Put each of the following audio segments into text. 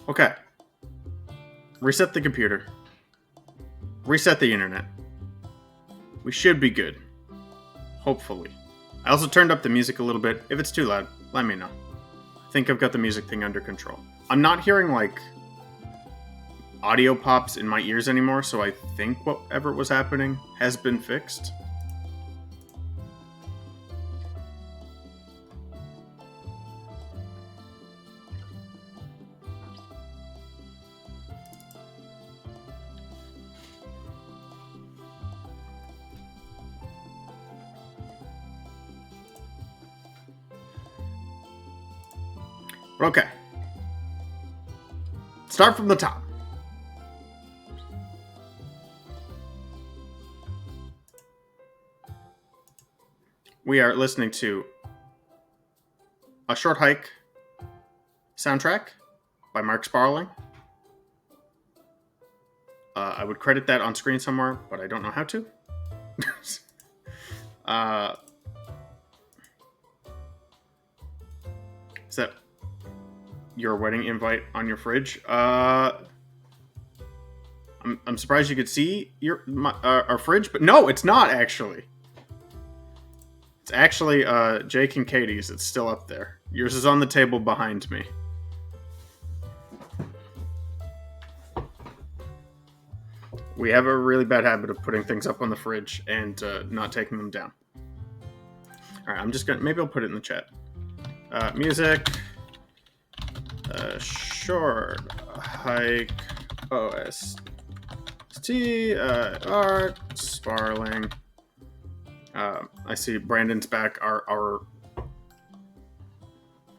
Okay. Reset the computer. Reset the internet. We should be good. Hopefully. I also turned up the music a little bit. If it's too loud, let me know. I think I've got the music thing under control. I'm not hearing, like, audio pops in my ears anymore, so I think whatever was happening has been fixed. Okay. Start from the top. We are listening to A Short Hike soundtrack by Mark Sparling. I would credit that on screen somewhere, but I don't know how to. Is that your wedding invite on your fridge? I'm surprised you could see our fridge, but no, it's not actually. It's actually Jake and Katie's. It's still up there. Yours is on the table behind me. We have a really bad habit of putting things up on the fridge and not taking them down. All right, I'm just gonna. Maybe I'll put it in the chat. Music. Short hike. OST. Art. Sparling. I see Brandon's back. Our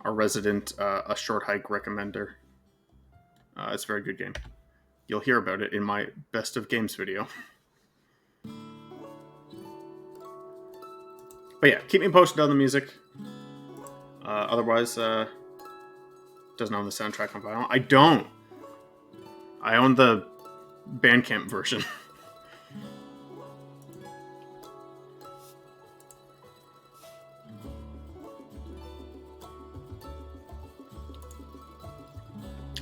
resident A Short Hike recommender. It's a very good game. You'll hear about it in my Best of Games video. But yeah, keep me posted on the music. Otherwise, doesn't own the soundtrack on vinyl. I don't. I own the Bandcamp version.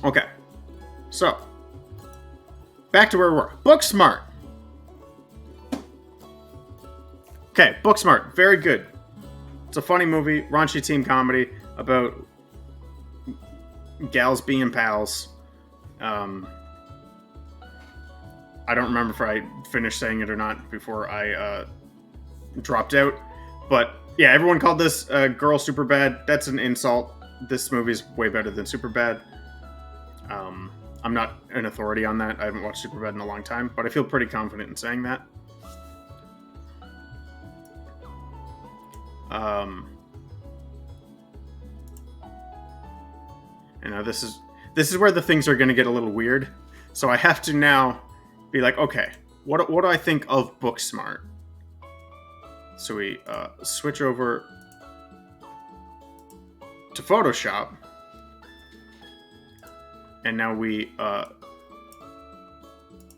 Okay. So, back to where we were. Booksmart. Okay, Booksmart. Very good. It's a funny movie, raunchy teen comedy about gals being pals. I don't remember if I finished saying it or not before I dropped out. But yeah, everyone called this girl Superbad. That's an insult. This movie's way better than Superbad. I'm not an authority on that. I haven't watched Superbad in a long time, but I feel pretty confident in saying that. You know, this is where the things are going to get a little weird. So I have to now be like, okay, what do I think of Booksmart? So we switch over to Photoshop. And now we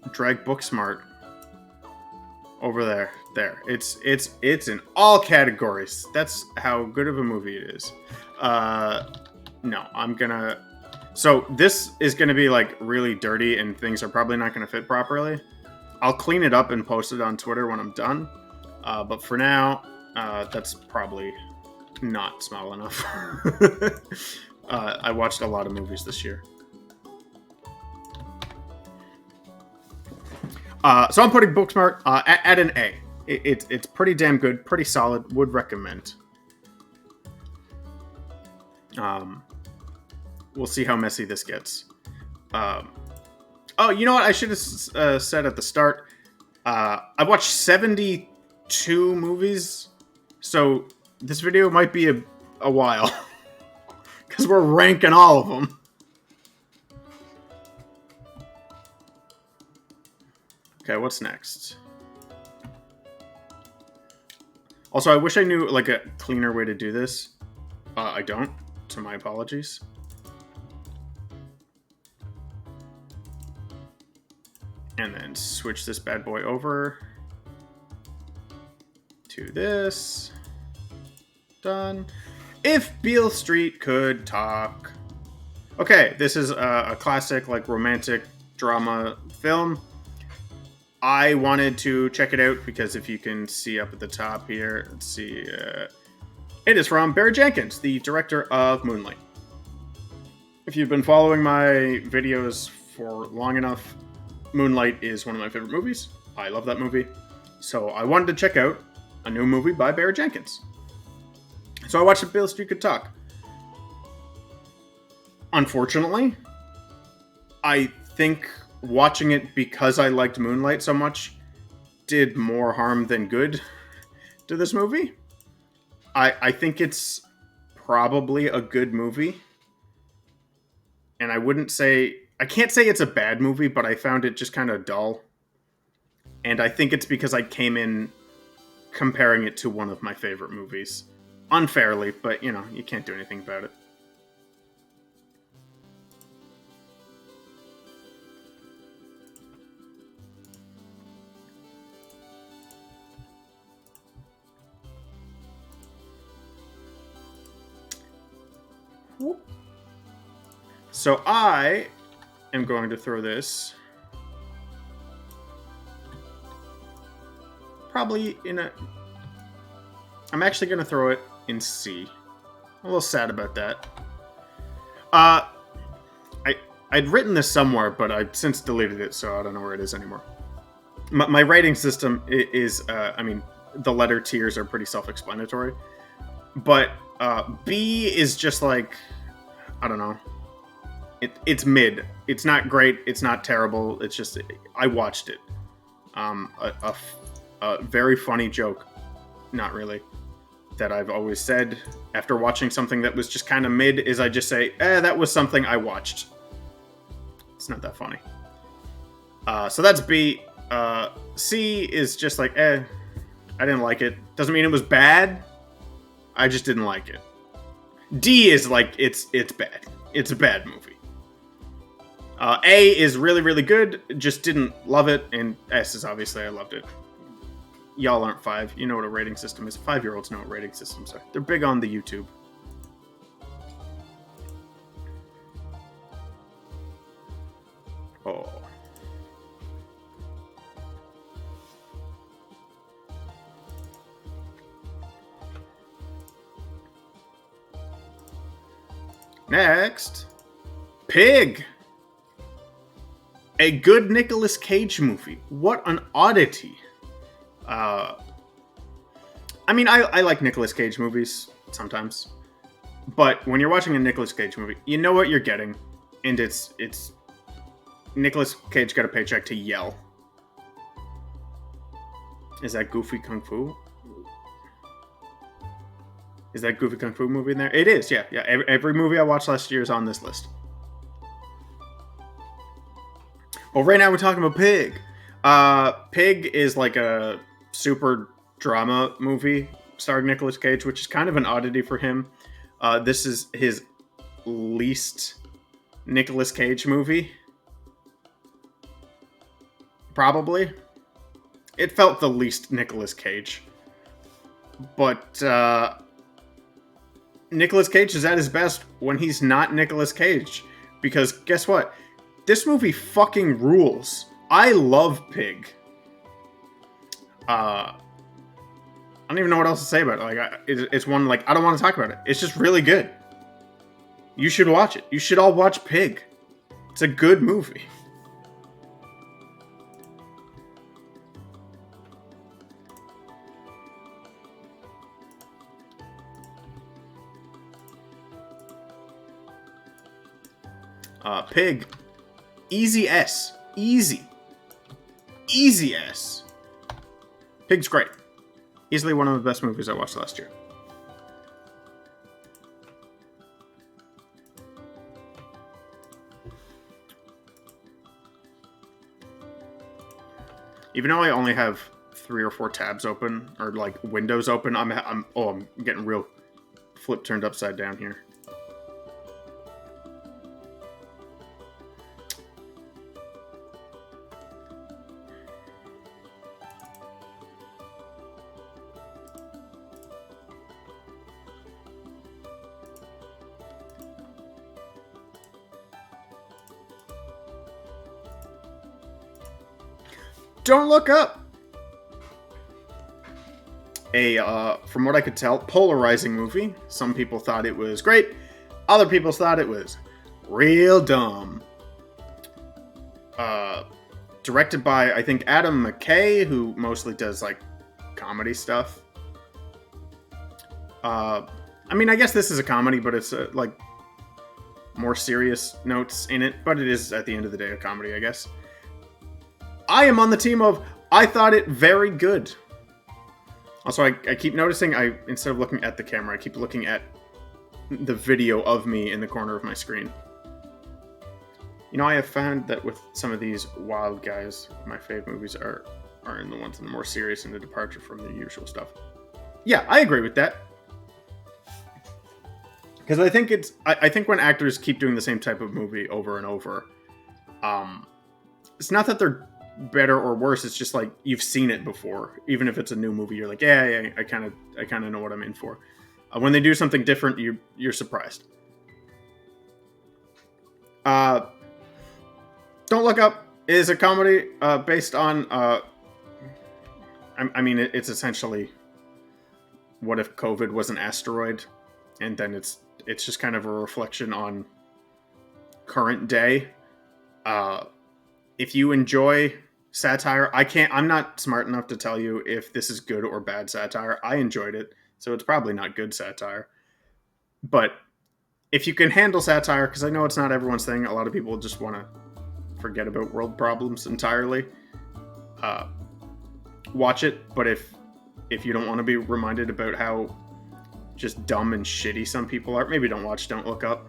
drag Booksmart over there. There. It's in all categories. That's how good of a movie it is. No, I'm gonna... So this is gonna be like really dirty and things are probably not gonna fit properly. I'll clean it up and post it on Twitter when I'm done. But for now, that's probably not small enough. I watched a lot of movies this year. So I'm putting Booksmart at an A. It's pretty damn good, pretty solid. Would recommend. We'll see how messy this gets. Oh, you know what? I should have said at the start. I've watched 72 movies, so this video might be a while because we're ranking all of them. Okay, what's next? Also, I wish I knew like a cleaner way to do this. I don't, so my apologies. And then switch this bad boy over to this. Done. If Beale Street Could Talk. Okay, this is a classic, like, romantic drama film. I wanted to check it out because if you can see up at the top here, let's see. It is from Barry Jenkins, the director of Moonlight. If you've been following my videos for long enough, Moonlight is one of my favorite movies. I love that movie. So I wanted to check out a new movie by Barry Jenkins. So I watched If Beale Street Could Talk. Unfortunately, I think watching it because I liked Moonlight so much did more harm than good to this movie. I think it's probably a good movie. And I can't say it's a bad movie, but I found it just kind of dull. And I think it's because I came in comparing it to one of my favorite movies. Unfairly, but, you know, you can't do anything about it. So I am going to throw this probably in a... I'm actually going to throw it in C. I'm a little sad about that. I'd written this somewhere, but I've since deleted it, so I don't know where it is anymore. My rating system is, I mean, the letter tiers are pretty self-explanatory. But B is just like, I don't know. It's mid. It's not great. It's not terrible. It's just, I watched it. A very funny joke. Not really. That I've always said after watching something that was just kind of mid is I just say, that was something I watched. It's not that funny. So that's B. C is just like, I didn't like it. Doesn't mean it was bad. I just didn't like it. D is like, it's bad. It's a bad movie. A is really, really good. Just didn't love it. And S is obviously I loved it. Y'all aren't 5. You know what a rating system is. 5-year-olds know what rating systems are. They're big on the YouTube. Oh. Next, Pig. A good Nicolas Cage movie. What an oddity. I mean, I like Nicolas Cage movies sometimes. But when you're watching a Nicolas Cage movie, you know what you're getting. And it's Nicolas Cage got a paycheck to yell. Is that Goofy Kung Fu? Is that Goofy Kung Fu movie in there? It is, yeah. Every movie I watched last year is on this list. Well, right now we're talking about Pig. Pig is like a super drama movie starring Nicolas Cage, which is kind of an oddity for him. This is his least Nicolas Cage movie. Probably. It felt the least Nicolas Cage. But Nicolas Cage is at his best when he's not Nicolas Cage. Because guess what? This movie fucking rules. I love Pig. I don't even know what else to say about it. Like, it's one, like, I don't want to talk about it. It's just really good. You should watch it. You should all watch Pig. It's a good movie. Pig. Easy S. Easy. Easy S. Pig's great. Easily one of the best movies I watched last year. Even though I only have 3 or 4 tabs open, or like windows open, I'm getting real flip turned upside down here. Don't Look Up. From what I could tell, polarizing movie. Some people thought it was great. Other people thought it was real dumb. Directed by, I think, Adam McKay, who mostly does, like, comedy stuff. I mean, I guess this is a comedy, but it's, like, more serious notes in it. But it is, at the end of the day, a comedy, I guess. I am on the team of, I thought it very good. Also, I keep noticing, instead of looking at the camera, I keep looking at the video of me in the corner of my screen. You know, I have found that with some of these wild guys, my fave movies are in the ones that are more serious and a departure from the usual stuff. Yeah, I agree with that. Because I think I think when actors keep doing the same type of movie over and over, it's not that they're better or worse. It's just like you've seen it before. Even if it's a new movie, you're like, yeah, I kind of know what I'm in for. When they do something different, you're surprised. Don't Look Up is a comedy based on. I mean, it's essentially what if COVID was an asteroid, and then it's just kind of a reflection on current day. If you enjoy satire, I'm not smart enough to tell you if this is good or bad satire. I enjoyed it, so it's probably not good satire. But if you can handle satire, because I know it's not everyone's thing, a lot of people just want to forget about world problems entirely. Watch it, but if you don't want to be reminded about how just dumb and shitty some people are, maybe don't watch Don't Look Up.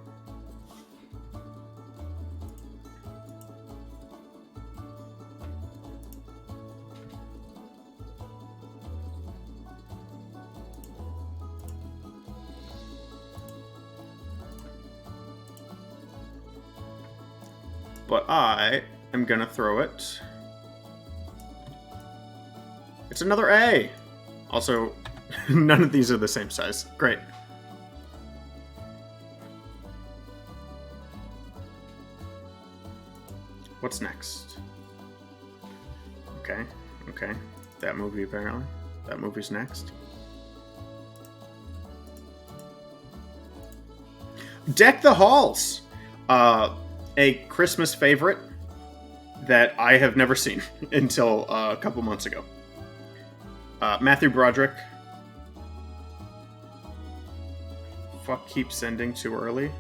But I am gonna throw it. It's another A. Also, none of these are the same size. Great. What's next? Okay. That movie, apparently. That movie's next. Deck the Halls. A Christmas favorite that I have never seen until a couple months ago. Matthew Broderick. Fuck, keep sending too early.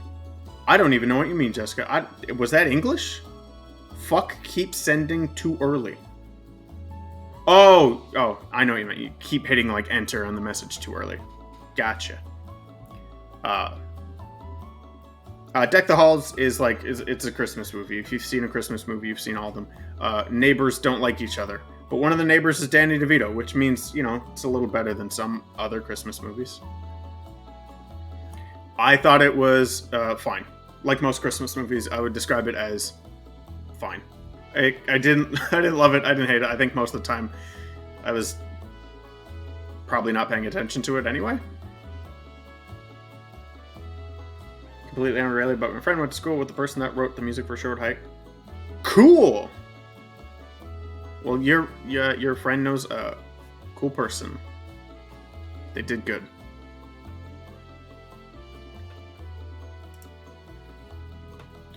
I don't even know what you mean, Jessica. Was that English? Fuck, keep sending too early. Oh, I know what you mean. You keep hitting like enter on the message too early. Gotcha. Deck the Halls is it's a Christmas movie. If you've seen a Christmas movie, you've seen all of them. Neighbors don't like each other. But one of the neighbors is Danny DeVito, which means, it's a little better than some other Christmas movies. I thought it was fine. Like most Christmas movies, I would describe it as fine. I didn't love it. I didn't hate it. I think most of the time I was probably not paying attention to it anyway. Completely unrelated, but my friend went to school with the person that wrote the music for Short Hike. Cool! Well, your friend knows a cool person. They did good.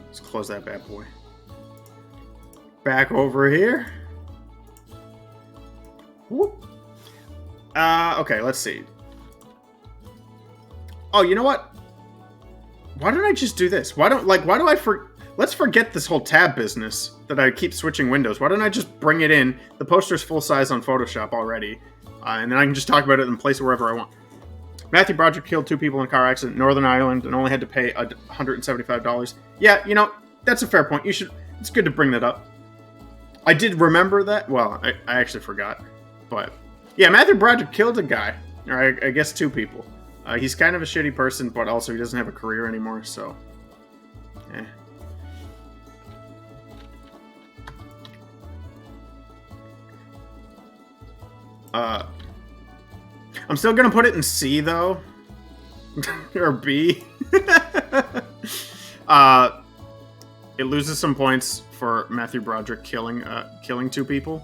Let's close that bad boy. Back over here. Whoop. Okay, let's see. Oh, you know what? Why don't I just do this? Let's forget this whole tab business that I keep switching windows. Why don't I just bring it in? The poster's full size on Photoshop already. And then I can just talk about it and place it wherever I want. Matthew Broderick killed 2 people in a car accident in Northern Ireland and only had to pay $175. Yeah, that's a fair point. It's good to bring that up. I did remember that. Well, I actually forgot. But, yeah, Matthew Broderick killed a guy. Or I guess 2 people. He's kind of a shitty person, but also he doesn't have a career anymore, so... I'm still gonna put it in C, though. Or B. It loses some points for Matthew Broderick killing 2 people.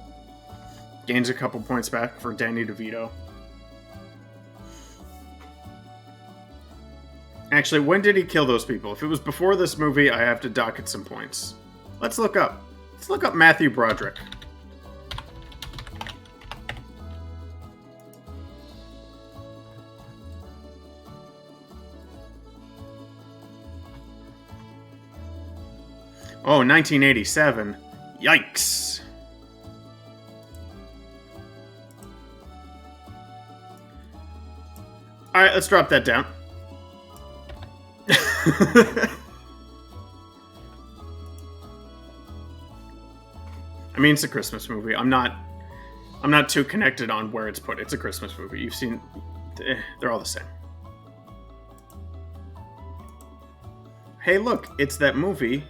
Gains a couple points back for Danny DeVito. Actually, when did he kill those people? If it was before this movie, I have to docket some points. Let's look up. Let's look up Matthew Broderick. Oh, 1987. Yikes. Alright, let's drop that down. I mean, it's a Christmas movie. I'm not too connected on where it's put. It's a Christmas movie. You've seen... they're all the same. Hey, look. It's that movie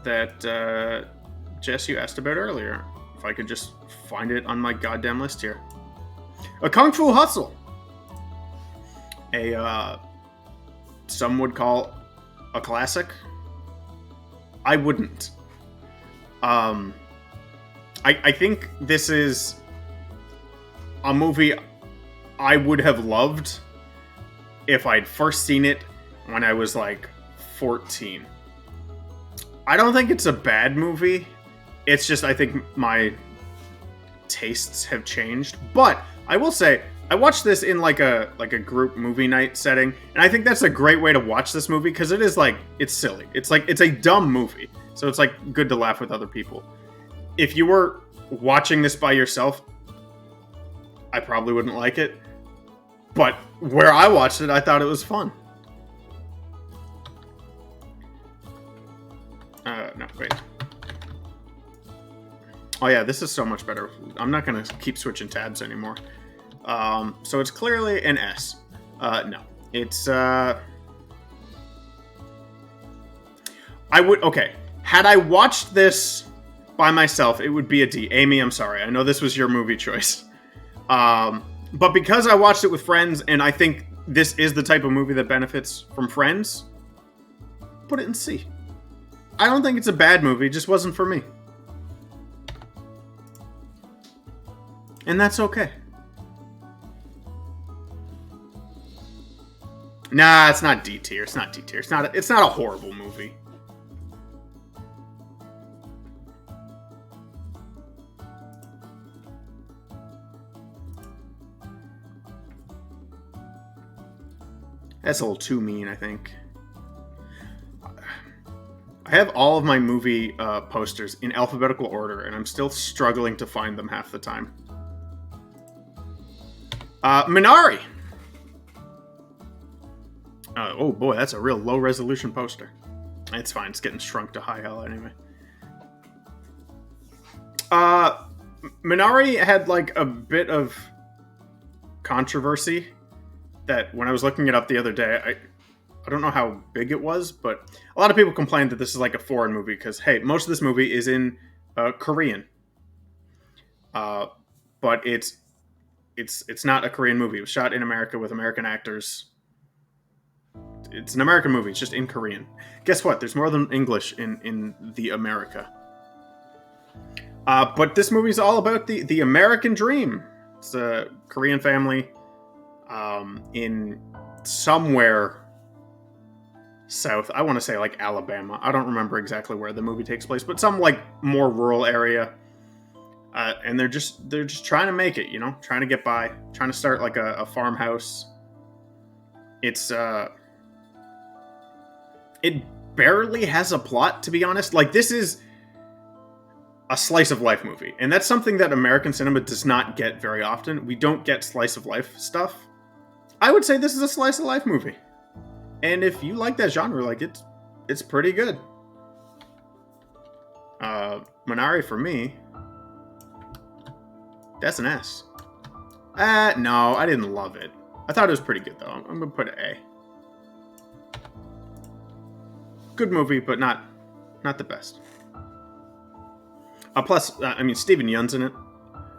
that Jess, you asked about earlier. If I could just find it on my goddamn list here. A Kung Fu Hustle. Some would call a classic. I wouldn't. I think this is a movie I would have loved if I'd first seen it when I was like 14. I don't think it's a bad movie. It's just I think my tastes have changed. But I will say I watched this in like a group movie night setting, and I think that's a great way to watch this movie because it is like it's silly. It's a dumb movie, so it's like good to laugh with other people. If you were watching this by yourself, I probably wouldn't like it. But where I watched it, I thought it was fun. No, wait. Oh yeah, this is so much better. I'm not going to keep switching tabs anymore. So it's clearly an S. No. It's, I would, okay. Had I watched this by myself, it would be a D. Amy, I'm sorry. I know this was your movie choice. But because I watched it with friends, and I think this is the type of movie that benefits from friends, put it in C. I don't think it's a bad movie, it just wasn't for me. And that's okay. Nah, it's not D tier. It's not D tier. It's not a horrible movie. That's a little too mean, I think. I have all of my movie posters in alphabetical order, and I'm still struggling to find them half the time. Minari. Oh boy, that's a real low resolution poster. It's fine. It's getting shrunk to high hell anyway. Minari had like a bit of controversy that when I was looking it up the other day, I don't know how big it was, but a lot of people complained that this is like a foreign movie because, hey, most of this movie is in Korean. But it's not a Korean movie. It was shot in America with American actors. It's an American movie. It's just in Korean. Guess what? There's more than English in the America. But this movie is all about the American dream. It's a Korean family in somewhere south. I want to say like Alabama. I don't remember exactly where the movie takes place, but some like more rural area. And they're just trying to make it, you know, trying to get by, trying to start like a farmhouse. It's it barely has a plot, to be honest. Like, this is a slice of life movie, and that's something that American cinema does not get very often. We don't get slice of life stuff. I would say this is a slice of life movie, and if you like that genre, like it's pretty good. Minari for me, that's an S. No, I didn't love it. I thought it was pretty good though. I'm gonna put an A. Good movie, but not the best. Plus, I mean, Steven Yeun's in it.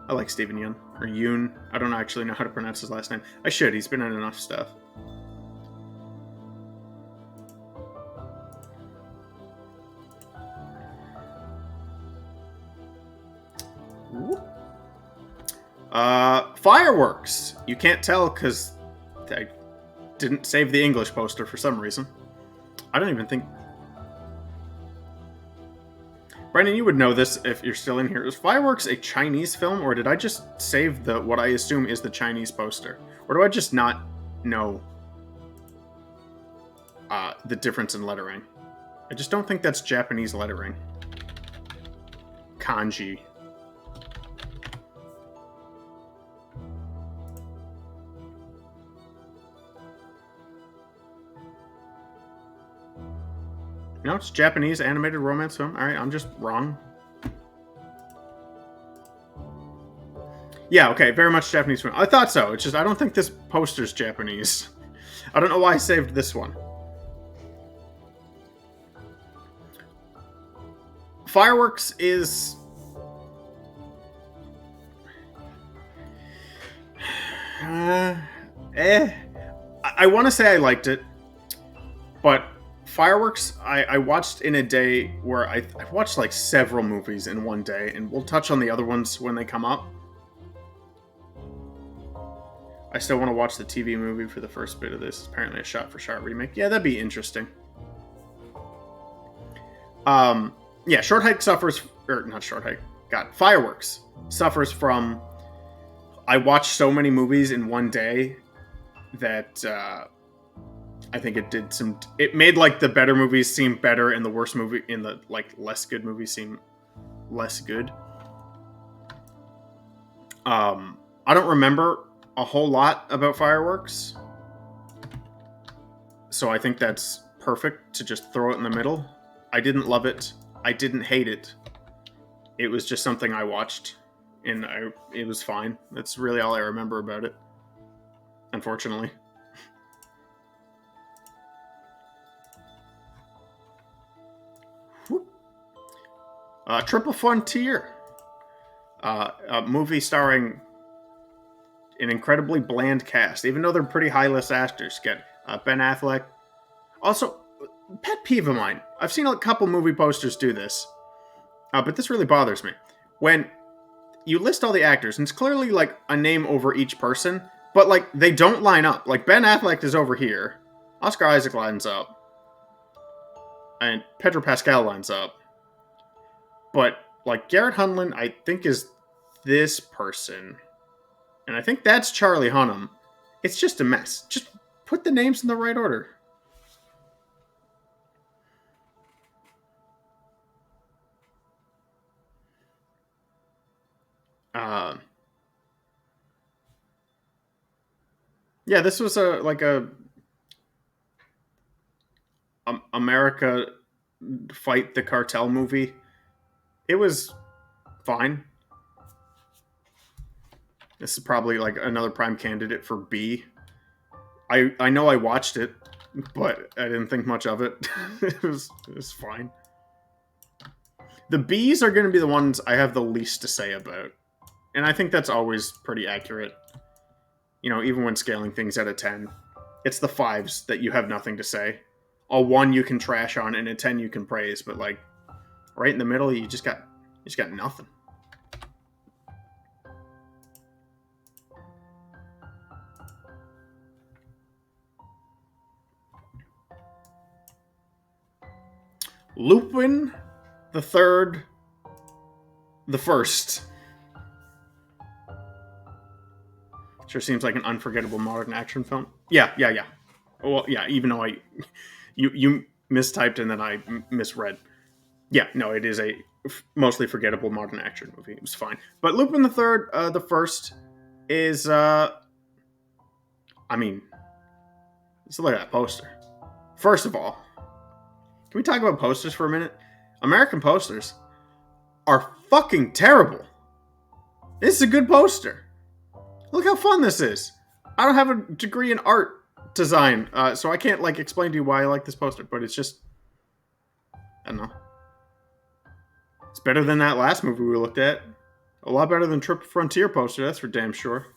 I like Steven Yeun. Or Yoon. I don't actually know how to pronounce his last name. I should. He's been in enough stuff. Fireworks. You can't tell because I didn't save the English poster for some reason. I don't even think... Brendan, you would know this if you're still in here. Is Fireworks a Chinese film, or did I just save the what I assume is the Chinese poster? Or do I just not know the difference in lettering? I just don't think that's Japanese lettering. Kanji. No, it's Japanese animated romance film. Alright, I'm just wrong. Yeah, okay, very much Japanese film. I thought so. It's just, I don't think this poster's Japanese. I don't know why I saved this one. Fireworks is... I want to say I liked it, but Fireworks, I watched in a day where I watched like several movies in one day, and we'll touch on the other ones when they come up. I still want to watch the TV movie for the first bit of this. Apparently a shot-for-shot remake. Yeah, that'd be interesting. Yeah, Short Hike suffers... Or, not Short Hike. God, Fireworks suffers from... I watched so many movies in one day that... I think it did some... It made, like, the better movies seem better and the worst movie... And the, like, less good movies seem less good. I don't remember a whole lot about Fireworks. So I think that's perfect to just throw it in the middle. I didn't love it. I didn't hate it. It was just something I watched. And it was fine. That's really all I remember about it. Unfortunately. Triple Frontier. A movie starring an incredibly bland cast, even though they're pretty high-list actors. Get Ben Affleck. Also, pet peeve of mine. I've seen a couple movie posters do this, but this really bothers me. When you list all the actors, and it's clearly like a name over each person, but like they don't line up. Like Ben Affleck is over here, Oscar Isaac lines up, and Pedro Pascal lines up. But like Garrett Hedlund, I think is this person. And I think that's Charlie Hunnam. It's just a mess. Just put the names in the right order. Yeah, this was a America Fight the Cartel movie. It was fine. This is probably like another prime candidate for B. I know I watched it, but I didn't think much of it. it was fine. The Bs are going to be the ones I have the least to say about. And I think that's always pretty accurate. You know, even when scaling things out of 10. It's the 5s that you have nothing to say. A 1 you can trash on, and a 10 you can praise. But like, right in the middle, you just got nothing. Lupin the Third, the First. Sure seems like an unforgettable modern action film. Yeah. Well, yeah, even though you mistyped and then I misread. Yeah, no, it is a mostly forgettable modern action movie. It was fine. But Lupin the Third, the First, is, I mean, let's look at that poster. First of all, can we talk about posters for a minute? American posters are fucking terrible. This is a good poster. Look how fun this is. I don't have a degree in art design, so I can't like explain to you why I like this poster, but it's just, I don't know. It's better than that last movie we looked at. A lot better than Triple Frontier poster, that's for damn sure.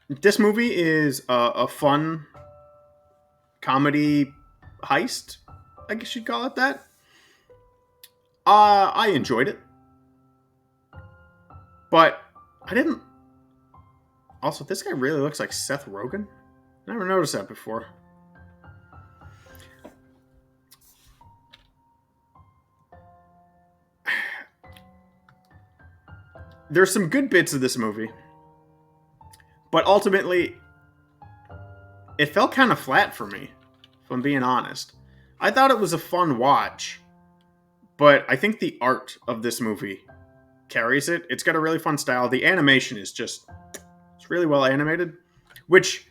This movie is a fun comedy heist, I guess you'd call it that. I enjoyed it. But I didn't... Also, this guy really looks like Seth Rogen. Never noticed that before. There's some good bits of this movie. But ultimately, it felt kind of flat for me, if I'm being honest. I thought it was a fun watch, but I think the art of this movie carries it. It's got a really fun style. The animation is just... It's really well animated, which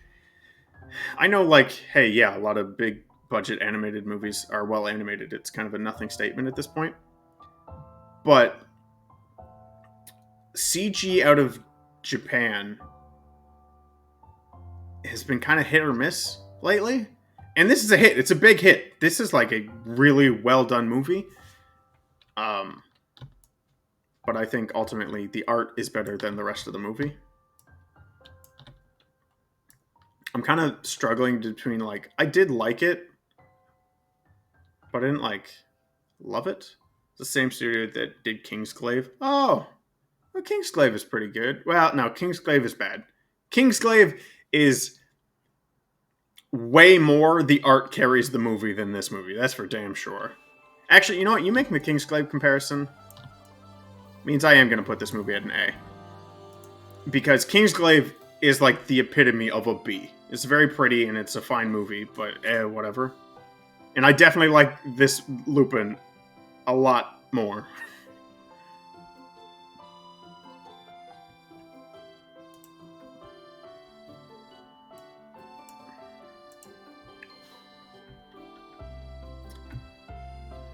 I know, like, hey, yeah, a lot of big budget animated movies are well animated. It's kind of a nothing statement at this point. But CG out of Japan has been kind of hit or miss lately. And this is a hit. It's a big hit. This is like a really well done movie. But I think ultimately the art is better than the rest of the movie. I'm kind of struggling between, like, I did like it, but I didn't, like, love it. It's the same studio that did Kingsglaive. Oh, well, Kingsglaive is pretty good. Well, no, Kingsglaive is bad. Kingsglaive is way more the art carries the movie than this movie. That's for damn sure. Actually, you know what? You making the Kingsglaive comparison means I am going to put this movie at an A. Because Kingsglaive is like the epitome of a B. It's very pretty and it's a fine movie, but whatever. And I definitely like this Lupin a lot more.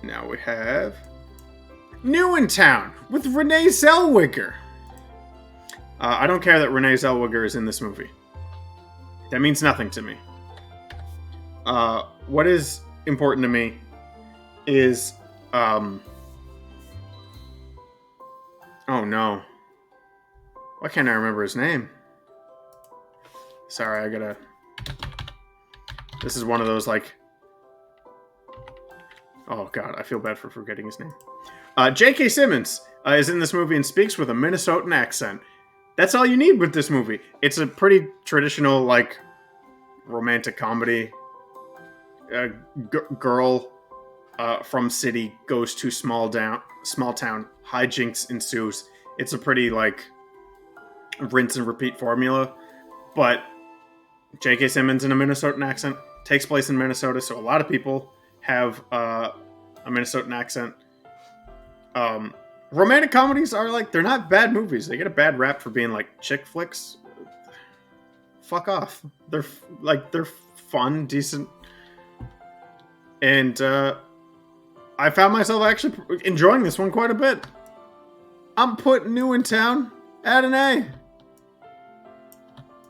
Now we have New in Town with Renee Zellweger. I don't care that Renee Zellweger is in this movie. That means nothing to me. What is important to me is... oh no. Why can't I remember his name? Sorry, I gotta... This is one of those, like... Oh god, I feel bad for forgetting his name. J.K. Simmons is in this movie and speaks with a Minnesotan accent. That's all you need with this movie. It's a pretty traditional, like, romantic comedy. A girl from city goes to small town. Hijinks ensues. It's a pretty, like, rinse and repeat formula. But J.K. Simmons in a Minnesotan accent takes place in Minnesota, so a lot of people have a Minnesotan accent. Romantic comedies are, like, they're not bad movies. They get a bad rap for being, like, chick flicks. Fuck off. They're fun, decent. And, I found myself actually enjoying this one quite a bit. I'm putting New in Town at an A.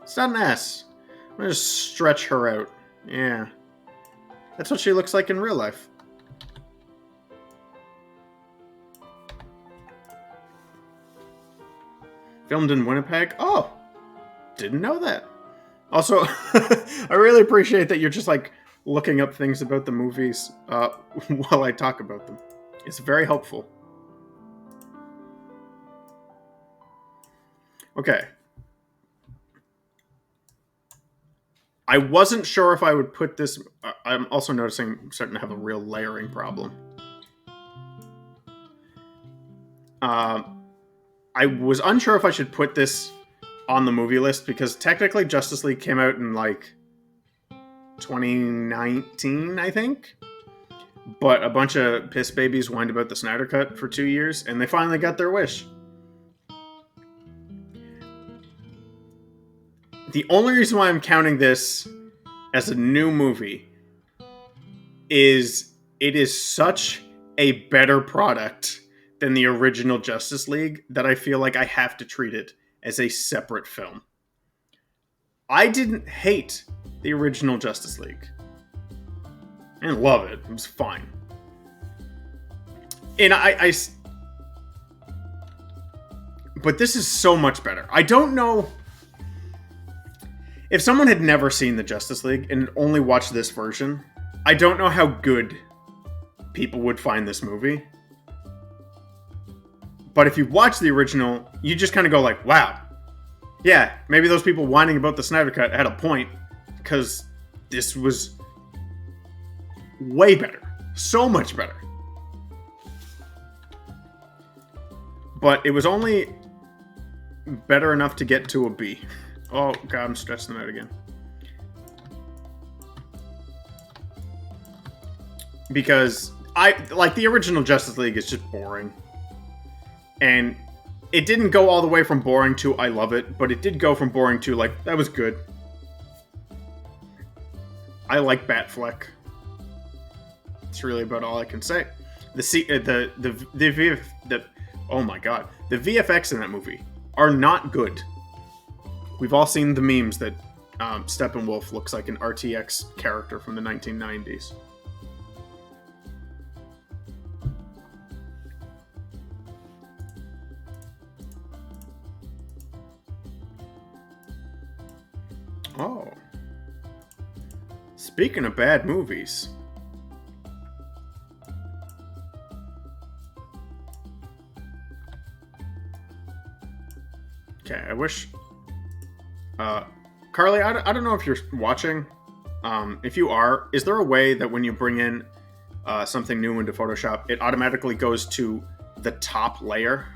It's not an S. I'm gonna just stretch her out. Yeah. That's what she looks like in real life. Filmed in Winnipeg? Oh, didn't know that. Also, I really appreciate that you're just, like, looking up things about the movies while I talk about them. It's very helpful. Okay. I wasn't sure if I would put this... I'm also noticing I'm starting to have a real layering problem. I was unsure if I should put this on the movie list because technically Justice League came out in, like, 2019, I think. But a bunch of piss babies whined about the Snyder Cut for 2 years, and they finally got their wish. The only reason why I'm counting this as a new movie is it is such a better product than the original Justice League that I feel like I have to treat it as a separate film. I didn't hate the original Justice League. I didn't love it. It was fine. And but this is so much better. I don't know... If someone had never seen the Justice League and only watched this version, I don't know how good people would find this movie. But if you watch the original, you just kind of go like, wow, yeah, maybe those people whining about the Snyder Cut had a point, because this was way better. So much better. But it was only better enough to get to a B. Oh, God, I'm stretching them out again. Because the original Justice League is just boring. And it didn't go all the way from boring to I love it, but it did go from boring to, like, that was good. I like Batfleck. That's really about all I can say. Oh my god, the VFX in that movie are not good. We've all seen the memes that Steppenwolf looks like an RTX character from the 1990s. Oh. Speaking of bad movies. Okay, I wish... Carly, I don't know if you're watching. If you are, is there a way that when you bring in something new into Photoshop, it automatically goes to the top layer?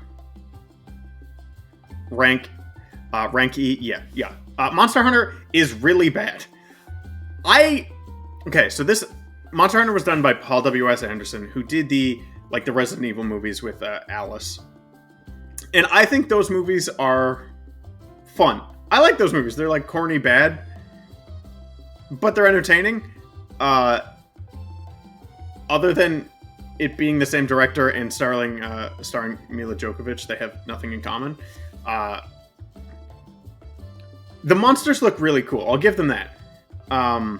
Rank E? Yeah. Monster Hunter is really bad. Okay, so this... Monster Hunter was done by Paul W.S. Anderson, who did the Resident Evil movies with Alice. And I think those movies are fun. I like those movies. They're like corny bad, but they're entertaining. Other than it being the same director and starring Mila Djokovic, they have nothing in common. The monsters look really cool. I'll give them that. I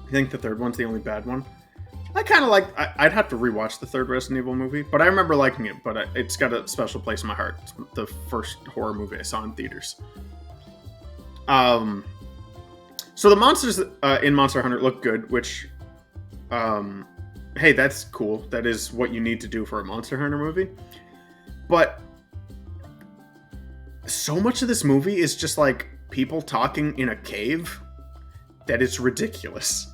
think the third one's the only bad one. I kind of like... I'd have to rewatch the third Resident Evil movie, but I remember liking it, but it's got a special place in my heart. It's the first horror movie I saw in theaters. So the monsters in Monster Hunter look good, which... hey, that's cool. That is what you need to do for a Monster Hunter movie. But... so much of this movie is just like people talking in a cave that it's ridiculous.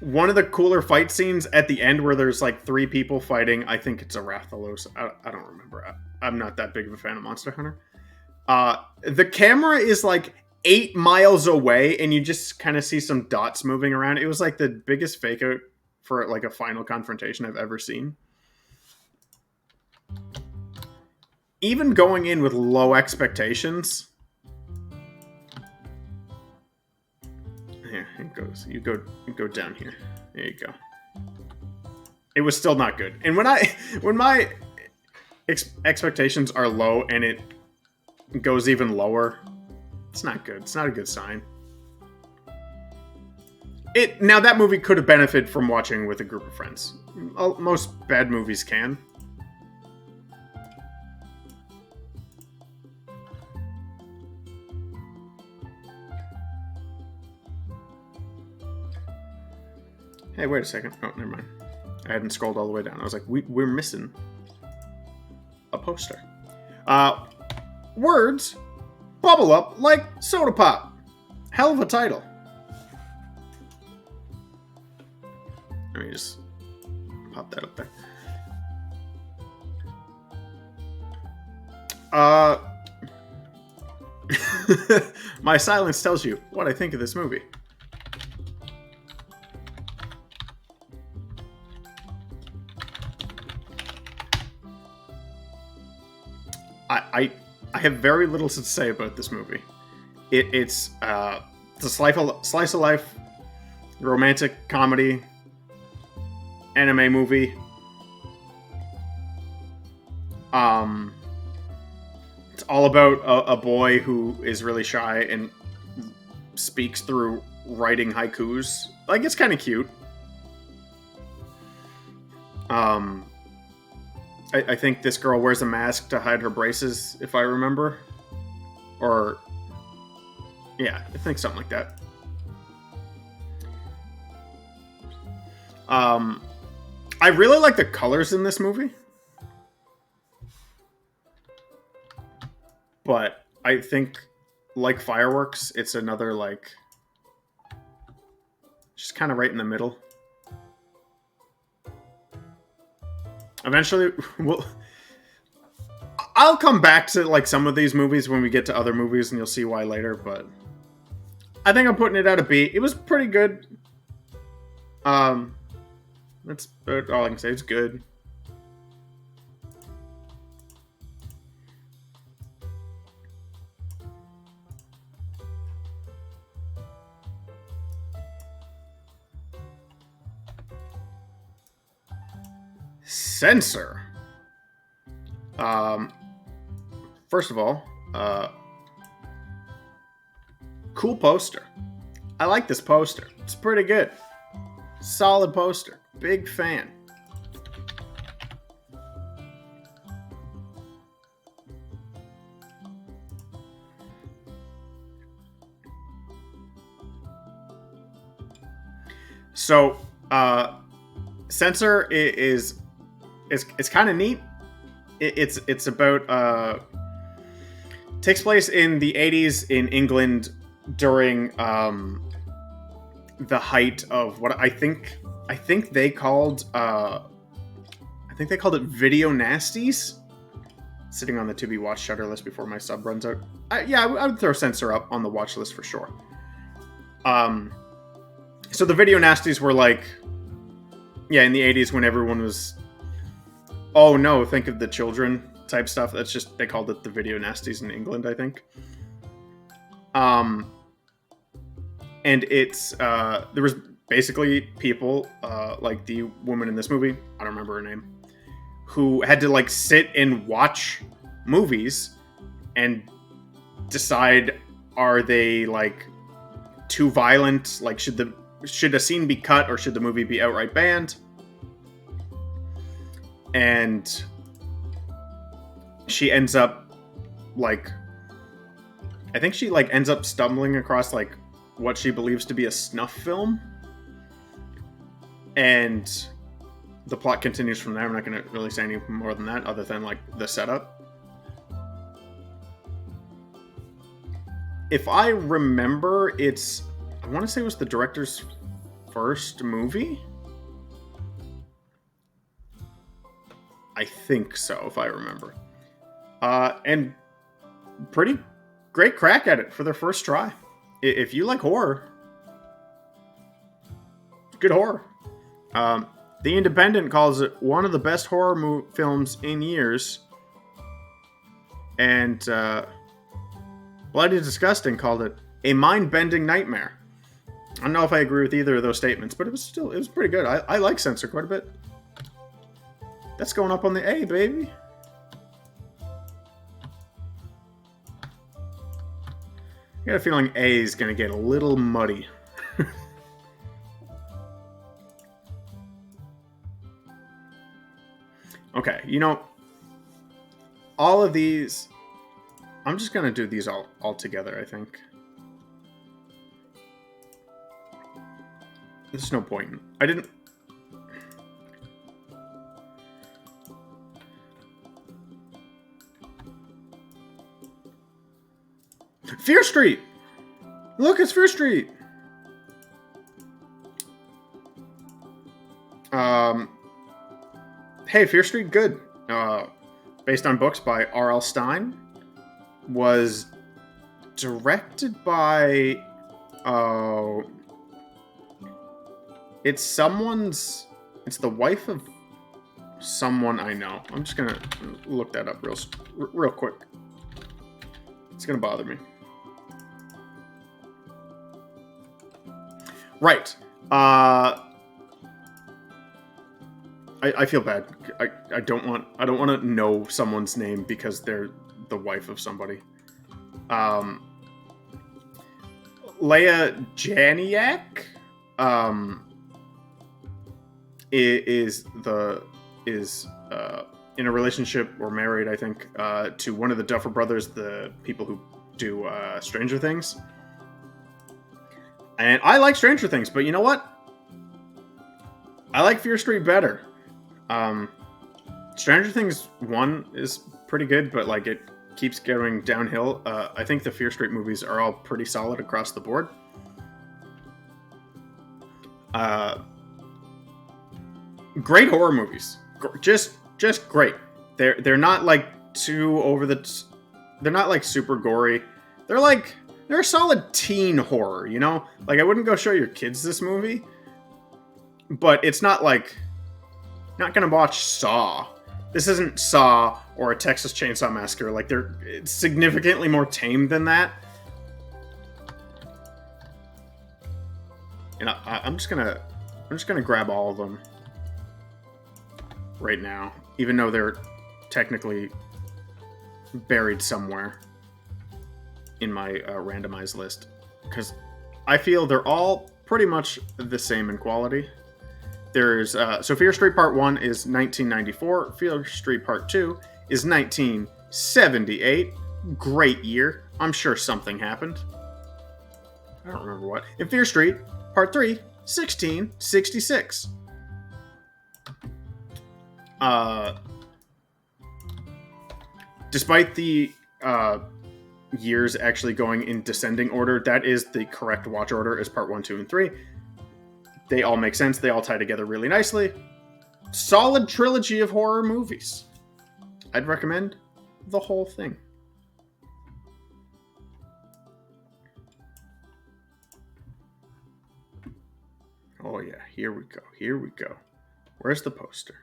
One of the cooler fight scenes at the end where there's like 3 people fighting, I think it's a Rathalos. I don't remember. I'm not that big of a fan of Monster Hunter. The camera is like 8 miles away and you just kind of see some dots moving around. It was like the biggest fake out for like a final confrontation I've ever seen. Even going in with low expectations... Here, it goes. You go down here. There you go. It was still not good. And when my expectations are low and it goes even lower, it's not good. It's not a good sign. Now that movie could have benefited from watching with a group of friends. Most bad movies can. Hey, wait a second. Oh, never mind. I hadn't scrolled all the way down. I was like, we're missing a poster. Words bubble up like soda pop. Hell of a title. Let me just pop that up there. My silence tells you what I think of this movie. I have very little to say about this movie. It's a slice of life, romantic comedy, anime movie. It's all about a boy who is really shy and speaks through writing haikus. Like, it's kind of cute. I think this girl wears a mask to hide her braces, if I remember. Or... yeah, I think something like that. I really like the colors in this movie. But I think, like Fireworks, it's another, like, just kind of right in the middle. Eventually, I'll come back to, like, some of these movies when we get to other movies, and you'll see why later, but I think I'm putting it at a B. It was pretty good. That's all I can say. It's good. Censor. First of all, cool poster. I like this poster. It's pretty good. Solid poster. Big fan. So, Censor is it's kind of neat. It's about takes place in the 80s in England during the height of what I think they called it video nasties. Sitting on the to be watched Shutter list before my sub runs out. I would throw Censor up on the watch list for sure. So the video nasties were like, yeah, in the 80s when everyone was, oh no, think of the children type stuff. That's just, they called it the video nasties in England, I think. And it's, there was basically people, like the woman in this movie, I don't remember her name, who had to like sit and watch movies and decide, are they like too violent? Like, should a scene be cut or should the movie be outright banned? And she ends up like, I think she like ends up stumbling across like what she believes to be a snuff film. And the plot continues from there. I'm not going to really say any more than that other than like the setup. If I remember, I want to say it was the director's first movie. I think so, if I remember. And pretty great crack at it for their first try. If you like horror, good horror. The Independent calls it one of the best horror films in years. And Bloody Disgusting called it a mind-bending nightmare. I don't know if I agree with either of those statements, but it was pretty good. I like Censor quite a bit. That's going up on the A, baby. I got a feeling A is going to get a little muddy. Okay, all of these, I'm just going to do these all together, I think. There's no point. I didn't... Fear Street! Look, it's Fear Street! Hey, Fear Street, good. Based on books by R.L. Stine. Was directed by... It's the wife of someone I know. I'm just gonna look that up real quick. It's gonna bother me. Right. I feel bad. I don't want to know someone's name because they're the wife of somebody. Leia Janiak is in a relationship or married, I think, to one of the Duffer Brothers, the people who do Stranger Things. And I like Stranger Things, but you know what? I like Fear Street better. Um, Stranger Things 1 is pretty good, but like it keeps going downhill. I think the Fear Street movies are all pretty solid across the board. Great horror movies, just great. They're not like too over the. They're not like super gory. They're a solid teen horror, you know? Like I wouldn't go show your kids this movie, but it's not like not gonna watch Saw. This isn't Saw or a Texas Chainsaw Massacre. Like it's significantly more tame than that. And I'm just gonna grab all of them right now, even though they're technically buried somewhere in my randomized list, because I feel they're all pretty much the same in quality. There's so Fear Street Part 1 is 1994, Fear Street Part 2 is 1978. Great year. I'm sure something happened. I don't remember what. And Fear Street Part 3, 1666. Despite the years actually going in descending order, that is the correct watch order as Part 1, 2, and 3. They all make sense. They all tie together really nicely. Solid trilogy of horror movies. I'd recommend the whole thing. Oh yeah, here we go. Here we go. Where's the poster?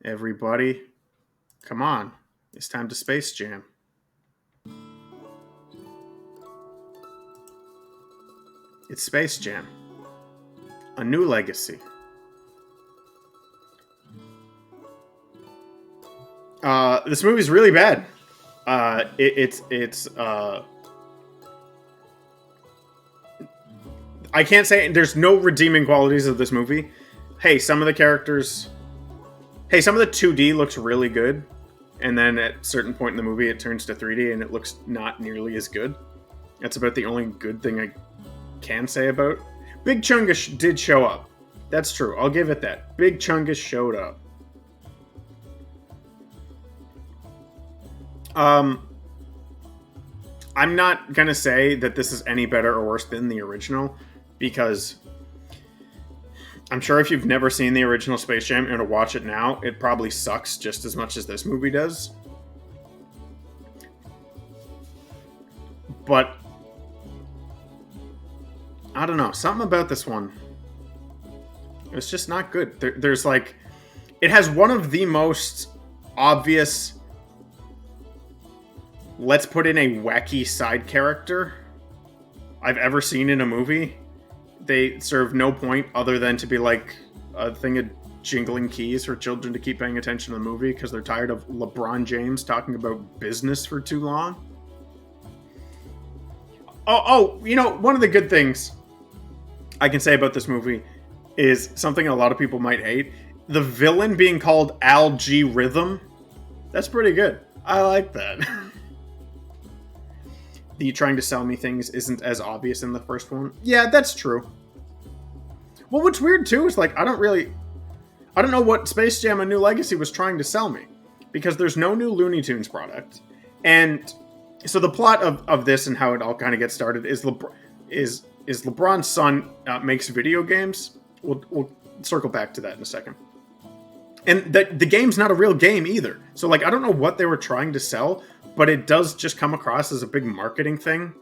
Everybody, come on. It's time to Space Jam. It's Space Jam. A New Legacy. This movie's really bad. It's I can't say there's no redeeming qualities of this movie. Hey, some of the 2D looks really good, and then at a certain point in the movie it turns to 3D and it looks not nearly as good. That's about the only good thing I can say about. Big Chungus did show up. That's true. I'll give it that. Big Chungus showed up. I'm not gonna say that this is any better or worse than the original, because I'm sure if you've never seen the original Space Jam and to watch it now, it probably sucks just as much as this movie does. But I don't know, something about this one, it's just not good. There's like, it has one of the most obvious, let's put in a wacky side character I've ever seen in a movie. They serve no point other than to be like a thing of jingling keys for children to keep paying attention to the movie because they're tired of LeBron James talking about business for too long. Oh, you know, one of the good things I can say about this movie is something a lot of people might hate. The villain being called Al G. Rhythm. That's pretty good. I like that. The trying to sell me things isn't as obvious in the first one. Yeah, that's true. Well, what's weird too is like, I don't know what Space Jam: A New Legacy was trying to sell me, because there's no new Looney Tunes product. And so the plot of this and how it all kind of gets started is LeBron's son makes video games. We'll circle back to that in a second. And the game's not a real game either. So like, I don't know what they were trying to sell, but it does just come across as a big marketing thing.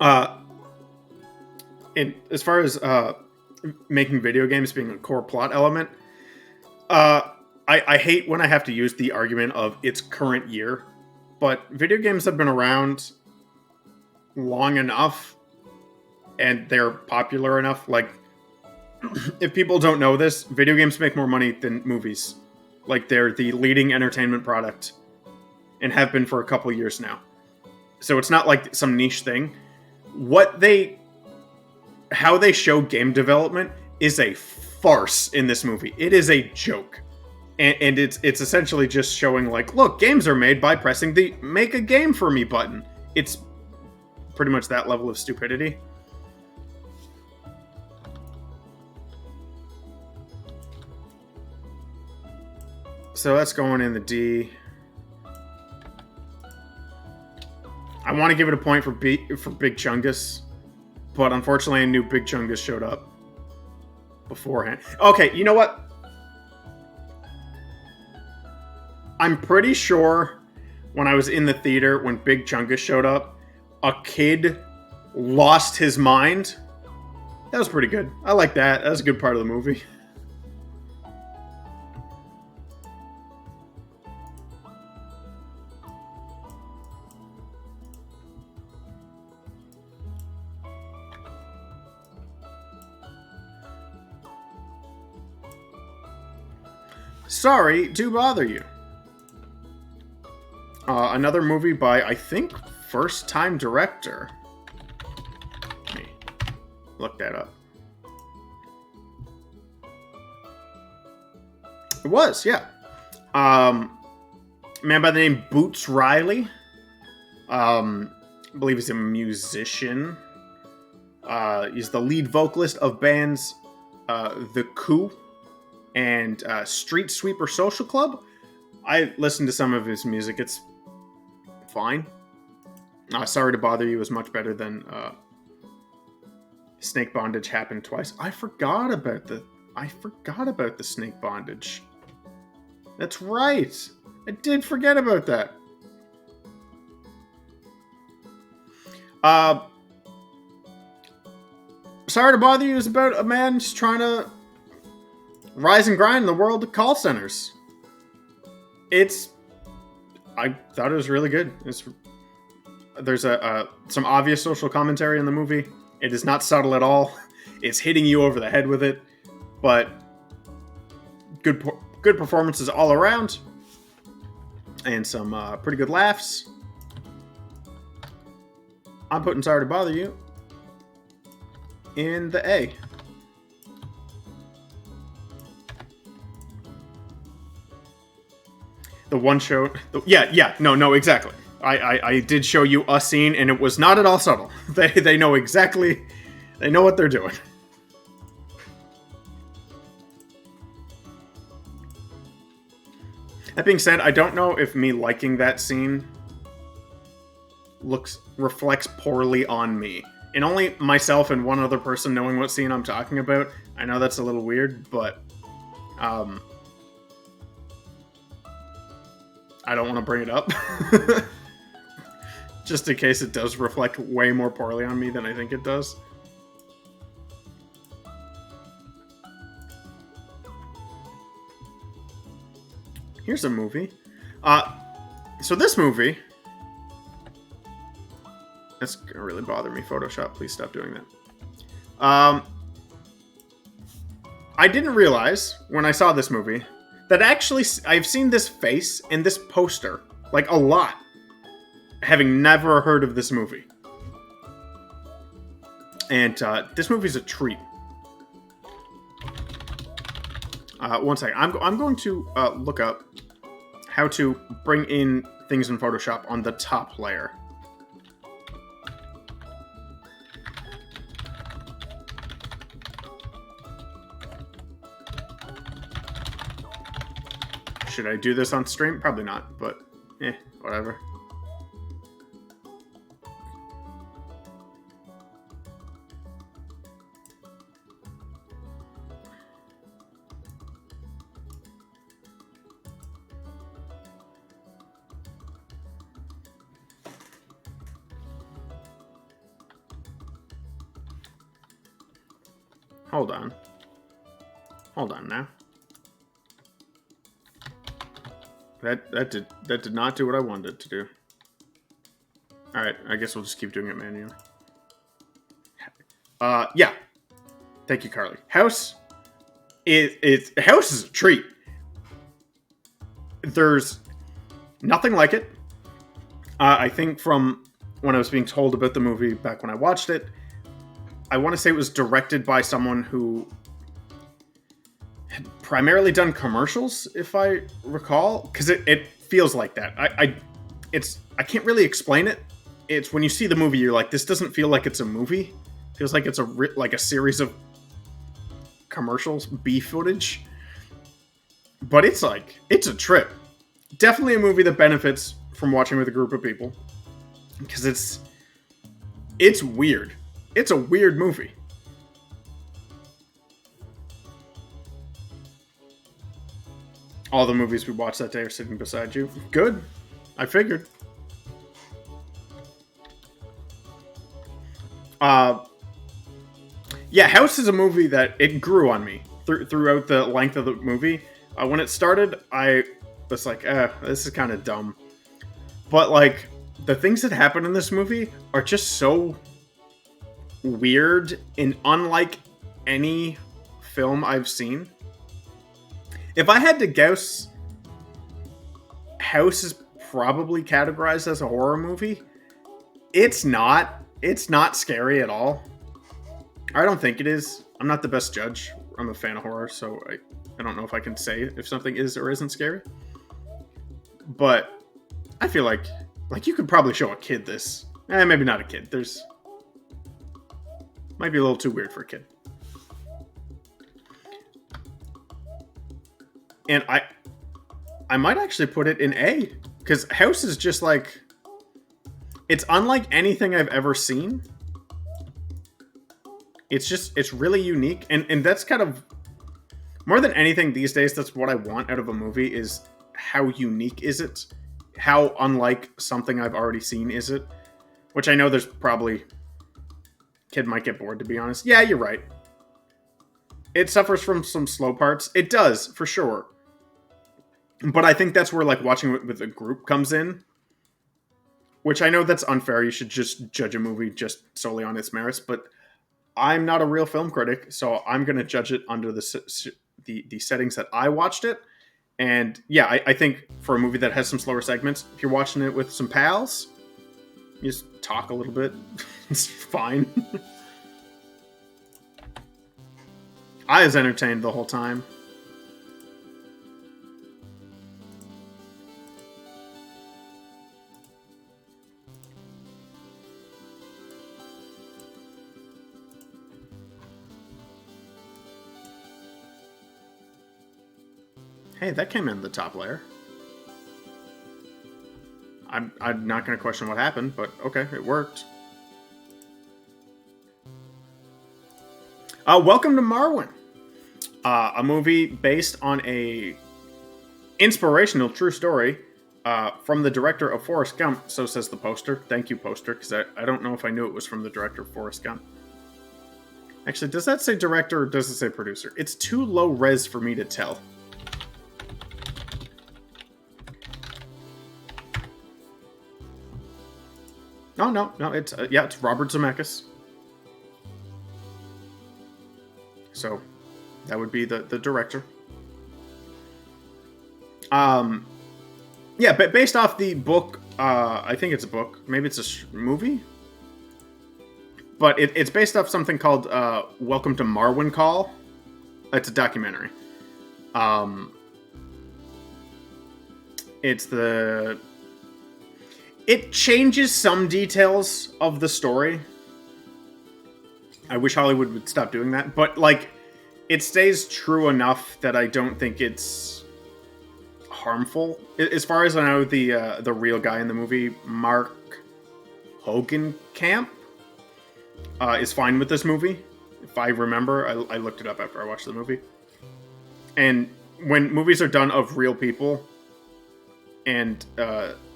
And as far as making video games being a core plot element, I hate when I have to use the argument of its current year, but video games have been around long enough and they're popular enough. Like, if people don't know this, video games make more money than movies. Like, they're the leading entertainment product and have been for a couple years now. So it's not like some niche thing. How they show game development is a farce in this movie. It is a joke. And it's essentially just showing like, look, games are made by pressing the make a game for me button. It's pretty much that level of stupidity. So that's going in the D. I want to give it a point for Big Chungus, but unfortunately I knew Big Chungus showed up beforehand. Okay, you know what? I'm pretty sure when I was in the theater when Big Chungus showed up, a kid lost his mind. That was pretty good. I like that. That was a good part of the movie. Sorry to bother you. Another movie by, I think, first-time director. Let me look that up. It was, yeah. Man by the name Boots Riley. I believe he's a musician. He's the lead vocalist of bands The Coup and Street Sweeper Social Club. I listened to some of his music. It's fine. Sorry to Bother You is much better than Snake Bondage Happened Twice. I forgot about the Snake Bondage. That's right. I did forget about that. Sorry to Bother You is about a man just trying to rise and grind in the world of call centers. I thought it was really good. There's some obvious social commentary in the movie. It is not subtle at all. It's hitting you over the head with it, but good performances all around, and some pretty good laughs. I'm putting Sorry to Bother You in the A. The one show... No, exactly. I did show you a scene, and it was not at all subtle. They know exactly... They know what they're doing. That being said, I don't know if me liking that scene reflects poorly on me. And only myself and one other person knowing what scene I'm talking about. I know that's a little weird, but... I don't want to bring it up. Just in case it does reflect way more poorly on me than I think it does. Here's a movie. So this movie... That's gonna really bother me, Photoshop. Please stop doing that. I didn't realize, when I saw this movie... that actually, I've seen this face and this poster, like, a lot, having never heard of this movie. And this movie's a treat. One second. I'm going to look up how to bring in things in Photoshop on the top layer. Should I do this on stream? Probably not, but whatever. Hold on. Hold on now. That did not do what I wanted it to do. Alright, I guess we'll just keep doing it manually. Yeah. Thank you, Carly. House is a treat. There's nothing like it. I think from when I was being told about the movie back when I watched it, I want to say it was directed by someone who had primarily done commercials, if I recall, because it feels like that. I can't really explain it, it's when you see the movie, you're like, this doesn't feel like it's a movie. It feels like it's like a series of commercials, B footage. But it's like, it's a trip. Definitely a movie that benefits from watching with a group of people, because it's weird. It's a weird movie. All the movies we watched that day are sitting beside you. Good. I figured. Yeah, House is a movie that it grew on me throughout the length of the movie. When it started, I was like, this is kind of dumb. But, like, the things that happen in this movie are just so weird and unlike any film I've seen. If I had to guess, House is probably categorized as a horror movie. It's not. It's not scary at all. I don't think it is. I'm not the best judge. I'm a fan of horror, so I don't know if I can say if something is or isn't scary. But I feel like you could probably show a kid this. Maybe not a kid. Might be a little too weird for a kid. And I might actually put it in A, because House is just like, it's unlike anything I've ever seen. It's really unique, and that's kind of, more than anything these days, that's what I want out of a movie, is how unique is it? How unlike something I've already seen is it? Which I know there's probably, kid might get bored, to be honest. Yeah, you're right. It suffers from some slow parts. It does, for sure. But I think that's where, like, watching with a group comes in. Which I know that's unfair. You should just judge a movie just solely on its merits. But I'm not a real film critic, so I'm going to judge it under the settings that I watched it. And yeah, I think for a movie that has some slower segments, if you're watching it with some pals, you just talk a little bit. It's fine. I was entertained the whole time. Hey, that came in the top layer. I'm not going to question what happened, but okay, it worked. Welcome to Marwen, a movie based on a inspirational true story from the director of Forrest Gump. So says the poster. Thank you, poster, because I don't know if I knew it was from the director of Forrest Gump. Actually, does that say director or does it say producer? It's too low res for me to tell. No, it's it's Robert Zemeckis. So that would be the director. Yeah, but based off the book, I think it's a book. Maybe it's a movie. But it's based off something called Welcome to Marwen Call. It's a documentary. It changes some details of the story. I wish Hollywood would stop doing that, but like, it stays true enough that I don't think it's harmful. As far as I know, the real guy in the movie, Mark Hogancamp, is fine with this movie. If I remember, I looked it up after I watched the movie. And when movies are done of real people, and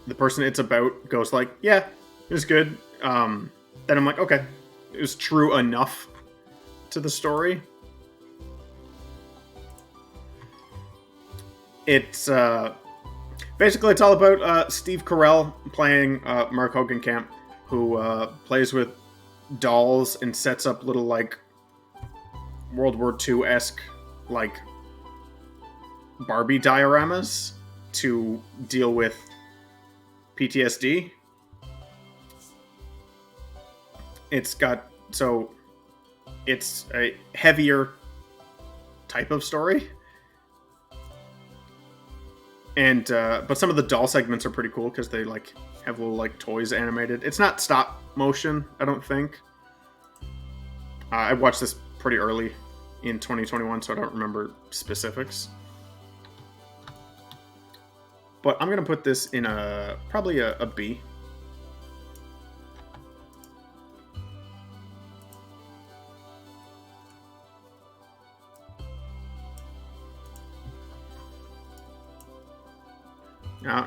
the person it's about goes like, yeah, it was good, then I'm like, okay, it was true enough to the story. It's basically, it's all about Steve Carell playing Mark Hogancamp, who plays with dolls and sets up little, like, World War II-esque, like, Barbie dioramas to deal with PTSD. It's a heavier type of story. And but some of the doll segments are pretty cool because they like have little like toys animated. It's not stop motion, I don't think. I watched this pretty early in 2021, so I don't remember specifics. But I'm gonna put this in probably a B.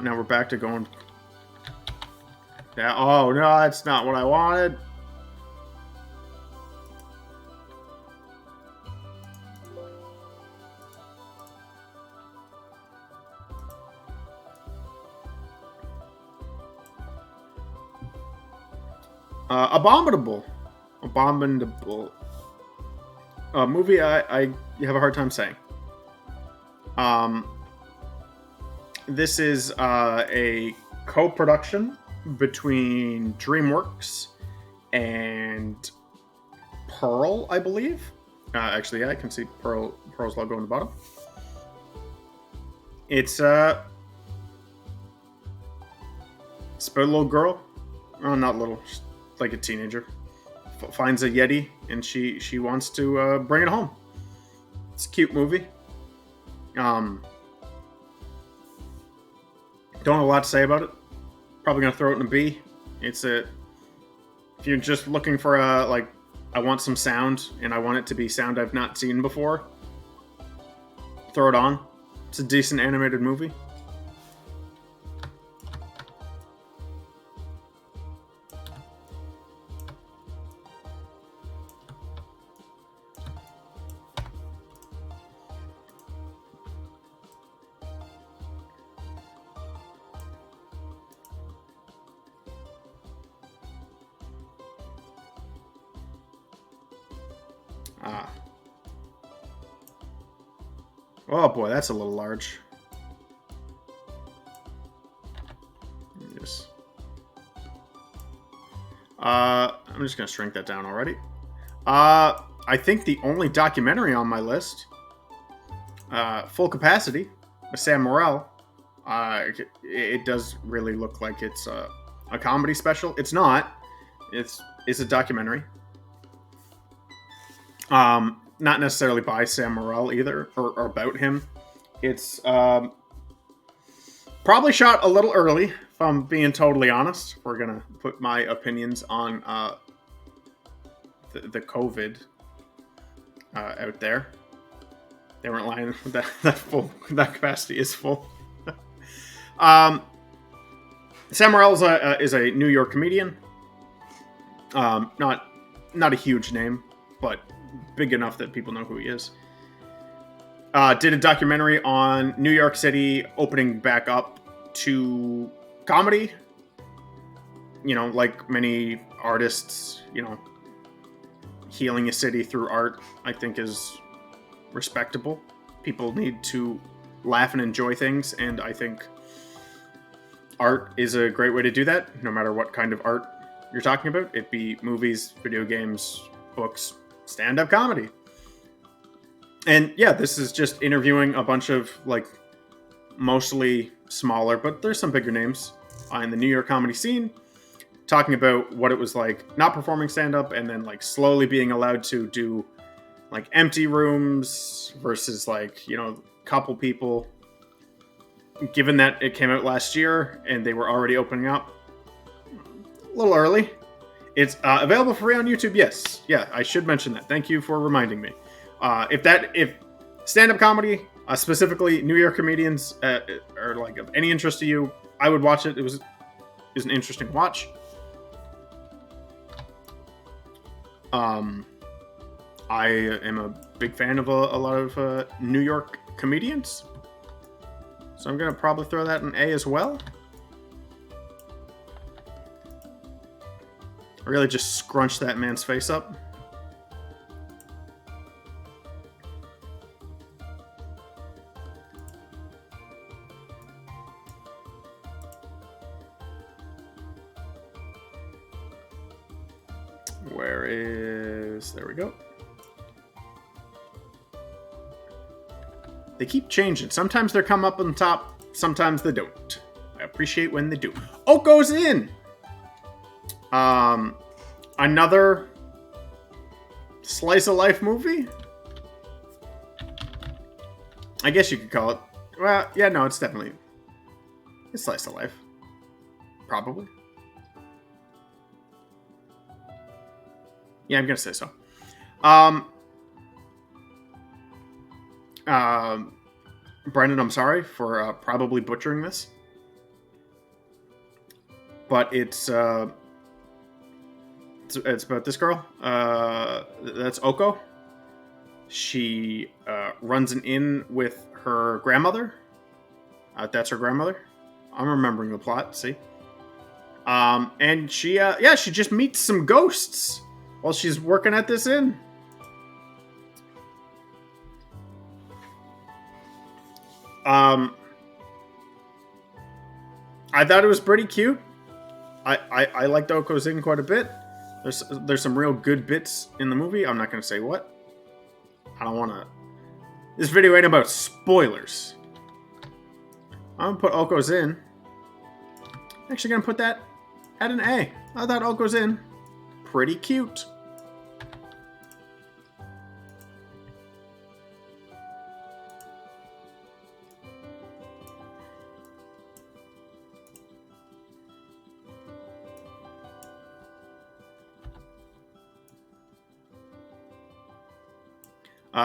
Now we're back to going. Yeah. Oh no, that's not what I wanted. Abominable. A movie I have a hard time saying. This is a co-production between DreamWorks and Pearl, I believe. Actually, yeah, I can see Pearl's logo on the bottom. It's about a little girl. Oh, not little, just like a teenager. Finds a Yeti and she wants to bring it home. It's a cute movie. Don't have a lot to say about it. Probably gonna throw it in a B. If you're just looking for I want some sound and I want it to be sound I've not seen before, throw it on. It's a decent animated movie. Oh boy, that's a little large. Yes. I'm just gonna shrink that down already. I think the only documentary on my list, Full Capacity, with Sam Morril. It does really look like it's a comedy special. It's not. It's a documentary. Not necessarily by Sam Morril either, or about him. It's probably shot a little early, if I'm being totally honest. We're gonna put my opinions on the COVID out there. They weren't lying. That capacity is full. Sam Morril is a New York comedian. Not a huge name, but big enough that people know who he is. Did a documentary on New York City opening back up to comedy. You know, like many artists, you know, healing a city through art, I think, is respectable. People need to laugh and enjoy things, and I think art is a great way to do that, no matter what kind of art you're talking about. It be movies, video games, books, stand-up comedy. And yeah, this is just interviewing a bunch of like mostly smaller, but there's some bigger names in the New York comedy scene, talking about what it was like not performing stand-up and then like slowly being allowed to do like empty rooms versus like, you know, couple people. Given that it came out last year and they were already opening up a little early. It's available for free on YouTube. Yes. Yeah, I should mention that. Thank you for reminding me. If stand-up comedy, specifically New York comedians, are like of any interest to you, I would watch it. Is an interesting watch. I am a big fan of a lot of New York comedians, so I'm gonna probably throw that in A as well. Really just scrunch that man's face up. There we go. They keep changing. Sometimes they're come up on top sometimes they don't. I appreciate when they do. Oko's in! Another slice of life movie? I guess you could call it. Well, yeah, no, it's definitely a slice of life. Probably. Yeah, I'm gonna say so. Brendan, I'm sorry for probably butchering this, but it's about this girl. That's Oko. She runs an inn with her grandmother. That's her grandmother. I'm remembering the plot. See, and she just meets some ghosts while she's working at this inn. I thought it was pretty cute. I liked Oko's Inn quite a bit. There's some real good bits in the movie. I'm not going to say what. I don't want to... This video ain't about spoilers. I'm going to put Oko's Inn. I'm actually going to put that at an A. I thought Oko's Inn pretty cute.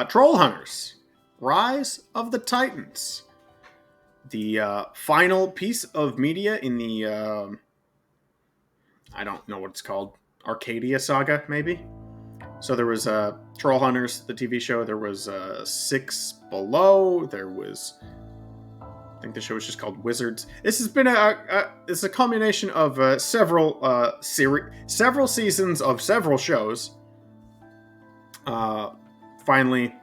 Troll Hunters, Rise of the Titans. The final piece of media in the, I don't know what it's called, Arcadia saga, maybe? So there was Troll Hunters, the TV show. There was Six Below. There was, I think the show was just called Wizards. This has been it's a culmination of several seasons of several shows. Finally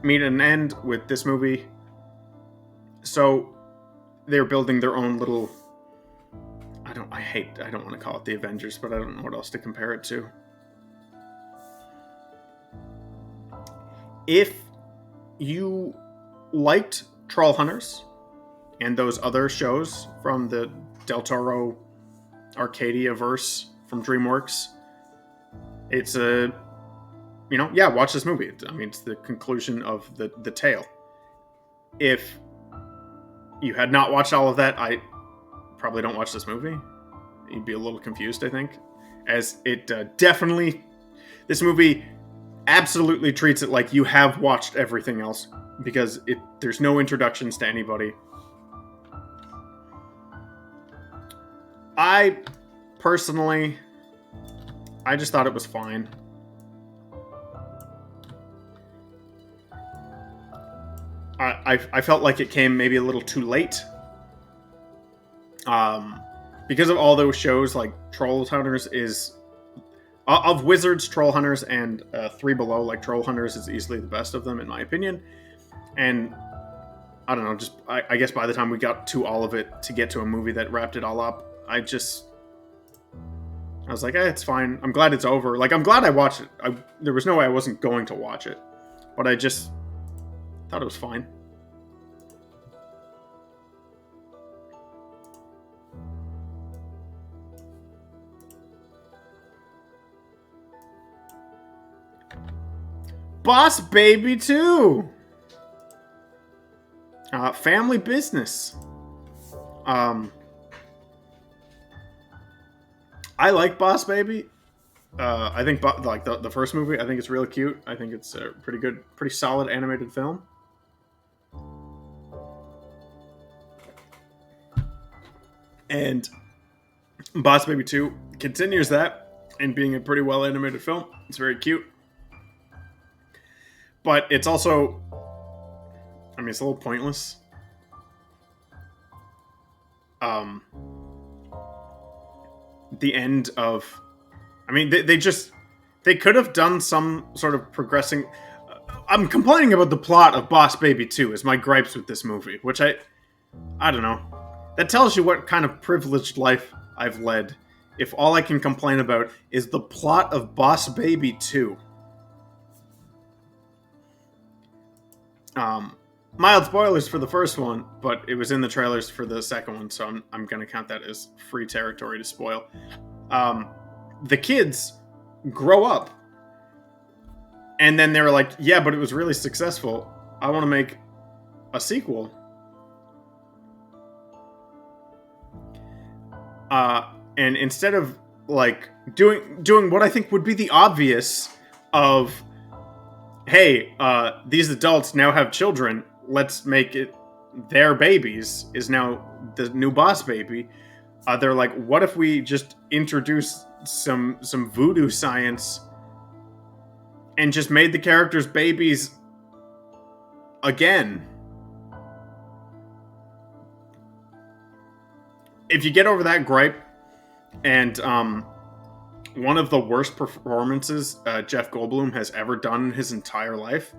meet an end with this movie. So they're building their own little... I don't want to call it the Avengers, but I don't know what else to compare it to. If you liked Troll Hunters and those other shows from the Del Toro Arcadia verse from DreamWorks, it's a... watch this movie. I mean, it's the conclusion of the tale. If you had not watched all of that, I probably don't watch this movie. You'd be a little confused, I think. As it definitely... This movie absolutely treats it like you have watched everything else. Because there's no introductions to anybody. I personally... I just thought it was fine. I felt like it came maybe a little too late. Because of all those shows, like Troll Hunters is... Of Wizards, Troll Hunters, and Three Below, like Troll Hunters is easily the best of them, in my opinion. And, I don't know, I guess by the time we got to all of it, to get to a movie that wrapped it all up, I was like, it's fine. I'm glad it's over. Like, I'm glad I watched it. There was no way I wasn't going to watch it. But I just... thought it was fine. Boss Baby 2! Family Business. I like Boss Baby. I think like the first movie, I think it's really cute. I think it's a pretty good, pretty solid animated film. And Boss Baby 2 continues that in being a pretty well animated film. It's very cute. But it's also... I mean, it's a little pointless. The end of... I mean, they could have done some sort of progressing... I'm complaining about the plot of Boss Baby 2 is my gripes with this movie, which I don't know. That tells you what kind of privileged life I've led, if all I can complain about is the plot of Boss Baby 2. Mild spoilers for the first one, but it was in the trailers for the second one, so I'm gonna count that as free territory to spoil. The kids grow up, and then they were like, "Yeah, but it was really successful. I want to make a sequel." And instead of like doing what I think would be the obvious of, hey, these adults now have children, let's make it their babies is now the new boss baby. They're like, what if we just introduce some voodoo science and just made the characters babies again? If you get over that gripe, and one of the worst performances Jeff Goldblum has ever done in his entire life,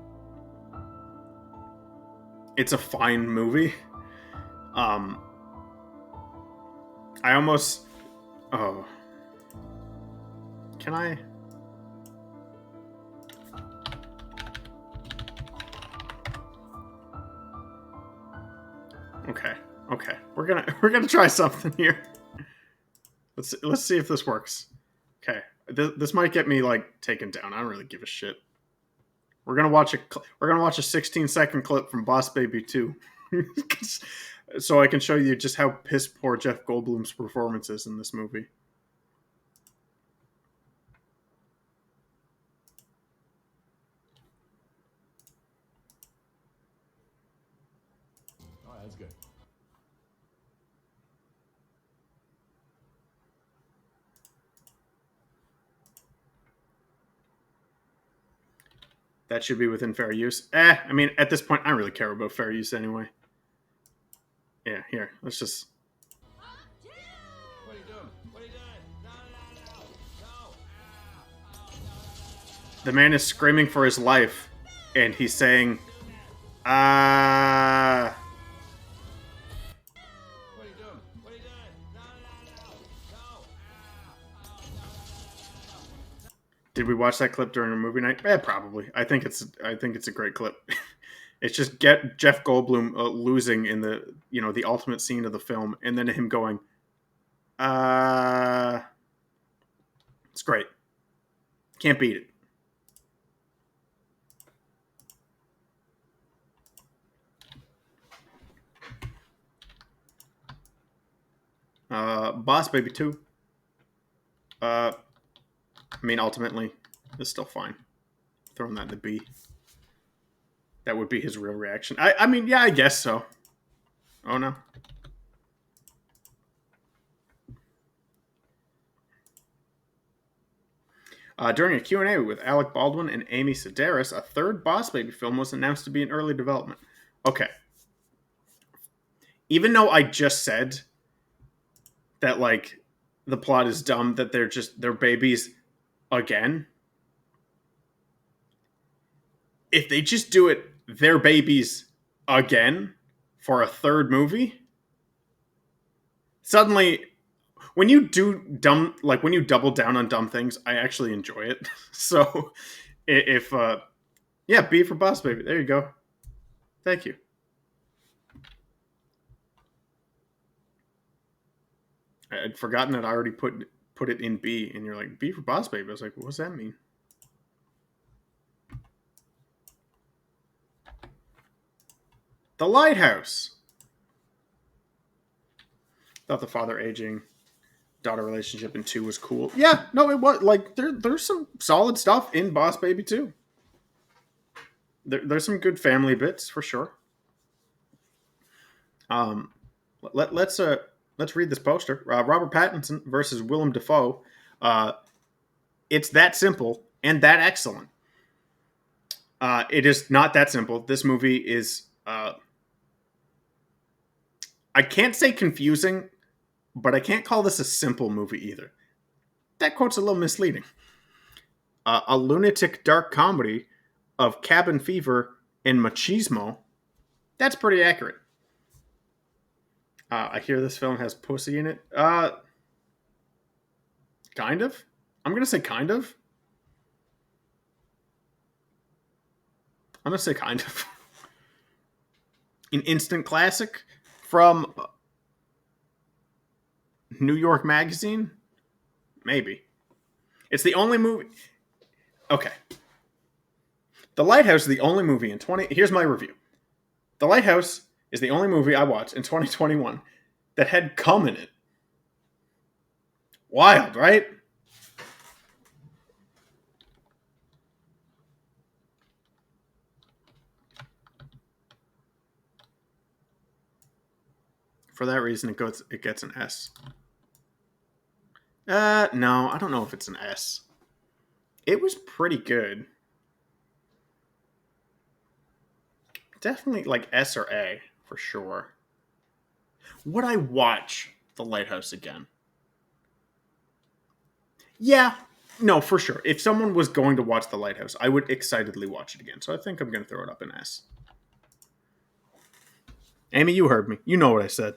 it's a fine movie. I almost... Oh. Can I... Okay. Okay. We're gonna try something here. Let's see if this works. Okay. This might get me like taken down. I don't really give a shit. We're gonna watch a 16-second clip from Boss Baby 2. So I can show you just how piss poor Jeff Goldblum's performance is in this movie. Oh, that's good. That should be within fair use. I mean, at this point, I don't really care about fair use anyway. Yeah, here. Let's just... What are you doing? What are you doing? No, no, no, no. The man is screaming for his life, and he's saying, What are you doing? What are you doing? No, no, no, no. Did we watch that clip during a movie night? Probably. I think it's a great clip. It's just get Jeff Goldblum losing in the the ultimate scene of the film, and then him going, it's great. Can't beat it. Boss Baby 2. I mean, ultimately, it's still fine. Throwing that in the B. That would be his real reaction. I mean, yeah, I guess so. Oh, no. During a Q&A with Alec Baldwin and Amy Sedaris, a third Boss Baby film was announced to be in early development. Okay. Even though I just said that, like, the plot is dumb, that they're babies again, if they just do it, they're babies again for a third movie, suddenly... When you do dumb, like when you double down on dumb things, I actually enjoy it. So, if yeah, B for Boss Baby. There you go. Thank you. I'd forgotten that I already put it in B, and you're like, B for Boss Baby. I was like, what does that mean? The Lighthouse. Thought the father aging daughter relationship in 2 was cool. Yeah, no, it was like there's some solid stuff in Boss Baby 2. There's some good family bits for sure. Let's read this poster. Robert Pattinson versus Willem Dafoe. It's that simple and that excellent. It is not that simple. This movie is I can't say confusing, but I can't call this a simple movie either. That quote's a little misleading. A lunatic dark comedy of cabin fever and machismo. That's pretty accurate. I hear this film has pussy in it. Kind of. I'm gonna say kind of. I'm gonna say kind of. An instant classic from New York Magazine? Maybe. It's the only movie. Okay. The Lighthouse is the only movie in 20. Here's my review. The Lighthouse is the only movie I watched in 2021 that had cum in it. Wild, right? For that reason, it gets an S. No, I don't know if it's an S. It was pretty good. Definitely like S or A for sure. Would I watch The Lighthouse again? Yeah, no, for sure. If someone was going to watch The Lighthouse, I would excitedly watch it again. So I think I'm going to throw it up in S. Amy, you heard me. You know what I said.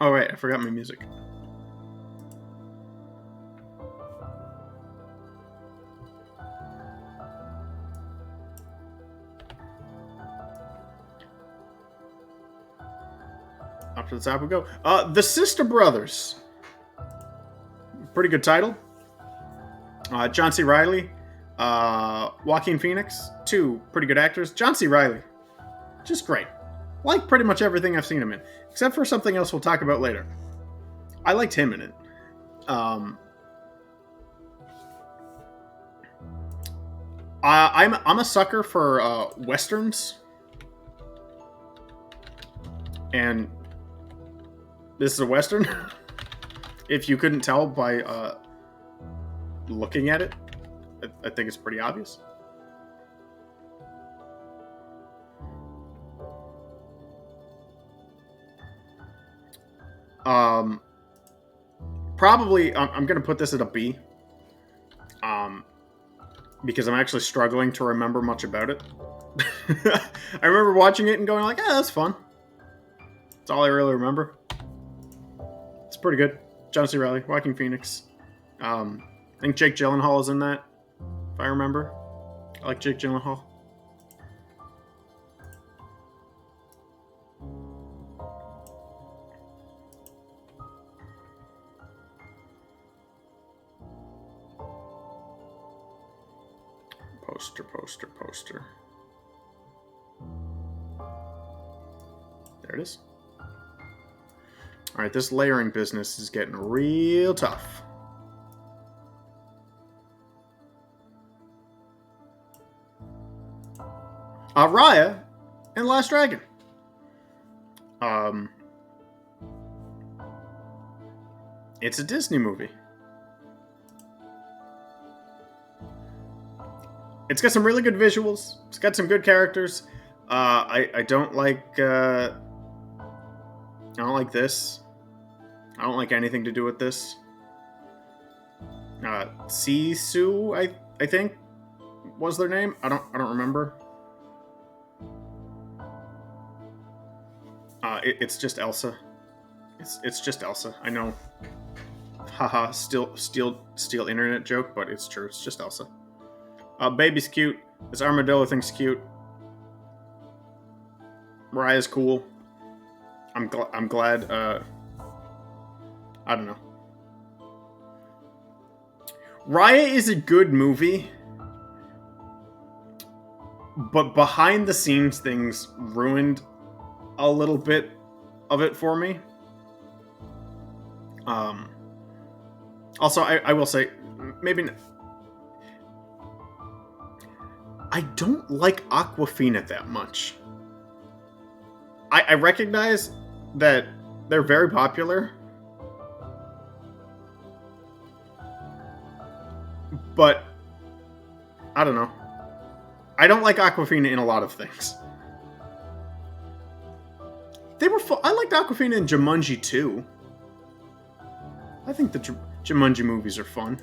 Oh, right. I forgot my music. Up to the top we go. The Sister Brothers. Pretty good title. John C. Reilly. Joaquin Phoenix. Two pretty good actors. John C. Reilly. Just great. Like pretty much everything I've seen him in. Except for something else we'll talk about later. I liked him in it. I'm a sucker for westerns. And this is a western. If you couldn't tell by looking at it, I think it's pretty obvious. Probably, I'm going to put this at a B. Because I'm actually struggling to remember much about it. I remember watching it and going like, that's fun. That's all I really remember. It's pretty good. John C. Reilly, Joaquin Phoenix. I think Jake Gyllenhaal is in that, if I remember. I like Jake Gyllenhaal. Poster. There it is. Alright, this layering business is getting real tough. Raya and Last Dragon. It's a Disney movie. It's got some really good visuals. It's got some good characters. I don't like this. I don't like anything to do with this. Sisu, I think was their name. I don't remember. It's just Elsa. It's just Elsa. I know. Haha, still steal internet joke, but it's true. It's just Elsa. Baby's cute. This armadillo thing's cute. Raya's cool. I'm glad. I don't know. Raya is a good movie, but behind the scenes things ruined a little bit of it for me. Also, I will say, maybe. I don't like Awkwafina that much. I recognize that they're very popular, but I don't know. I don't like Awkwafina in a lot of things. They were I liked Awkwafina in Jumanji too. I think the Jumanji movies are fun.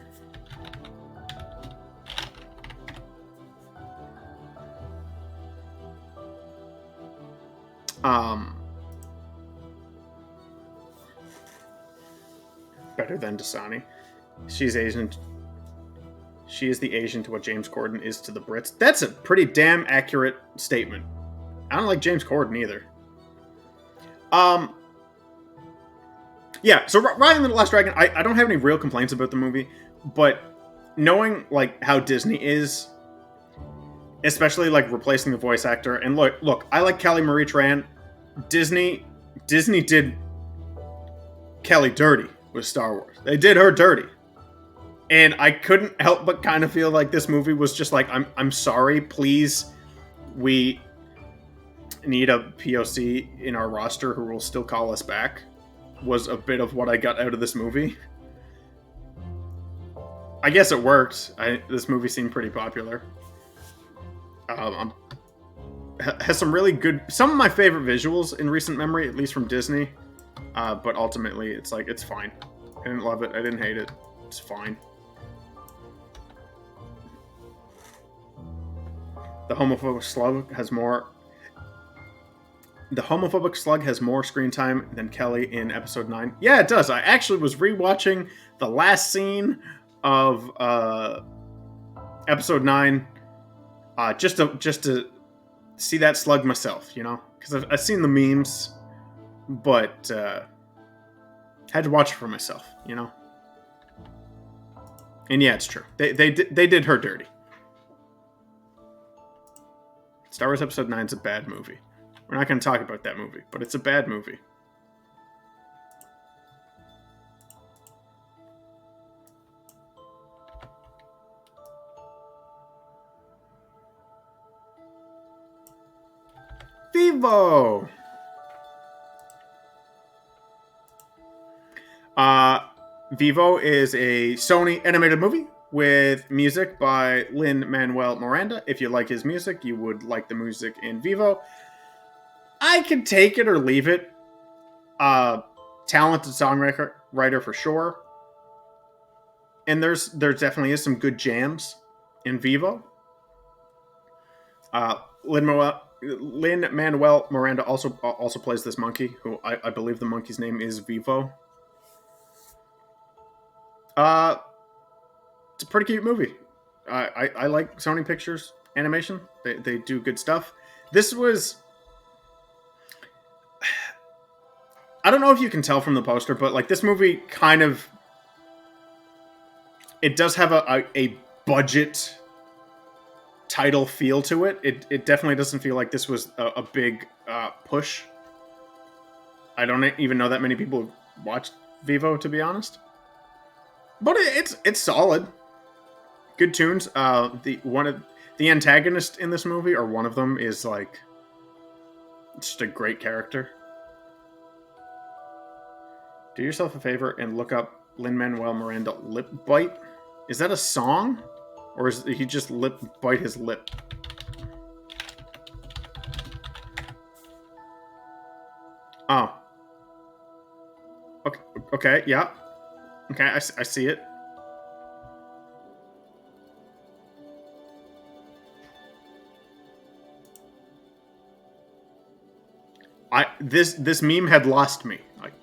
Um, better than Dasani. She's Asian. She is the Asian to what James Corden is to the Brits. That's a pretty damn accurate statement. I don't like James Corden either. Yeah, so Raya and the Last Dragon, I don't have any real complaints about the movie, but knowing like how Disney is, especially like replacing the voice actor, and look, I like Kelly Marie Tran. Disney did Kelly dirty with Star Wars. They did her dirty. And I couldn't help but kind of feel like this movie was just like, I'm sorry, please, we need a POC in our roster who will still call us back, was a bit of what I got out of this movie. I guess it worked. This movie seemed pretty popular. Has some really good, some of my favorite visuals in recent memory, at least from Disney. But ultimately, it's like, it's fine. I didn't love it. I didn't hate it. It's fine. The homophobic slug has more. The homophobic slug has more screen time than Kelly in episode 9. Yeah, it does. I actually was rewatching the last scene of episode 9, just to see that slug myself, you know, because I've seen the memes, but had to watch it for myself, you know. And yeah, it's true. They did her dirty. Star Wars Episode 9 is a bad movie. We're not going to talk about that movie, but it's a bad movie. Vivo! Vivo is a Sony animated movie with music by Lin-Manuel Miranda. If you like his music, you would like the music in Vivo. I can take it or leave it. Talented songwriter for sure. And there definitely is some good jams in Vivo. Lin-Manuel Miranda also plays this monkey, who I believe the monkey's name is Vivo. It's a pretty cute movie. I like Sony Pictures animation. They do good stuff. This was... I don't know if you can tell from the poster, but like this movie kind of... It does have a budget title feel to it. It definitely doesn't feel like this was a big push. I don't even know that many people watched Vivo, to be honest. But it's solid. Good tunes. The antagonist in this movie, or one of them, is like just a great character. Do yourself a favor and look up Lin-Manuel Miranda Lip Bite. Is that a song? Or is he just bite his lip? Oh. Okay, yeah. Okay, I see it. This meme had lost me.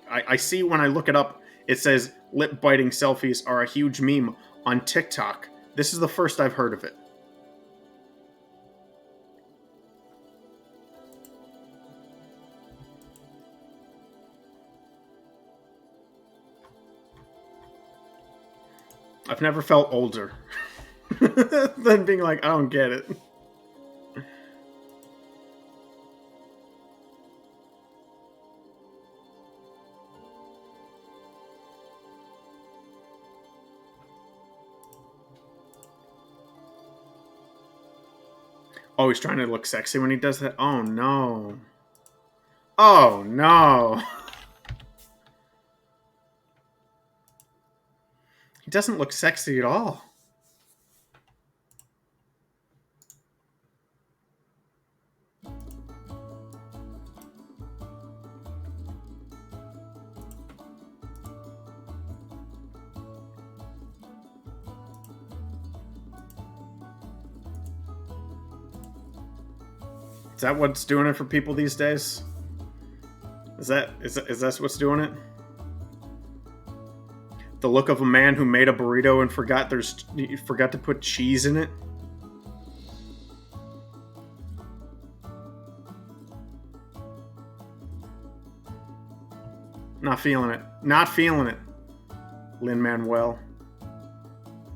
I see when I look it up, it says lip biting selfies are a huge meme on TikTok. This is the first I've heard of it. I've never felt older than being like, I don't get it. Oh, he's trying to look sexy when he does that? Oh, no. Oh, no. He doesn't look sexy at all. Is that what's doing it for people these days? Is that what's doing it? The look of a man who made a burrito and forgot to put cheese in it. Not feeling it. Not feeling it. Lin-Manuel.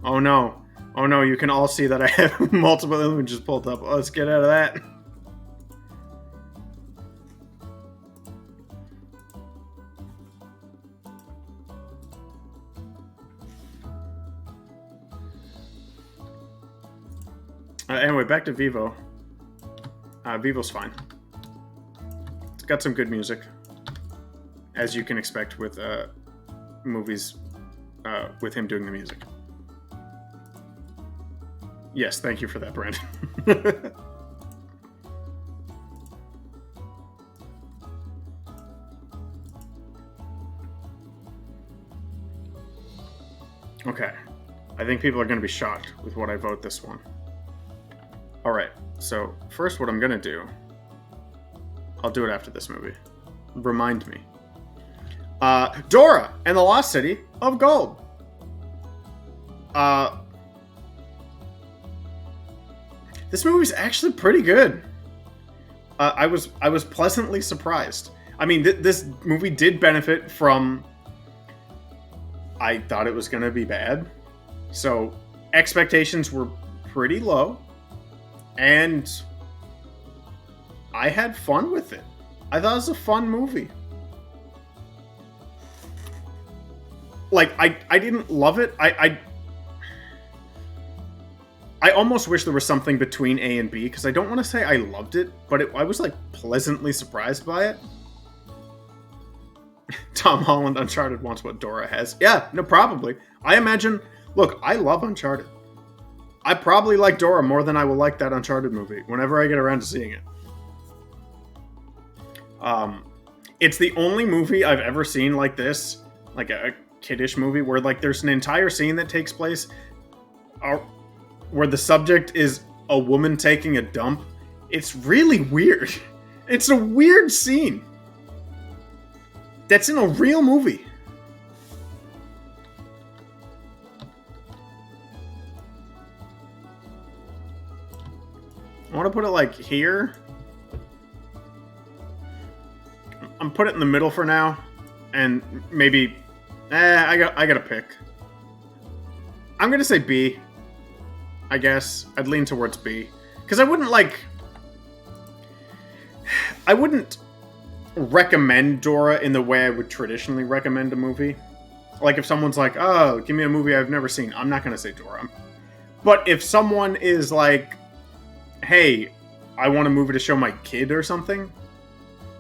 Oh no. Oh no, you can all see that I have multiple images pulled up. Let's get out of that. Anyway, back to Vivo. Vivo's fine. It's got some good music, as you can expect with movies with him doing the music. Yes, thank you for that, Brandon. Okay. I think people are going to be shocked with what I vote this one. Alright, so first what I'm going to do... I'll do it after this movie. Remind me. Dora and the Lost City of Gold. This movie's actually pretty good. I was pleasantly surprised. I mean, this movie did benefit from... I thought it was going to be bad. So, expectations were pretty low. And I had fun with it. I thought it was a fun movie. Like, I didn't love it. I almost wish there was something between A and B, because I don't want to say I loved it, but I was, like, pleasantly surprised by it. Tom Holland, Uncharted wants what Dora has. Yeah, no, probably. I imagine... Look, I love Uncharted. I probably like Dora more than I will like that Uncharted movie, whenever I get around to seeing it. It's the only movie I've ever seen like this, like a kiddish movie, where like there's an entire scene that takes place where the subject is a woman taking a dump. It's really weird. It's a weird scene. That's in a real movie. I want to put it like here. I'm put it in the middle for now, and maybe, I gotta pick. I'm gonna say B. I guess I'd lean towards B, because I wouldn't recommend Dora in the way I would traditionally recommend a movie. Like if someone's like, "Oh, give me a movie I've never seen," I'm not gonna say Dora. But if someone is like, "Hey, I want a movie to show my kid or something,"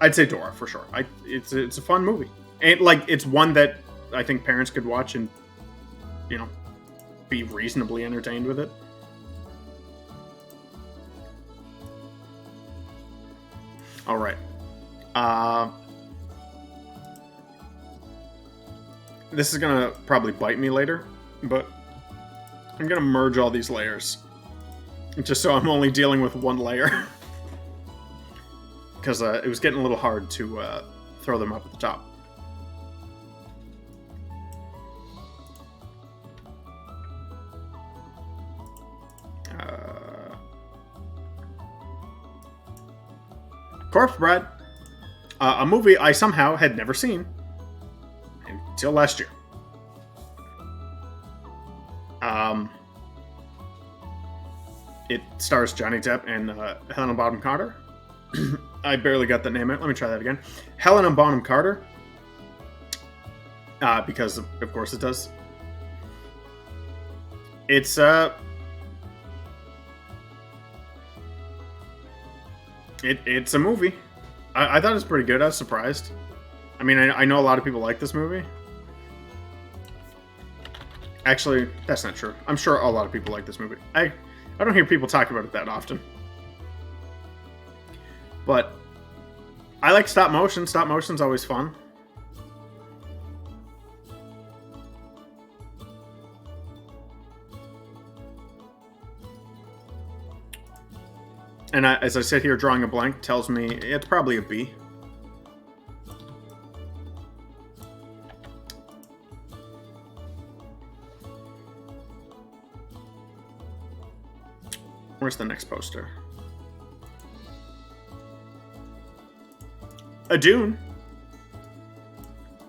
I'd say Dora for sure. It's a fun movie, and like it's one that I think parents could watch and, you know, be reasonably entertained with it. All right. This is gonna probably bite me later, but I'm gonna merge all these layers, just so I'm only dealing with one layer. Because it was getting a little hard to throw them up at the top. Corpse Bride. A movie I somehow had never seen until last year. It stars Johnny Depp and Helena Bonham Carter. I barely got the name out. Let me try that again. Helena Bonham Carter. Because of course it does. It's it's a movie. I thought it was pretty good. I was surprised. I mean, I know a lot of people like this movie. Actually, that's not true. I'm sure a lot of people like this movie. I don't hear people talk about it that often. But I like stop motion. Stop motion's always fun. And as I sit here drawing a blank, tells me it's probably a B. Where's the next poster? A Dune.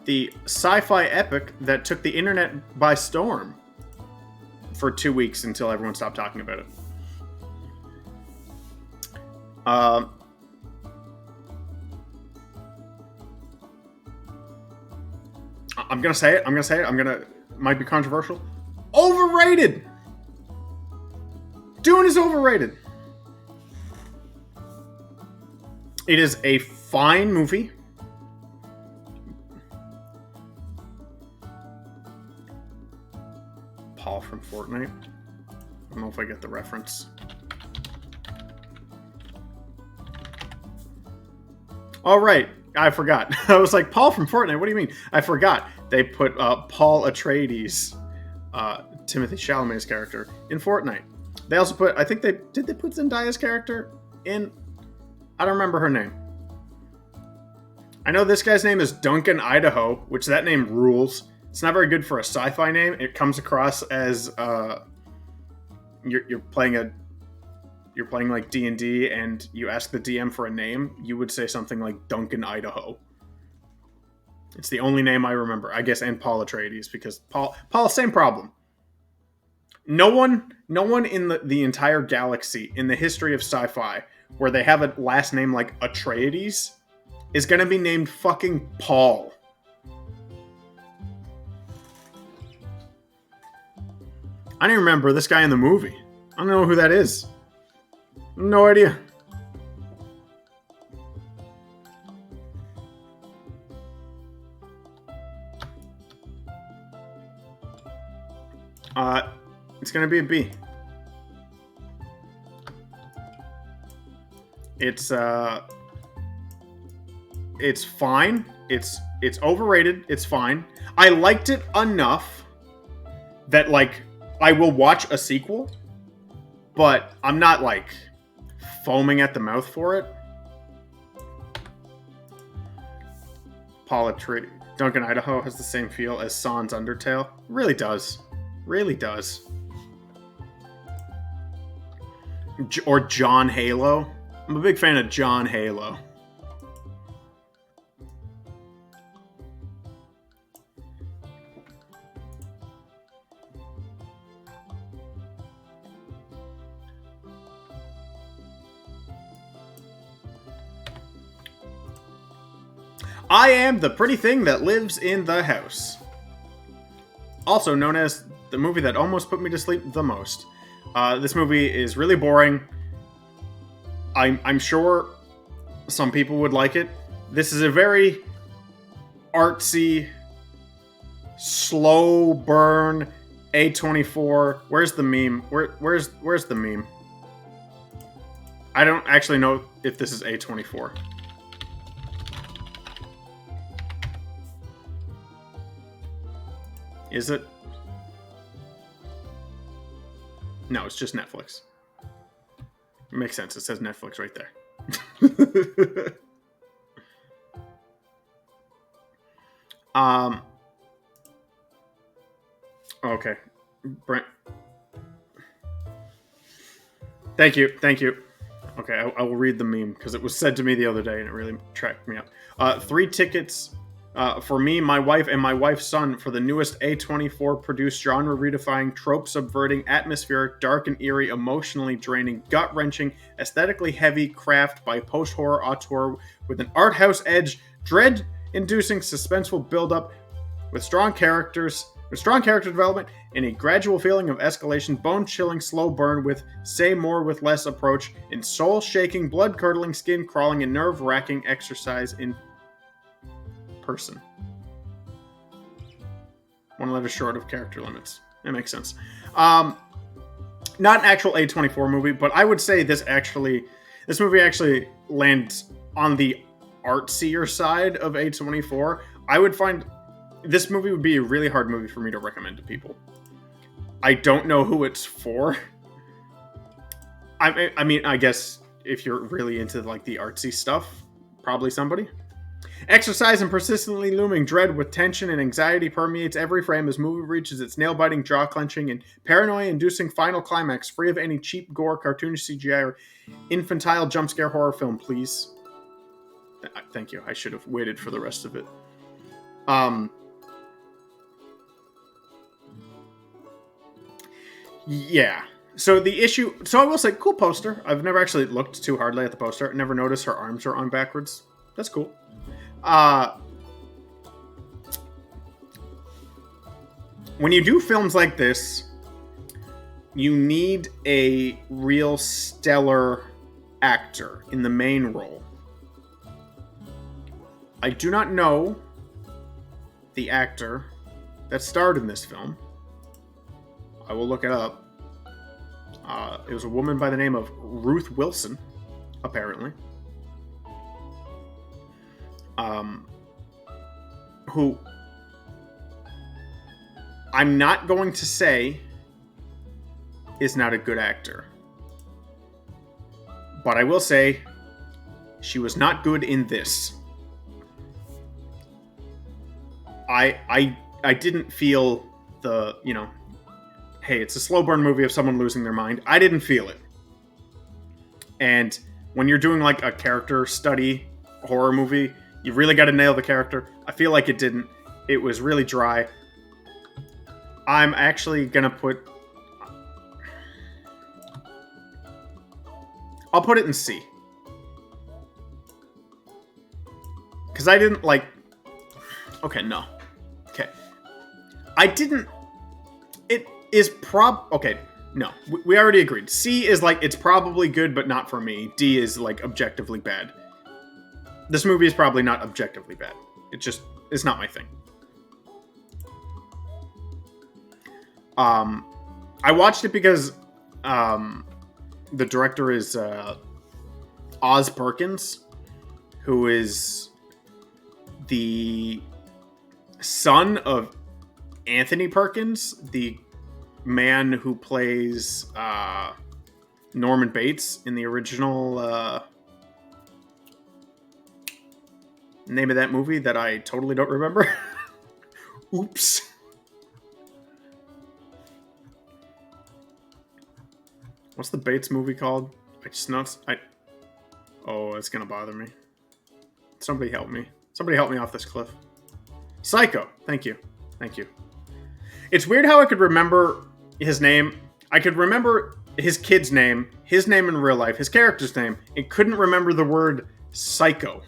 The sci-fi epic that took the internet by storm for 2 weeks until everyone stopped talking about it. I'm gonna say it. Might be controversial. Overrated. Dune is overrated. It is a fine movie. Paul from Fortnite. I don't know if I get the reference. All right, I forgot. I was like, Paul from Fortnite. What do you mean? I forgot. They put Paul Atreides, Timothy Chalamet's character, in Fortnite. They also put, I think they put Zendaya's character in. I don't remember her name. I know this guy's name is Duncan Idaho, which that name rules. It's not very good for a sci-fi name. It comes across as you're playing like D&D and you ask the DM for a name. You would say something like Duncan Idaho. It's the only name I remember, I guess, and Paul Atreides, because Paul, same problem. No one in the entire galaxy in the history of sci-fi where they have a last name like Atreides is going to be named fucking Paul. I didn't remember this guy in the movie. I don't know who that is. No idea. It's gonna be a B. It's fine. It's overrated. It's fine. I liked it enough that, like, I will watch a sequel, but I'm not, like, foaming at the mouth for it. Paul Atreides. Duncan Idaho has the same feel as Sans Undertale. Really does. Really does. Or John Halo. I'm a big fan of John Halo. I am the pretty thing that lives in the house. Also known as the movie that almost put me to sleep the most. This movie is really boring. I'm sure some people would like it. This is a very artsy, slow burn A24. Where's the meme? Where's the meme? I don't actually know if this is A24. Is it? No, it's just Netflix. It makes sense. It says Netflix right there. Okay. Brent. Thank you. Okay, I will read the meme because it was said to me the other day and it really tracked me up. 3 tickets for me, my wife, and my wife's son for the newest A24 produced genre-redefining, trope-subverting, atmospheric, dark and eerie, emotionally draining, gut-wrenching, aesthetically heavy craft by post-horror auteur with an art house edge, dread-inducing, suspenseful build-up with strong character development and a gradual feeling of escalation, bone-chilling slow burn with say more with less approach, and soul-shaking, blood-curdling, skin-crawling, and nerve-wracking exercise in person. 1 letter short of character limits. That makes sense. Not an actual A24 movie, but I would say this movie actually lands on the artsier side of A24. I would find this movie would be a really hard movie for me to recommend to people. I don't know who it's for. I mean, I guess if you're really into like the artsy stuff, probably somebody. Exercise and persistently looming dread with tension and anxiety permeates every frame as movie reaches its nail-biting, jaw-clenching, and paranoia-inducing final climax, free of any cheap gore, cartoonish CGI, or infantile jump-scare horror film, please. Thank you. I should have waited for the rest of it. Yeah. So the issue... So I will say, cool poster. I've never actually looked too hardly at the poster. I never noticed her arms are on backwards. That's cool. When you do films like this, you need a real stellar actor in the main role. I do not know the actor that starred in this film. I will look it up. It was a woman by the name of Ruth Wilson, apparently. Who I'm not going to say is not a good actor. But I will say she was not good in this. I didn't feel the, hey, it's a slow burn movie of someone losing their mind. I didn't feel it. And when you're doing like a character study horror movie, you really got to nail the character. I feel like it didn't. It was really dry. I'm actually going to put... I'll put it in C. Because I didn't like... Okay, no. Okay. I didn't... It is Okay, no. We already agreed. C is like, it's probably good, but not for me. D is like objectively bad. This movie is probably not objectively bad. It's not my thing. I watched it because the director is Oz Perkins, who is the son of Anthony Perkins, the man who plays Norman Bates in the original name of that movie that I totally don't remember. Oops. What's the Bates movie called? I just know Oh, it's gonna bother me. Somebody help me. Somebody help me off this cliff. Psycho. Thank you. Thank you. It's weird how I could remember his name. I could remember his kid's name, his name in real life, his character's name, and couldn't remember the word psycho.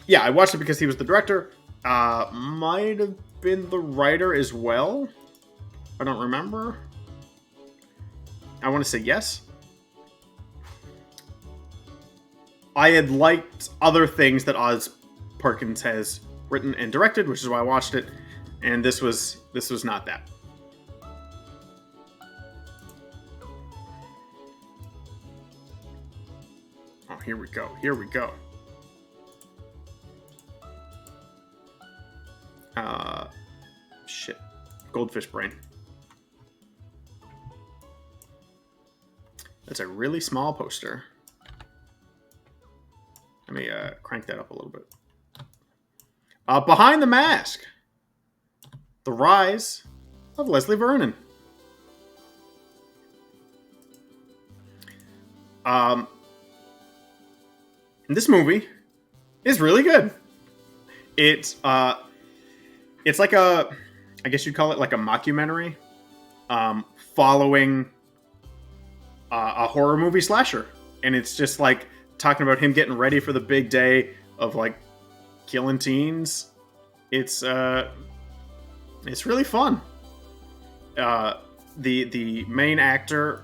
Yeah, I watched it because he was the director. Might have been the writer as well. I don't remember. I want to say yes. I had liked other things that Oz Perkins has written and directed, which is why I watched it, and this was not that. Oh, here we go. Here we go. Shit. Goldfish brain. That's a really small poster. Let me crank that up a little bit. Behind the Mask. The Rise of Leslie Vernon. This movie is really good. It's like I guess you'd call it like a mockumentary, following a horror movie slasher, and it's just like talking about him getting ready for the big day of like killing teens. It's really fun. The main actor,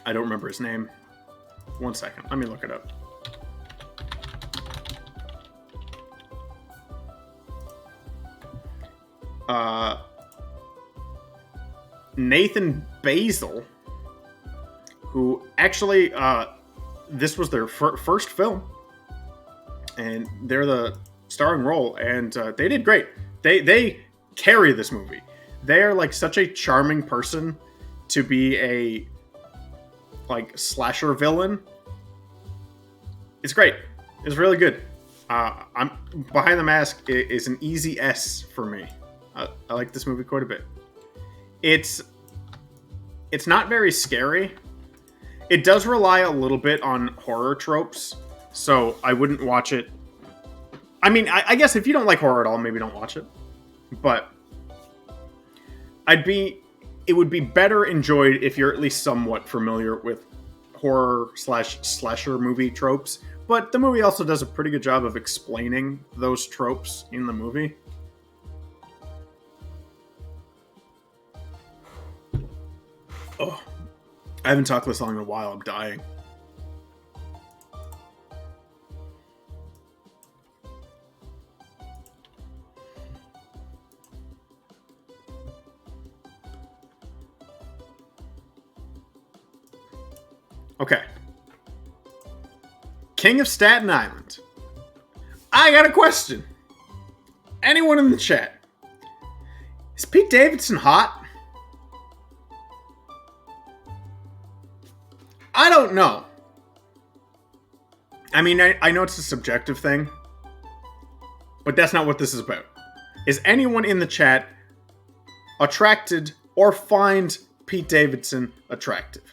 I don't remember his name. One second, let me look it up. Nathan Basil, who actually, this was their first film, and they're the starring role, and they did great. They carry this movie. They are like such a charming person to be like slasher villain. It's great. It's really good. I'm Behind the Mask is an easy S for me. I like this movie quite a bit. It's not very scary. It does rely a little bit on horror tropes, so I wouldn't watch it. I mean, I guess if you don't like horror at all, maybe don't watch it. But it would be better enjoyed if you're at least somewhat familiar with horror / slasher movie tropes. But the movie also does a pretty good job of explaining those tropes in the movie. Oh, I haven't talked this long in a while. I'm dying. Okay. King of Staten Island. I got a question. Anyone in the chat? Is Pete Davidson hot? I don't know. I mean, I know it's a subjective thing, but that's not what this is about. Is anyone in the chat attracted or find Pete Davidson attractive?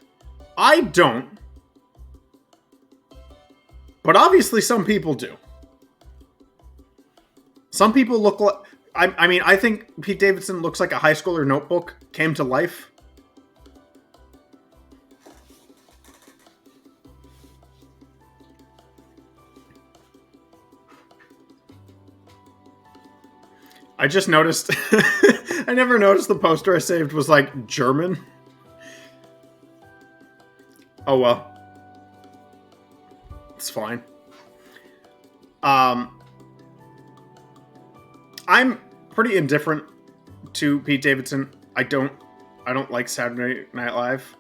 I don't. But obviously some people do. Some people look like... I mean, I think Pete Davidson looks like a high schooler notebook came to life. I just noticed... I never noticed the poster I saved was, like, German. Oh, well. It's fine. I'm pretty indifferent to Pete Davidson. I don't like Saturday Night Live.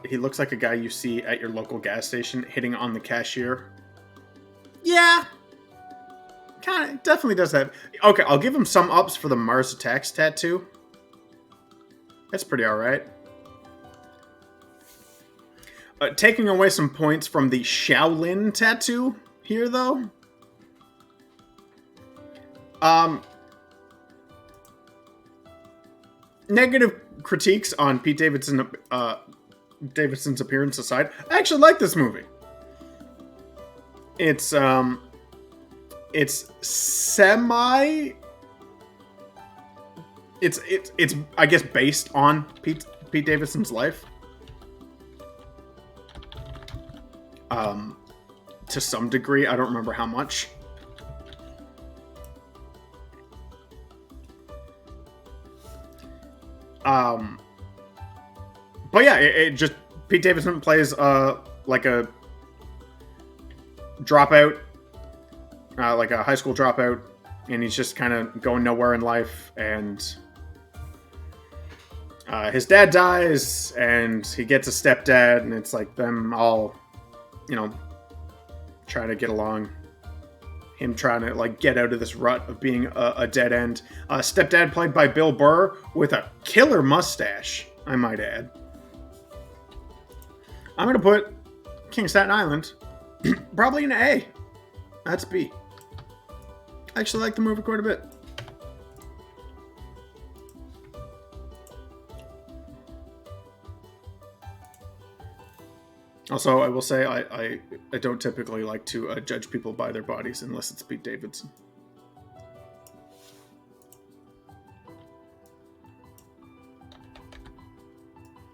He looks like a guy you see at your local gas station hitting on the cashier. Yeah. Kind of, definitely does that. Okay, I'll give him some ups for the Mars Attacks tattoo. That's pretty alright. Taking away some points from the Shaolin tattoo here, though. Negative critiques on Pete Davidson's appearance aside, I actually like this movie. It's semi. It's I guess based on Pete Davidson's life. To some degree, I don't remember how much. But yeah, it just Pete Davidson plays like a dropout, like a high school dropout, and he's just kind of going nowhere in life, and his dad dies, and he gets a stepdad, and it's like them all, you know, trying to get along. Him trying to like get out of this rut of being a dead end. Stepdad played by Bill Burr with a killer mustache, I might add. I'm gonna put King of Staten Island probably an A. That's B. I actually like the movie quite a bit. Also, I will say I don't typically like to judge people by their bodies unless it's Pete Davidson.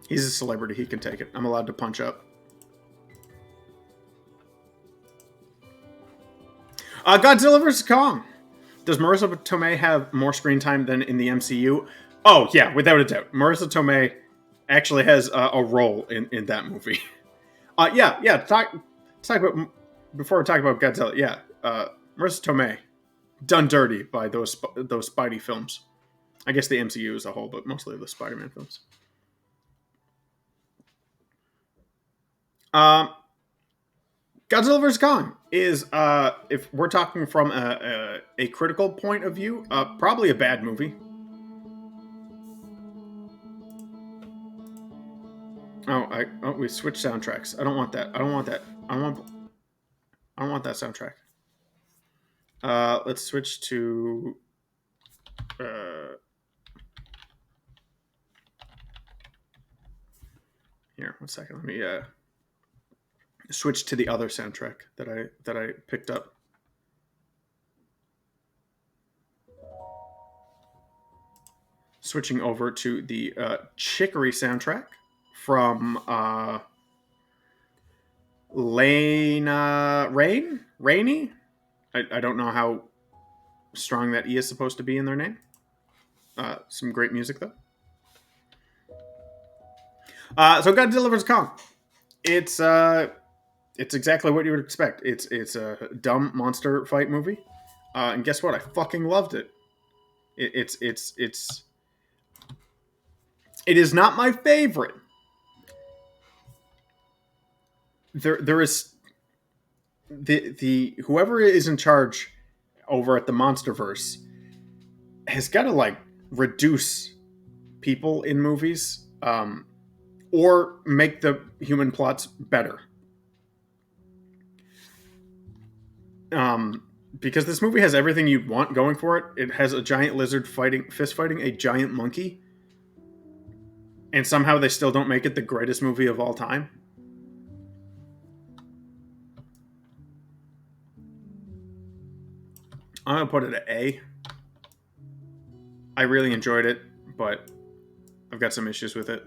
He's a celebrity. He can take it. I'm allowed to punch up. Godzilla vs. Kong. Does Marissa Tomei have more screen time than in the MCU? Oh, yeah, without a doubt. Marissa Tomei actually has a role in that movie. Yeah. Talk about before we talk about Godzilla. Yeah, Marissa Tomei, done dirty by those Spidey films. I guess the MCU as a whole, but mostly the Spider-Man films. Godzilla vs. Kong is, if we're talking from a critical point of view, probably a bad movie. We switched soundtracks. I don't want that. I don't want that. I don't want that soundtrack. Let's switch to here. 1 second. Let me switch to the other soundtrack that I picked up. Switching over to the Chicory soundtrack from Rainey. I don't know how strong that E is supposed to be in their name. Some great music though. So Godzilla vs Kong. It's exactly what you would expect. It's a dumb monster fight movie, and guess what? I fucking loved it. It is not my favorite. There is the whoever is in charge over at the MonsterVerse has got to like reduce people in movies, or make the human plots better. Because this movie has everything you'd want going for it. It has a giant lizard fist fighting a giant monkey, and somehow they still don't make it the greatest movie of all time. I'm gonna put it at A. I really enjoyed it, but I've got some issues with it.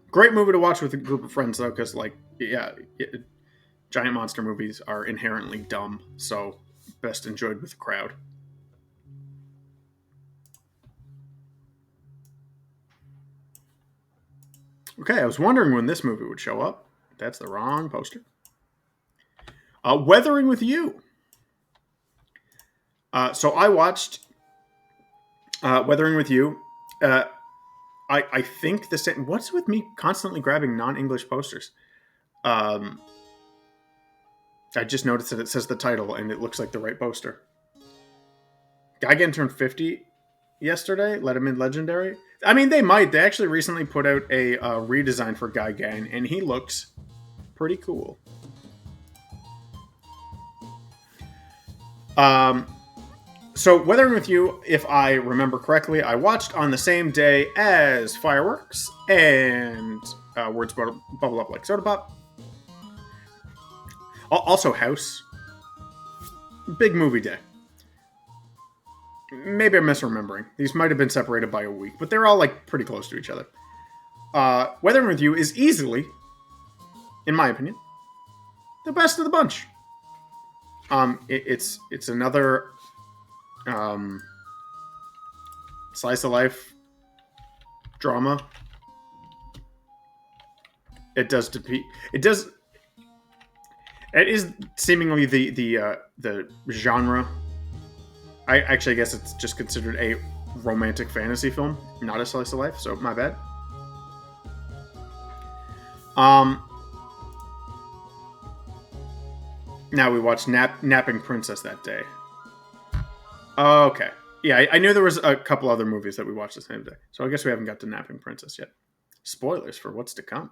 Great movie to watch with a group of friends, though, because, like, giant monster movies are inherently dumb, so best enjoyed with a crowd. Okay, I was wondering when this movie would show up. That's the wrong poster. Weathering with You. So I watched Weathering with You. I think the same. What's with me constantly grabbing non-English posters? I just noticed that it says the title and it looks like the right poster. Gigan turned 50 yesterday. Let him in Legendary. I mean, they might. They actually recently put out a redesign for Gigan, and he looks pretty cool. So Weathering with You, if I remember correctly, I watched on the same day as Fireworks and Words Bubble Up Like Soda Pop. Also House. Big movie day. Maybe I'm misremembering. These might have been separated by a week, but they're all like pretty close to each other. Weathering with You is easily, in my opinion, the best of the bunch. It's another slice of life drama. It is seemingly the genre. I actually guess it's just considered a romantic fantasy film, not a slice of life, so my bad. Now we watched Napping Princess that day. Okay. Yeah, I knew there was a couple other movies that we watched the same day. So I guess we haven't got to Napping Princess yet. Spoilers for what's to come.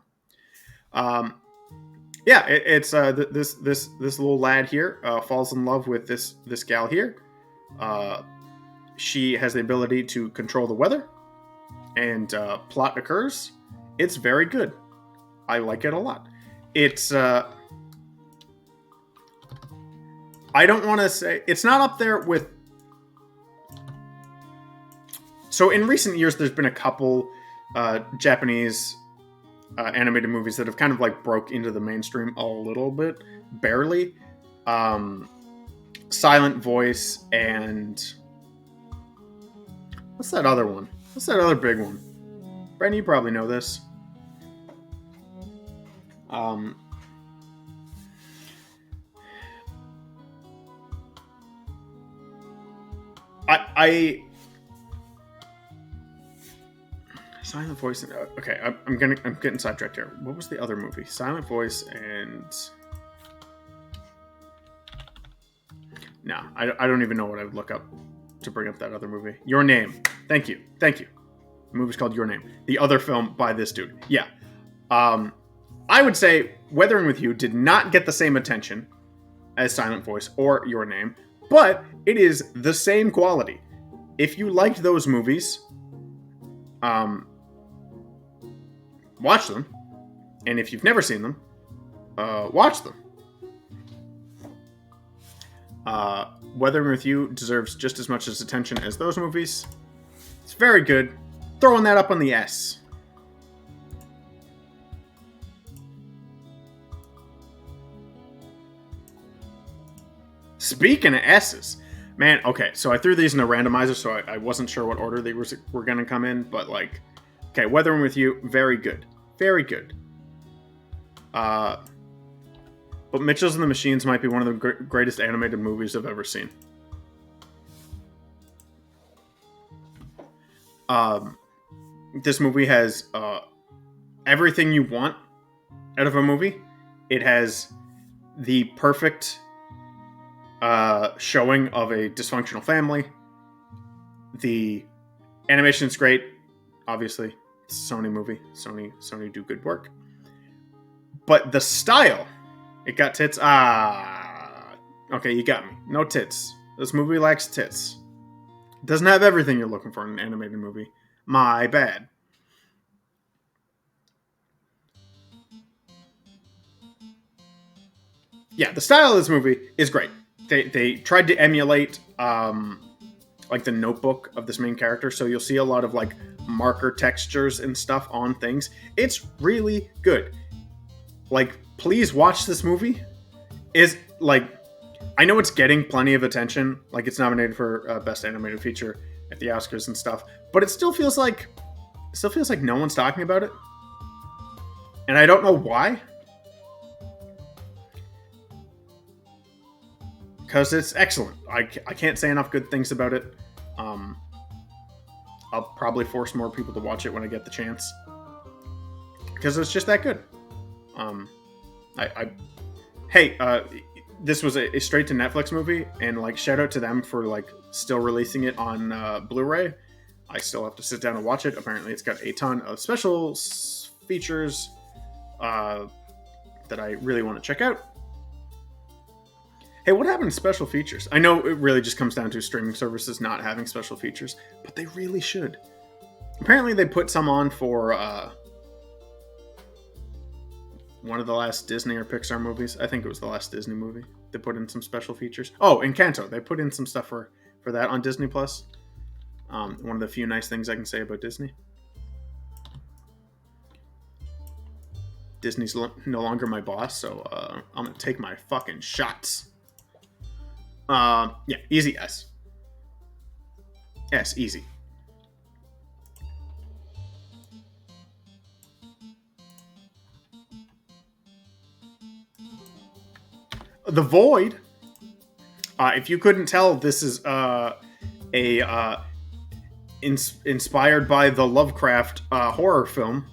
Yeah, it's this little lad here falls in love with this gal here. She has the ability to control the weather, and plot occurs. It's very good. I like it a lot. It's I don't want to say it's not up there with. So in recent years, there's been a couple Japanese animated movies that have kind of like broke into the mainstream a little bit, barely. Silent Voice and what's that other one? What's that other big one? Brandon, you probably know this. Silent Voice. Okay, I'm getting sidetracked here. What was the other movie? Silent Voice and no, I don't even know what I would look up to bring up that other movie. Your Name. Thank you. The movie's called Your Name. The other film by this dude. Yeah. I would say Weathering with You did not get the same attention as Silent Voice or Your Name, but it is the same quality. If you liked those movies, watch them. And if you've never seen them, watch them. Weathering with You deserves just as much as attention as those movies. It's very good. Throwing that up on the S. Speaking of S's, man, okay, so I threw these in a randomizer, so I wasn't sure what order they were going to come in, but like, okay, Weathering with You, very good. Very good. But Mitchells and the Machines might be one of the greatest animated movies I've ever seen. This movie has everything you want out of a movie. It has the perfect showing of a dysfunctional family. The animation's great. Obviously, it's a Sony movie. Sony do good work. But the style, it got tits. Okay, you got me. No tits. This movie lacks tits. It doesn't have everything you're looking for in an animated movie. My bad. Yeah, the style of this movie is great. They tried to emulate like the notebook of this main character, so you'll see a lot of like marker textures and stuff on things. It's really good. Like, please watch this movie. Is like, I know it's getting plenty of attention. Like, it's nominated for Best Animated Feature at the Oscars and stuff, but it still feels like no one's talking about it, and I don't know why. Because it's excellent. I can't say enough good things about it. I'll probably force more people to watch it when I get the chance. Because it's just that good. This was a straight to Netflix movie, and like, shout out to them for like still releasing it on Blu-ray. I still have to sit down and watch it. Apparently it's got a ton of special features that I really want to check out. Hey, what happened to special features? I know it really just comes down to streaming services not having special features, but they really should. Apparently they put some on for one of the last Disney or Pixar movies. I think it was the last Disney movie. They put in some special features. Oh, Encanto. They put in some stuff for that on Disney+. One of the few nice things I can say about Disney. Disney's no longer my boss, so I'm going to take my fucking shots. Yeah, easy S. S, easy. The Void. If you couldn't tell, this is inspired by the Lovecraft horror film.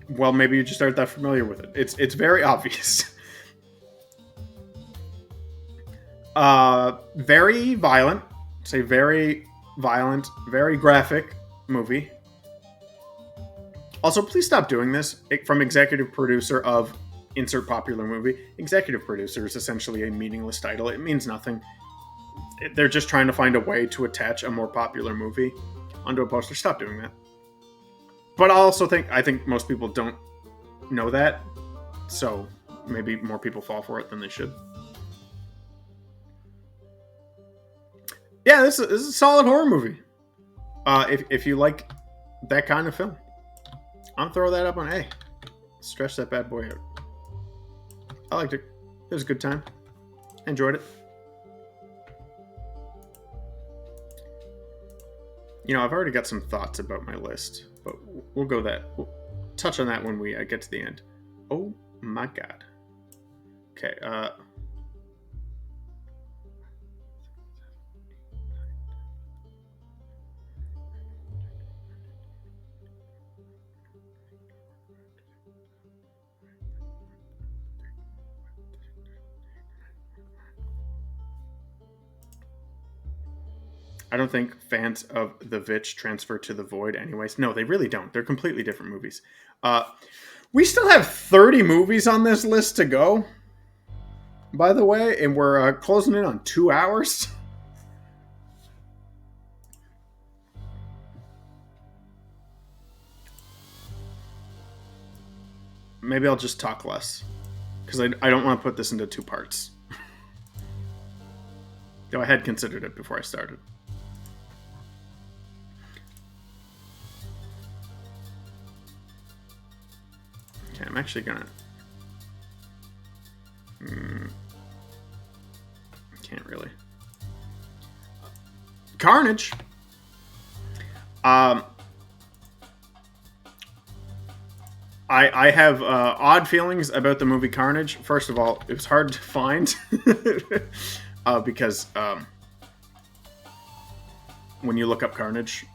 Well, maybe you just aren't that familiar with it. It's very obvious. Very violent. Say very violent, very graphic movie. Also, please stop doing this. From executive producer of insert popular movie. Executive producer is essentially a meaningless title. It means nothing. They're just trying to find a way to attach a more popular movie onto a poster. Stop doing that. But I think most people don't know that, so maybe more people fall for it than they should. Yeah, this is a solid horror movie. If you like that kind of film, I'm throwing that up on A. Stretch that bad boy out. I liked it. It was a good time. Enjoyed it. You know, I've already got some thoughts about my list, but we'll we'll touch on that when we get to the end. Oh my god. Okay, I don't think fans of The Vitch transfer to The Void anyways. No, they really don't. They're completely different movies. We still have 30 movies on this list to go, by the way, and we're closing in on 2 hours. Maybe I'll just talk less, because I don't want to put this into 2 parts. Though I had considered it before I started. Okay, I'm actually gonna... Can't really. Carnage. I have odd feelings about the movie Carnage. First of all, it was hard to find because when you look up Carnage,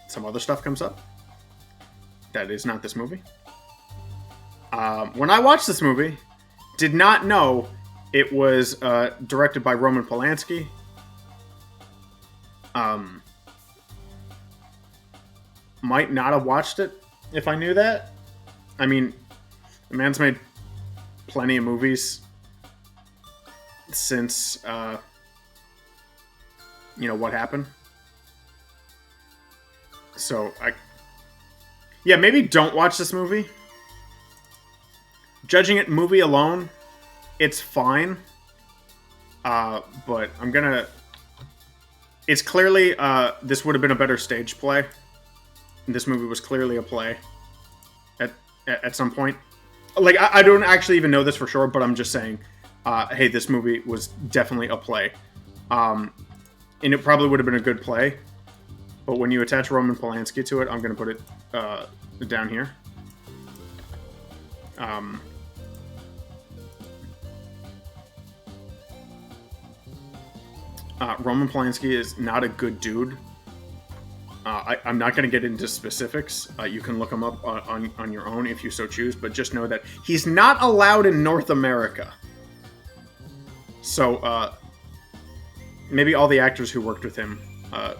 some other stuff comes up. That is not this movie. When I watched this movie, did not know it was directed by Roman Polanski. Might not have watched it if I knew that. I mean, the man's made plenty of movies since, what happened. So, yeah, maybe don't watch this movie. Judging it movie alone, it's fine. But I'm gonna... It's clearly, this would have been a better stage play. This movie was clearly a play at some point. Like, I don't actually even know this for sure, but I'm just saying, hey, this movie was definitely a play. And it probably would have been a good play. But when you attach Roman Polanski to it, I'm going to put it down here. Roman Polanski is not a good dude. I'm not going to get into specifics. You can look him up on your own if you so choose, but just know that he's not allowed in North America. So maybe all the actors who worked with him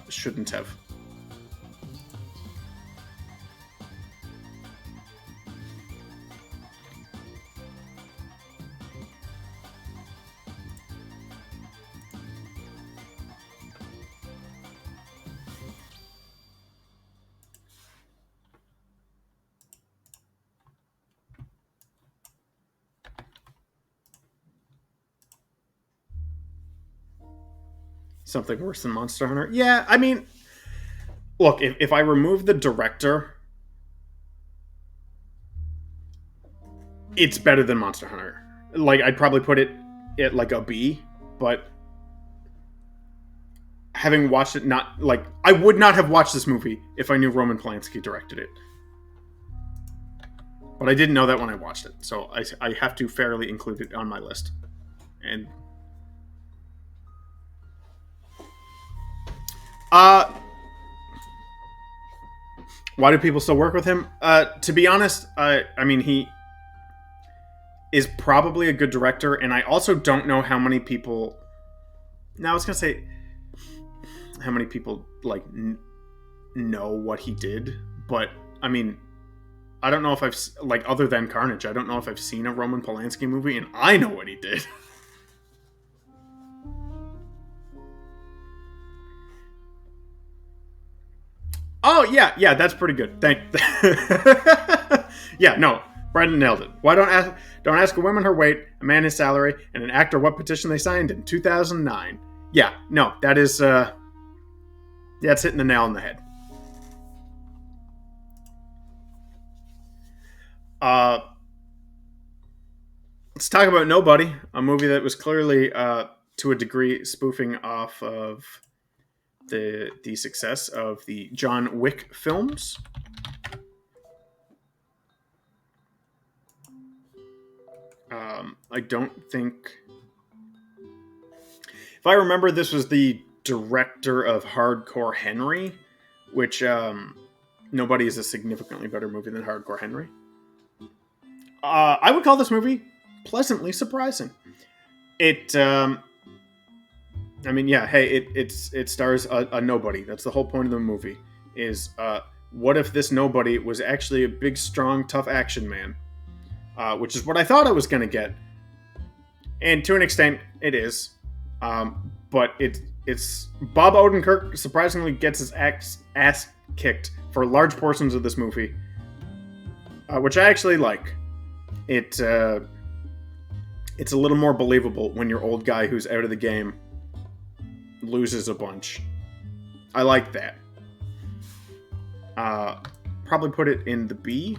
shouldn't have. Something worse than Monster Hunter? Yeah, I mean, look, if I remove the director, it's better than Monster Hunter. Like, I'd probably put it at like a B, but having watched it, not like I would not have watched this movie if I knew Roman Polanski directed it. But I didn't know that when I watched it, so I have to fairly include it on my list. And why do people still work with him? To be honest, I mean, he is probably a good director, and I also don't know how many people... Now, I was going to say how many people, like, know what he did, but, I mean, I don't know if I've... Like, other than Carnage, I don't know if I've seen a Roman Polanski movie, and I know what he did. Oh, yeah, that's pretty good. Yeah, no, Brandon nailed it. Why don't ask a woman her weight, a man his salary, and an actor what petition they signed in 2009. Yeah, no, that is, that's hitting the nail on the head. Let's talk about Nobody, a movie that was clearly, to a degree, spoofing off of the success of the John Wick films. I don't think... If I remember, this was the director of Hardcore Henry, which Nobody is a significantly better movie than Hardcore Henry. I would call this movie pleasantly surprising. It I mean, yeah. Hey, it stars a nobody. That's the whole point of the movie. Is what if this nobody was actually a big, strong, tough action man? Which is what I thought I was gonna get, and to an extent, it is. But it's Bob Odenkirk surprisingly gets his ass kicked for large portions of this movie, which I actually like. It's a little more believable when your old guy who's out of the game loses a bunch. I like that. Probably put it in the B.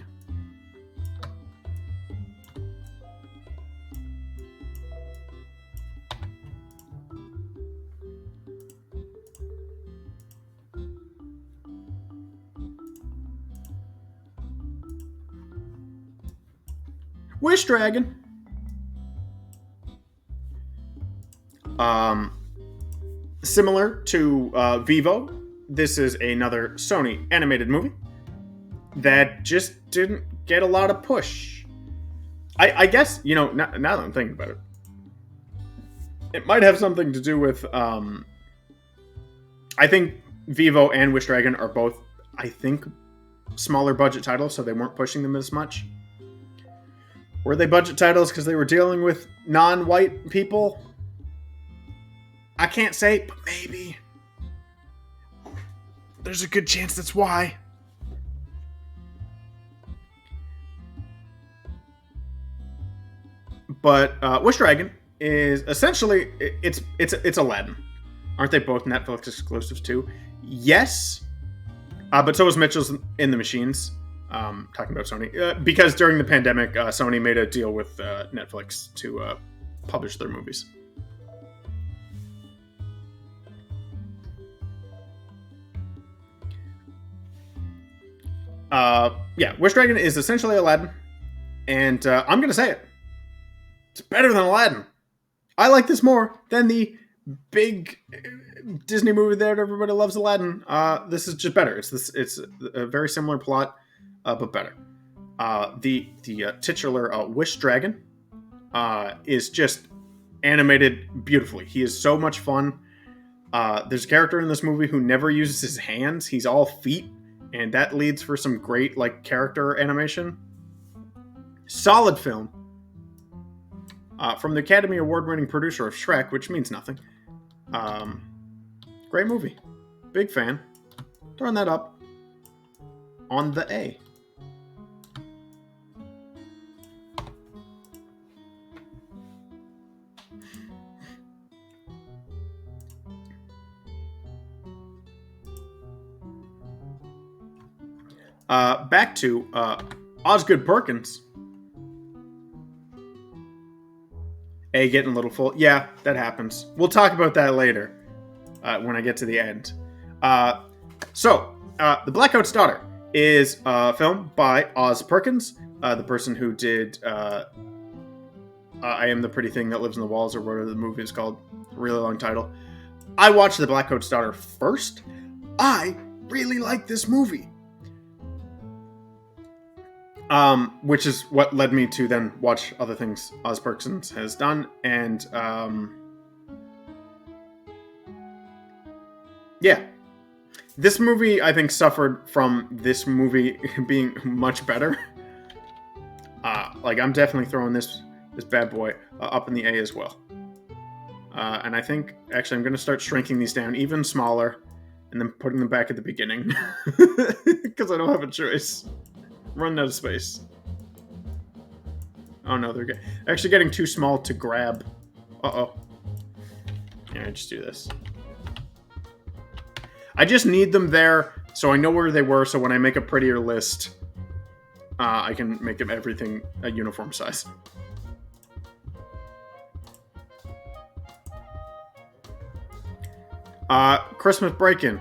Wish Dragon. Similar to Vivo, this is another Sony animated movie that just didn't get a lot of push. I guess, now that I'm thinking about it, it might have something to do with, I think Vivo and Wish Dragon are both, I think, smaller budget titles, so they weren't pushing them as much. Were they budget titles because they were dealing with non-white people? I can't say, but maybe. There's a good chance that's why. But Wish Dragon is essentially it's Aladdin. Aren't they both Netflix exclusives too? Yes, but so was Mitchell's in the Machines. Talking about Sony, because during the pandemic, Sony made a deal with Netflix to publish their movies. Yeah, Wish Dragon is essentially Aladdin, and I'm gonna say it. It's better than Aladdin. I like this more than the big Disney movie that everybody loves, Aladdin. This is just better. It's a very similar plot, but better. The titular Wish Dragon is just animated beautifully. He is so much fun. There's a character in this movie who never uses his hands. He's all feet, and that leads for some great character animation. Solid film. From the Academy Award-winning producer of Shrek, which means nothing. Great movie. Big fan. Throwing that up on the A. Back to Osgood Perkins. A getting a little full. Yeah, that happens. We'll talk about that later when I get to the end. So, The Blackout's Daughter is a film by Oz Perkins, the person who did I Am the Pretty Thing That Lives in the Walls, or whatever the movie is called. Really long title. I watched The Blackout's Daughter first. I really like this movie. Which is what led me to then watch other things Oz Perkins has done. And, yeah. This movie, I think, suffered from this movie being much better. I'm definitely throwing this bad boy up in the A as well. And I think, actually, I'm going to start shrinking these down even smaller and then putting them back at the beginning. Because I don't have a choice. Running out of space. Oh no, they're actually getting too small to grab. Uh-oh. Yeah, just do this. I just need them there so I know where they were, so when I make a prettier list, I can make everything a uniform size. Christmas Break-In.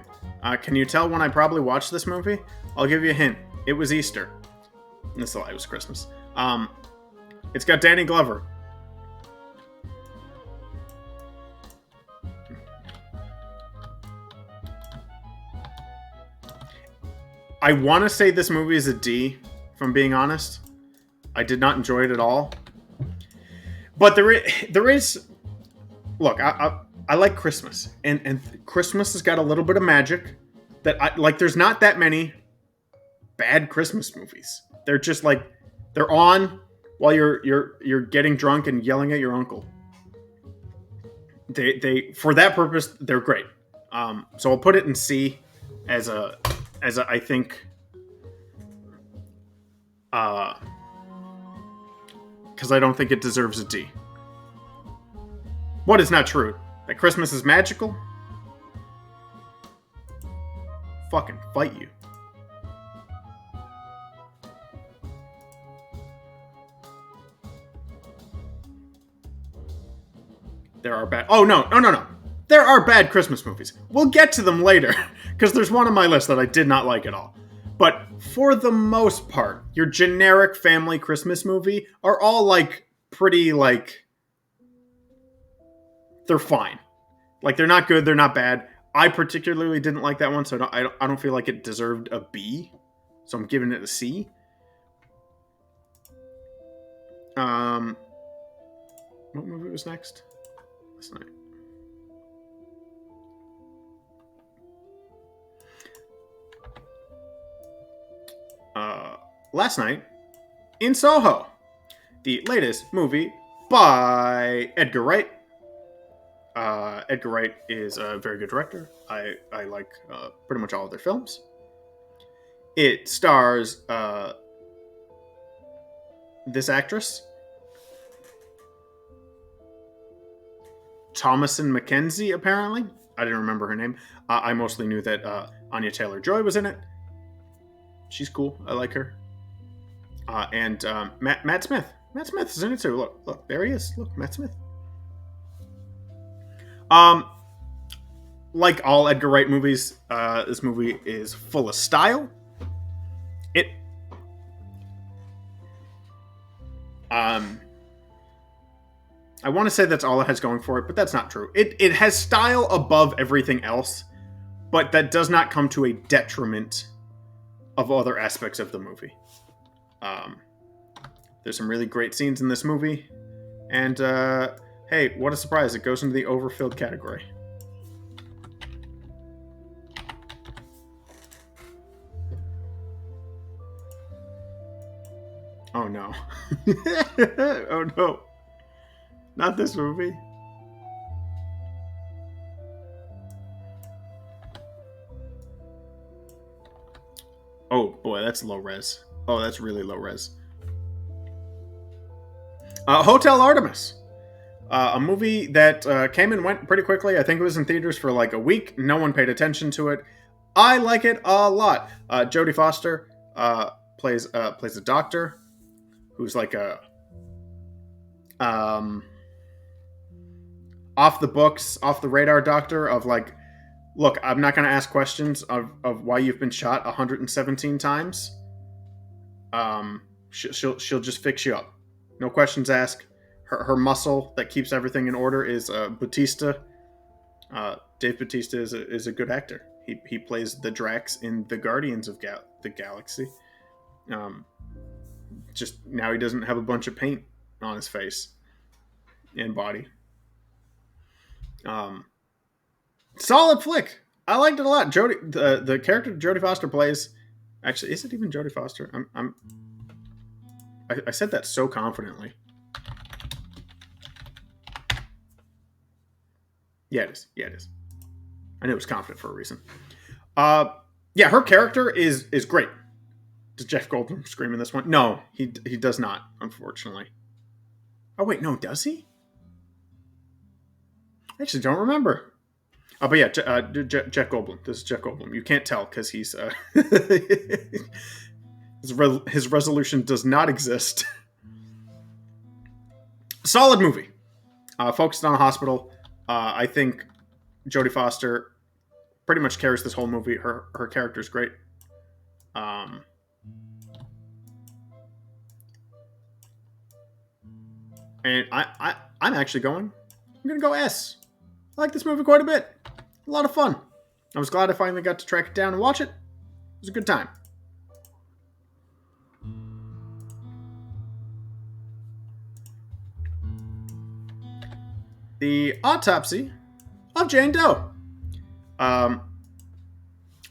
Can you tell when I probably watched this movie? I'll give you a hint. It was Easter. That's a lie, it was Christmas. It's got Danny Glover. I want to say this movie is a D, if I'm being honest. I did not enjoy it at all. But there is... Look, I like Christmas, and Christmas has got a little bit of magic that I like. There's not that many bad Christmas movies. They're just like they're on while you're getting drunk and yelling at your uncle. They for that purpose they're great. So I'll put it in C as a I think because I don't think it deserves a D. What is not true? That Christmas is magical? Fucking fight you. There are bad. Oh no. There are bad Christmas movies. We'll get to them later because there's one on my list that I did not like at all. But for the most part, your generic family Christmas movie are all like pretty like they're fine. Like they're not good, they're not bad. I particularly didn't like that one, so I don't feel like it deserved a B. So I'm giving it a C. What movie was next? Last night. Last night in Soho, the latest movie by Edgar Wright. Edgar Wright is a very good director. I like pretty much all of their films. It stars this actress, Thomasin McKenzie, apparently. I didn't remember her name. I mostly knew that Anya Taylor-Joy was in it. She's cool. I like her. And Matt Smith. Matt Smith is in it too. Look, there he is. Look, Matt Smith. Like all Edgar Wright movies, this movie is full of style. I want to say that's all it has going for it, but that's not true. It has style above everything else, but that does not come to a detriment of other aspects of the movie. There's some really great scenes in this movie, and hey, what a surprise! It goes into the overfilled category. Oh no. Oh no. Not this movie. Oh boy, that's low res. Oh, that's really low res. Hotel Artemis. A movie that came and went pretty quickly. I think it was in theaters for like a week. No one paid attention to it. I like it a lot. Jodie Foster plays a doctor who's like a off the books, off the radar doctor of like, look, I'm not going to ask questions of why you've been shot 117 times. She'll just fix you up. No questions asked. Her muscle that keeps everything in order is Bautista. Dave Bautista is a good actor. He plays the Drax in the Guardians of the Galaxy. Just now he doesn't have a bunch of paint on his face and body. Solid flick. I liked it a lot. The character Jodie Foster plays. Actually, is it even Jodie Foster? I said that so confidently. Yeah, it is. Yeah, it is. I knew it was confident for a reason. Yeah, her character is great. Does Jeff Goldblum scream in this one? No, he does not, unfortunately. Oh wait, no, does he? I actually don't remember. Oh, but yeah, Jeff Goldblum. This is Jeff Goldblum. You can't tell because he's his resolution does not exist. Solid movie. Focused on a hospital. I think Jodie Foster pretty much carries this whole movie. Her character's great. And I'm actually I'm gonna go S. I like this movie quite a bit. A lot of fun. I was glad I finally got to track it down and watch it. It was a good time. The Autopsy of Jane Doe. Um,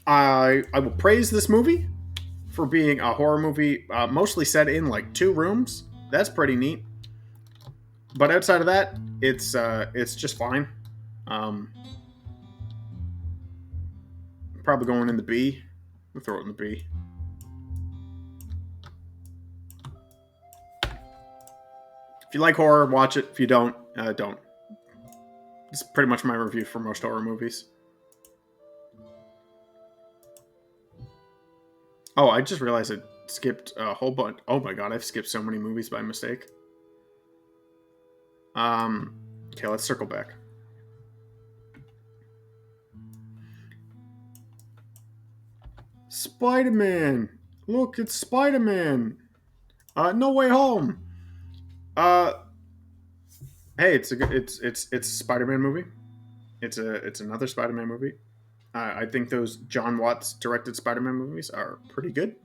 I will praise this movie for being a horror movie mostly set in like 2 rooms. That's pretty neat. But outside of that, it's just fine. Um, Probably going in the B. We'll throw it in the B. If you like horror, watch it. If you don't, don't. It's pretty much my review for most horror movies. Oh, I just realized I skipped a whole bunch. Oh my god, I've skipped so many movies by mistake. Okay, let's circle back. Spider-Man. Look, it's Spider-Man. No Way Home. Uh, hey, it's a Spider-Man movie. It's another Spider-Man movie. I think those John Watts directed Spider-Man movies are pretty good.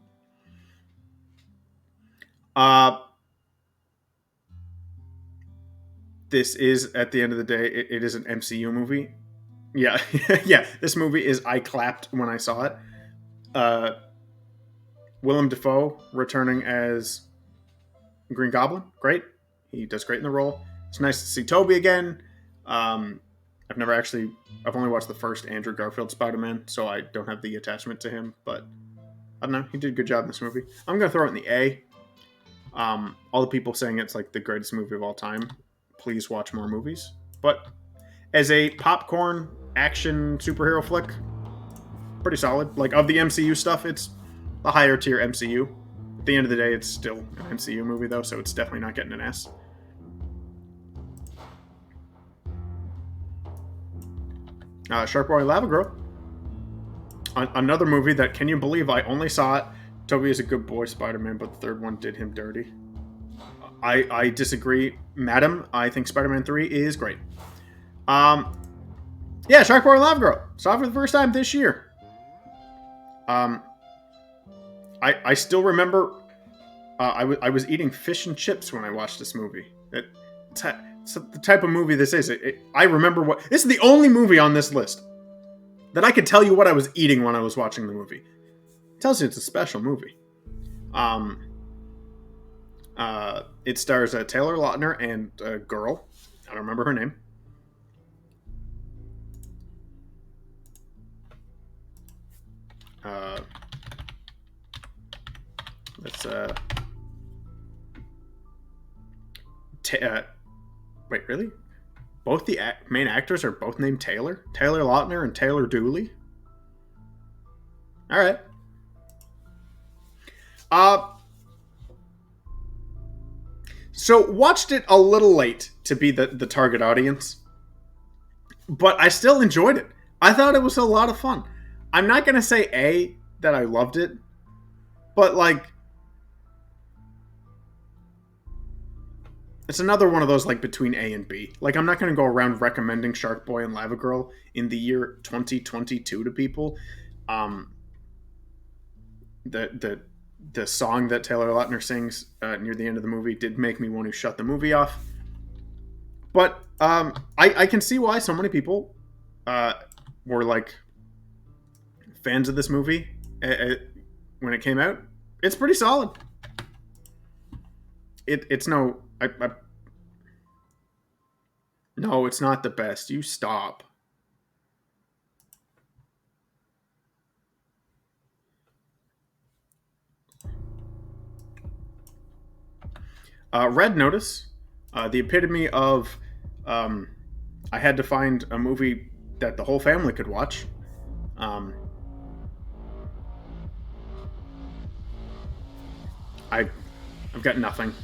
Uh, this is at the end of the day, it is an MCU movie. Yeah, yeah. This movie is. I clapped when I saw it. Uh, Willem Dafoe returning as Green Goblin, great. He does great in the role. It's nice to see Toby again. Um, I've only watched the first Andrew Garfield Spider-Man, so I don't have the attachment to him. But I don't know, he did a good job in this movie. I'm gonna throw it in the A. All the people saying it's like the greatest movie of all time. Please watch more movies. But as a popcorn action superhero flick, pretty solid. Like of the MCU stuff, it's the higher tier MCU. At the end of the day, it's still an MCU movie though, so it's definitely not getting an S. Shark Boy Lava Girl. Another movie that, can you believe I only saw it? Toby is a good boy, Spider-Man, but the third one did him dirty. I disagree, madam. I think Spider-Man 3 is great. Yeah, Shark Boy Lava Girl. Saw it for the first time this year. I still remember I was eating fish and chips when I watched this movie. It's the type of movie this is. I remember what... This is the only movie on this list that I could tell you what I was eating when I was watching the movie. It tells you it's a special movie. It stars Taylor Lautner and a girl. I don't remember her name. Let's wait, really? Both the main actors are both named Taylor? Taylor Lautner and Taylor Dooley? Alright. So watched it a little late to be the target audience. But I still enjoyed it. I thought it was a lot of fun. I'm not gonna say A, that I loved it. But like, it's another one of those like between A and B. Like, I'm not going to go around recommending Shark Boy and Lava Girl in the year 2022 to people. The song that Taylor Lautner sings near the end of the movie did make me want to shut the movie off. But I can see why so many people were like fans of this movie when it came out. It's pretty solid. It's no... No, it's not the best. You stop. Red Notice, the epitome of I had to find a movie that the whole family could watch. I've got nothing.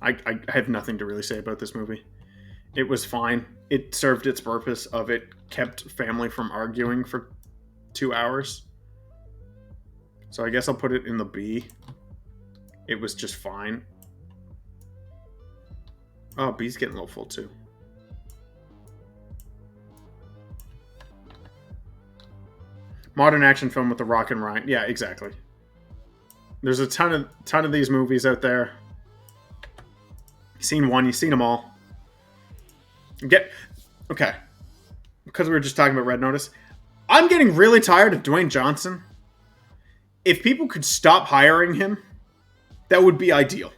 I have nothing to really say about this movie. It was fine. It served its purpose of it kept family from arguing for 2 hours. So I guess I'll put it in the B. It was just fine. Oh, B's getting a little full too. Modern action film with The Rock and Ryan. Yeah, exactly. There's a ton of these movies out there. You've seen one, you've seen them all. Okay, because we were just talking about Red Notice. I'm getting really tired of Dwayne Johnson. If people could stop hiring him, that would be ideal.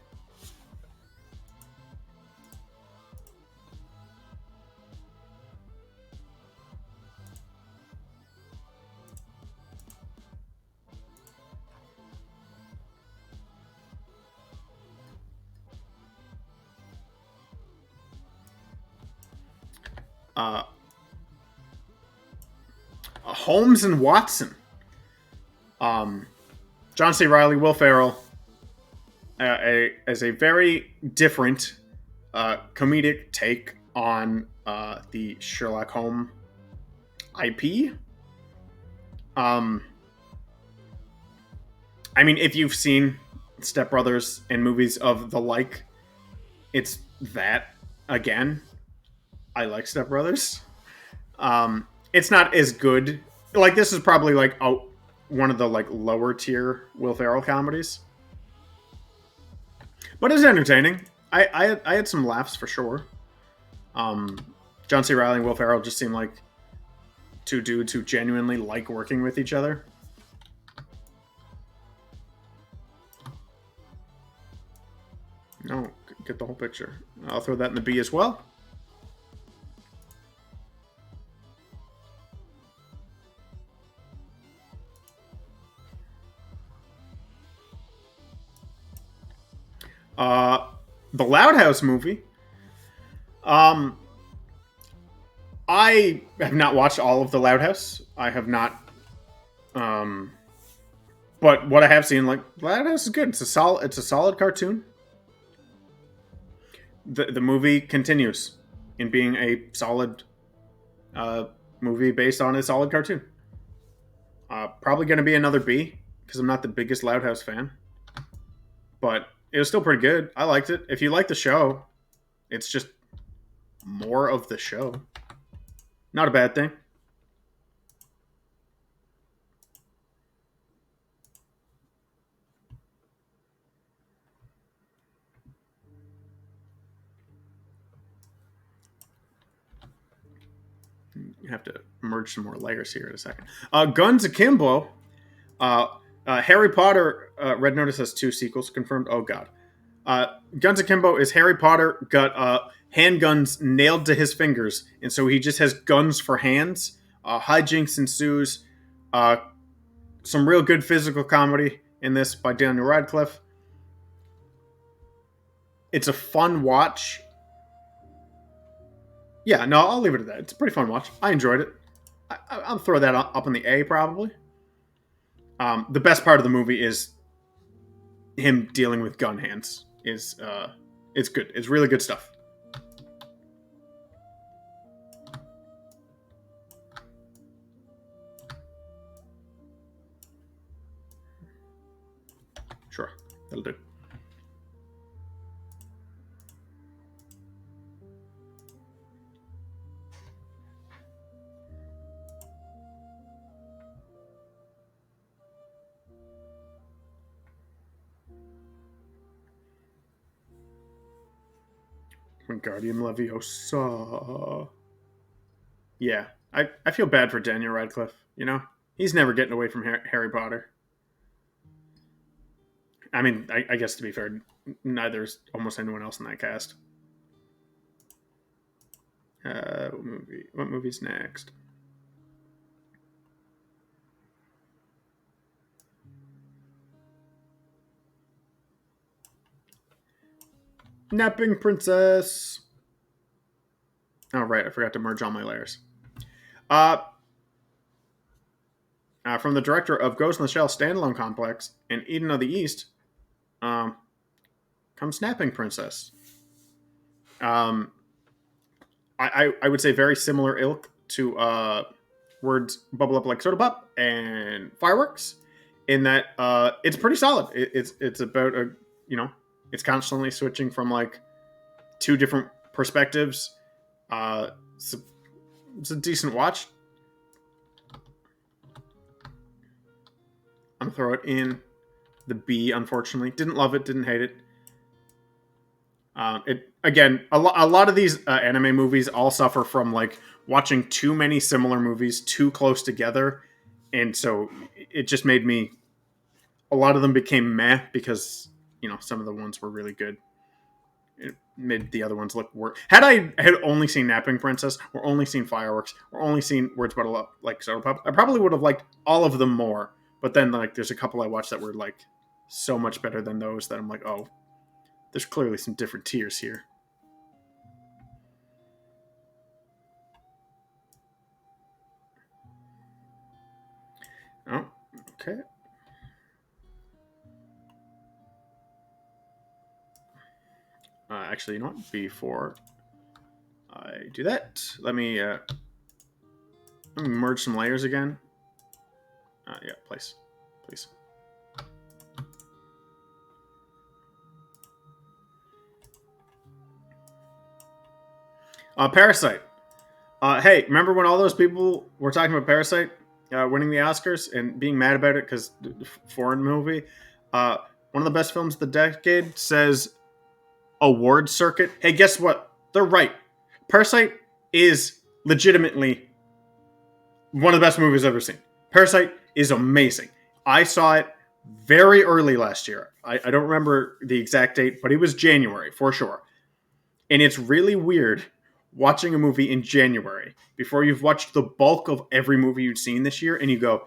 Uh, Holmes and Watson. John C. Reilly, Will Ferrell, as a very different comedic take on the Sherlock Holmes IP. I mean, if you've seen Step Brothers and movies of the like, it's that again. I like Step Brothers. It's not as good. Like, this is probably like one of the like lower tier Will Ferrell comedies, but it's entertaining. I had some laughs for sure. John C. Reilly and Will Ferrell just seem like two dudes who genuinely like working with each other. No, get the whole picture. I'll throw that in the B as well. The Loud House movie. I have not watched all of The Loud House. I have not. But what I have seen, like, Loud House is good. It's a solid cartoon. The movie continues in being a solid movie based on a solid cartoon. Probably going to be another B because I'm not the biggest Loud House fan, but it was still pretty good. I liked it. If you like the show, it's just more of the show. Not a bad thing. You have to merge some more layers here in a second. Guns Akimbo. Harry Potter. Red Notice has 2 sequels confirmed. Oh, God. Guns Akimbo is Harry Potter got handguns nailed to his fingers, and so he just has guns for hands. Hijinks ensues. Some real good physical comedy in this by Daniel Radcliffe. It's a fun watch. Yeah, no, I'll leave it at that. It's a pretty fun watch. I enjoyed it. I'll throw that up in the A, probably. The best part of the movie is him dealing with gun hands. It's good. It's really good stuff. Sure, that'll do. Wingardium Leviosa. Yeah, I feel bad for Daniel Radcliffe. You know, he's never getting away from Harry Potter. I mean, I guess to be fair, neither is almost anyone else in that cast. What movie? What movie's next? Napping Princess. Oh, right. I forgot to merge all my layers. From the director of Ghost in the Shell Standalone Complex and Eden of the East, comes Snapping Princess. I would say very similar ilk to Words Bubble Up Like Soda Pop and Fireworks, in that it's pretty solid. It's about it's constantly switching from like 2 different perspectives. It's a decent watch. I'm gonna throw it in The Bee, unfortunately. Didn't love it, didn't hate it. It again, a lot of these anime movies all suffer from like watching too many similar movies too close together, and so it just made me. A lot of them became meh because some of the ones were really good. It made the other ones look worse. Had I had only seen Napping Princess, or only seen Fireworks, or only seen Words About Love, like Soda Pop, I probably would have liked all of them more. But then like there's a couple I watched that were like so much better than those that I'm like, oh, there's clearly some different tiers here. Oh, okay. Actually, you know what? Before I do that, let me merge some layers again. Yeah, please. Parasite. Hey, remember when all those people were talking about Parasite winning the Oscars and being mad about it because foreign movie? Uh, one of the best films of the decade says award circuit. Hey, guess what? They're right. Parasite is legitimately one of the best movies I've ever seen. Parasite is amazing. I saw it very early last year. I don't remember the exact date, but it was January for sure. And it's really weird watching a movie in January before you've watched the bulk of every movie you've seen this year, and you go,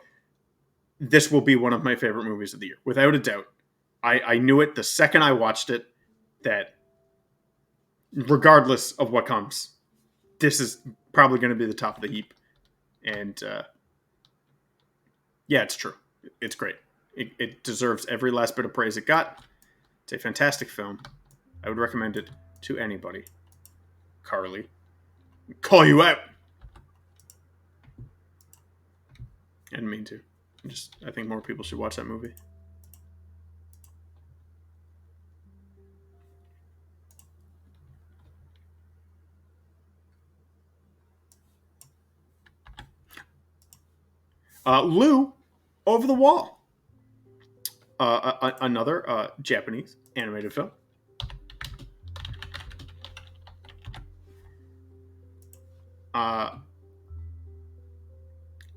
this will be one of my favorite movies of the year, without a doubt. I knew it the second I watched it that regardless of what comes, this is probably going to be the top of the heap. And yeah, it's true. It's great. It deserves every last bit of praise it got. It's a fantastic film. I would recommend it to anybody. Carly, call you out. I didn't mean to. I think more people should watch that movie. Lou, Over the Wall. Another Japanese animated film.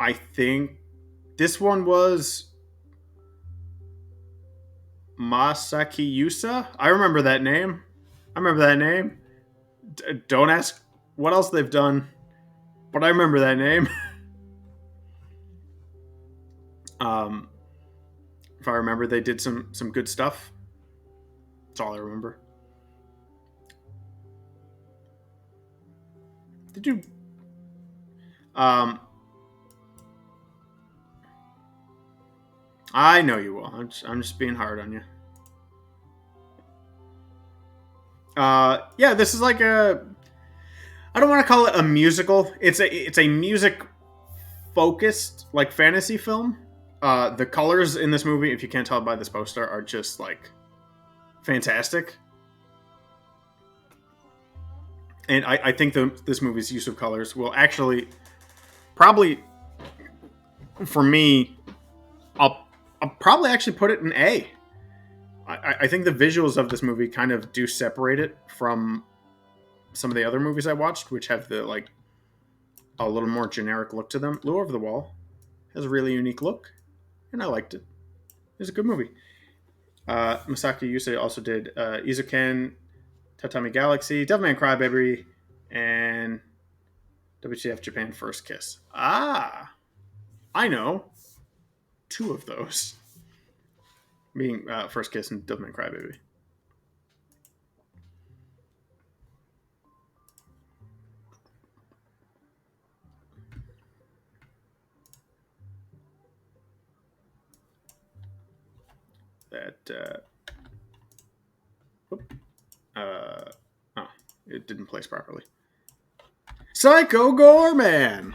I think this one was Masaki Yusa. I remember that name. Don't ask what else they've done, but I remember that name. um, if I remember, they did some good stuff. That's all I remember. Did you? Um, I know you will. I'm just being hard on you. Yeah, this is like a. I don't want to call it a musical. It's a music focused like fantasy film. The colors in this movie, if you can't tell by this poster, are just like fantastic. And I think this movie's use of colors will actually probably, for me, I'll probably actually put it in A. I think the visuals of this movie kind of do separate it from some of the other movies I watched, which have the like a little more generic look to them. Lou Over the Wall has a really unique look, and I liked it. It's a good movie. Masaki Yusa also did Izuken, Tatami Galaxy, Devilman Crybaby, and WTF Japan First Kiss. Ah, I know two of those, being First Kiss and Devilman Crybaby. That oh, it didn't place properly. Psycho Gorman.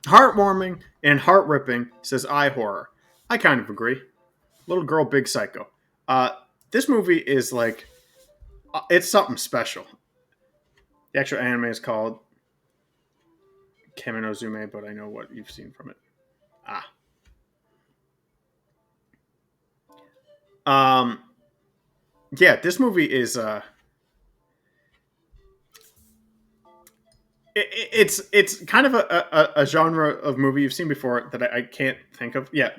Heartwarming and heart ripping, says I Horror. I kind of agree. Little Girl Big Psycho. This movie is like, it's something special. The actual anime is called Kemi no Zume, but I know what you've seen from it. Ah. Um, yeah, this movie is it's kind of a genre of movie you've seen before that I can't think of. Yeah,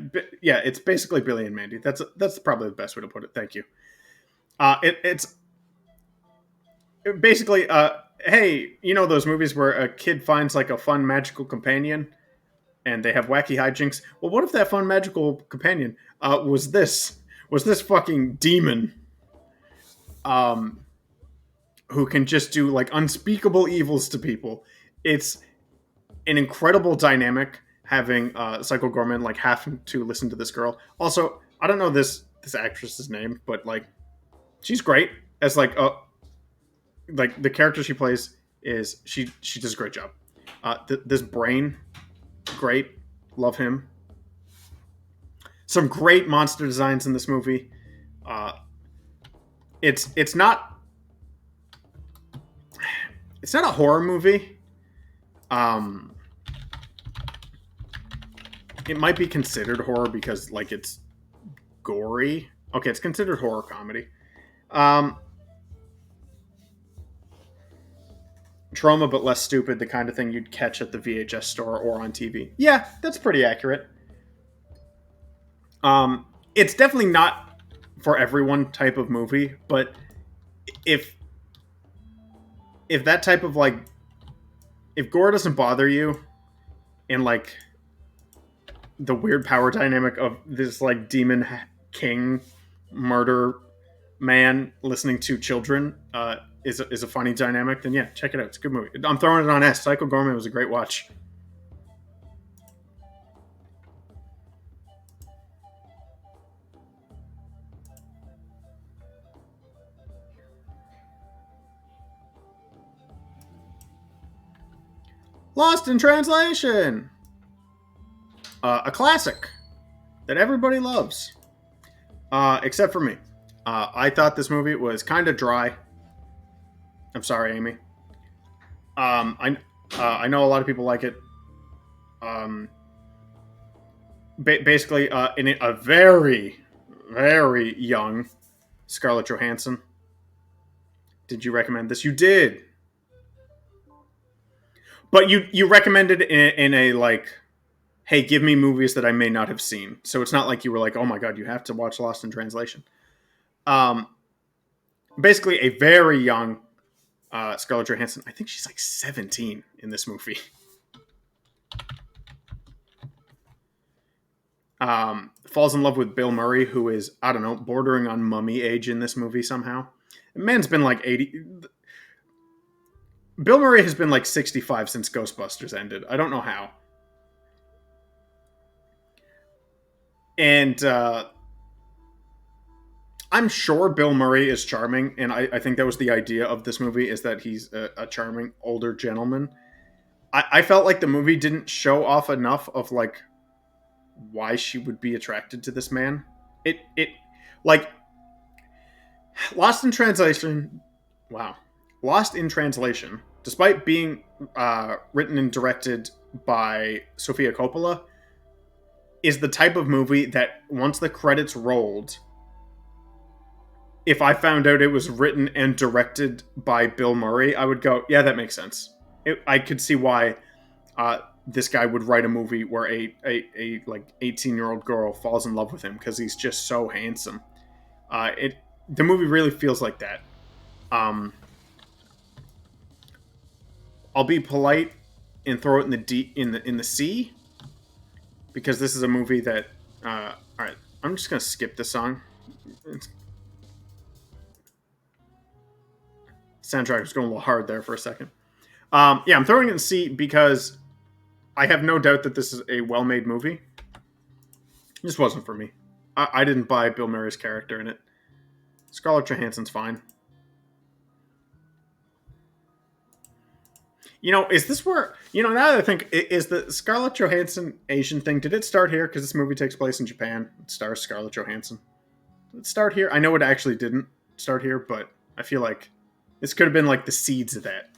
yeah, it's basically Billy and Mandy. That's probably the best way to put it. Thank you. It's basically hey, you know those movies where a kid finds like a fun magical companion and they have wacky hijinks. Well, what if that fun magical companion was this fucking demon um, who can just do like unspeakable evils to people? It's an incredible dynamic having Psycho Gorman like having to listen to this girl. Also, I don't know this actress's name, but like she's great as like the character she plays is she does a great job. This brain, great, love him. Some great monster designs in this movie. Uh, it's not a horror movie. Um, it might be considered horror because like it's gory. Okay, it's considered horror comedy. Um, Trauma, but less stupid. The kind of thing you'd catch at the VHS store or on TV. Yeah, that's pretty accurate. It's definitely not for everyone type of movie, but if that type of like if gore doesn't bother you and like the weird power dynamic of this like demon king murder man listening to children is a funny dynamic, then yeah, check it out. It's a good movie. I'm throwing it on S. Psycho Gorman was a great watch. Lost in Translation, a classic that everybody loves, except for me. I thought this movie was kind of dry. I'm sorry, Amy. I know a lot of people like it. Um, basically, in a very very young Scarlett Johansson. Did you recommend this? You did, but you recommended in a like, hey, give me movies that I may not have seen. So it's not like you were like, oh my god, you have to watch Lost in Translation. Um, basically, a very young Scarlett Johansson. I think she's like 17 in this movie. Falls in love with Bill Murray, who is, I don't know, bordering on mummy age in this movie somehow. The man's been like 80. Bill Murray has been like 65 since Ghostbusters ended. I don't know how. And I'm sure Bill Murray is charming, and I think that was the idea of this movie, is that he's a charming older gentleman. I felt like the movie didn't show off enough of like why she would be attracted to this man. It like Lost in Translation. Wow, Lost in Translation, despite being written and directed by Sofia Coppola, is the type of movie that once the credits rolled, if I found out it was written and directed by Bill Murray, I would go, yeah, that makes sense. I could see why this guy would write a movie where a like 18-year-old girl falls in love with him because he's just so handsome. The movie really feels like that. Um, I'll be polite and throw it in the in the sea because this is a movie that. All right, I'm just gonna skip this song. It's, soundtrack was going a little hard there for a second. Yeah, I'm throwing it in C because I have no doubt that this is a well-made movie. This wasn't for me. I didn't buy Bill Murray's character in it. Scarlett Johansson's fine. You know, is this where, now that I think, is the Scarlett Johansson Asian thing, did it start here? Because this movie takes place in Japan. It stars Scarlett Johansson. Did it start here? I know it actually didn't start here, but I feel like this could have been like the seeds of that.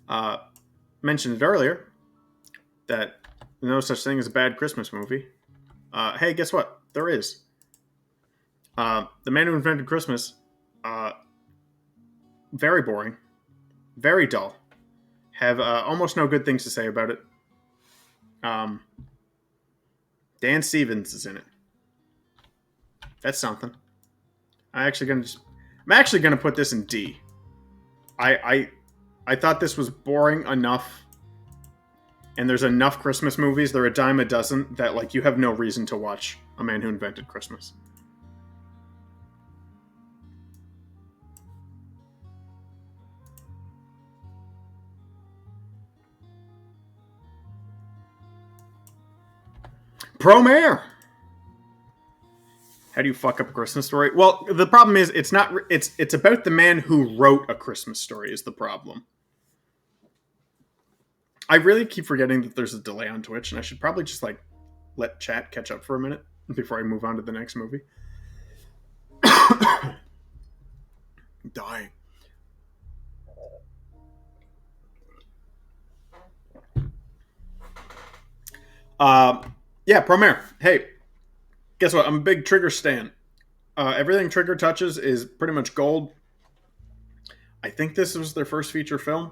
Uh, mentioned it earlier that no such thing as a bad Christmas movie. Hey, guess what? There is. The Man Who Invented Christmas. Uh, very boring, very dull. Have almost no good things to say about it. Um, Dan Stevens is in it. That's something. I'm actually gonna put this in D. I thought this was boring enough, and there's enough Christmas movies. They're a dime a dozen that like you have no reason to watch A Man Who Invented Christmas. Promare. How do you fuck up a Christmas story? Well, the problem is it's not. It's about the man who wrote A Christmas Story is the problem. I really keep forgetting that there's a delay on Twitch, and I should probably just like let chat catch up for a minute before I move on to the next movie. Dying. Yeah, Promare. Hey, guess what? I'm a big Trigger stan. Everything Trigger touches is pretty much gold. I think this was their first feature film,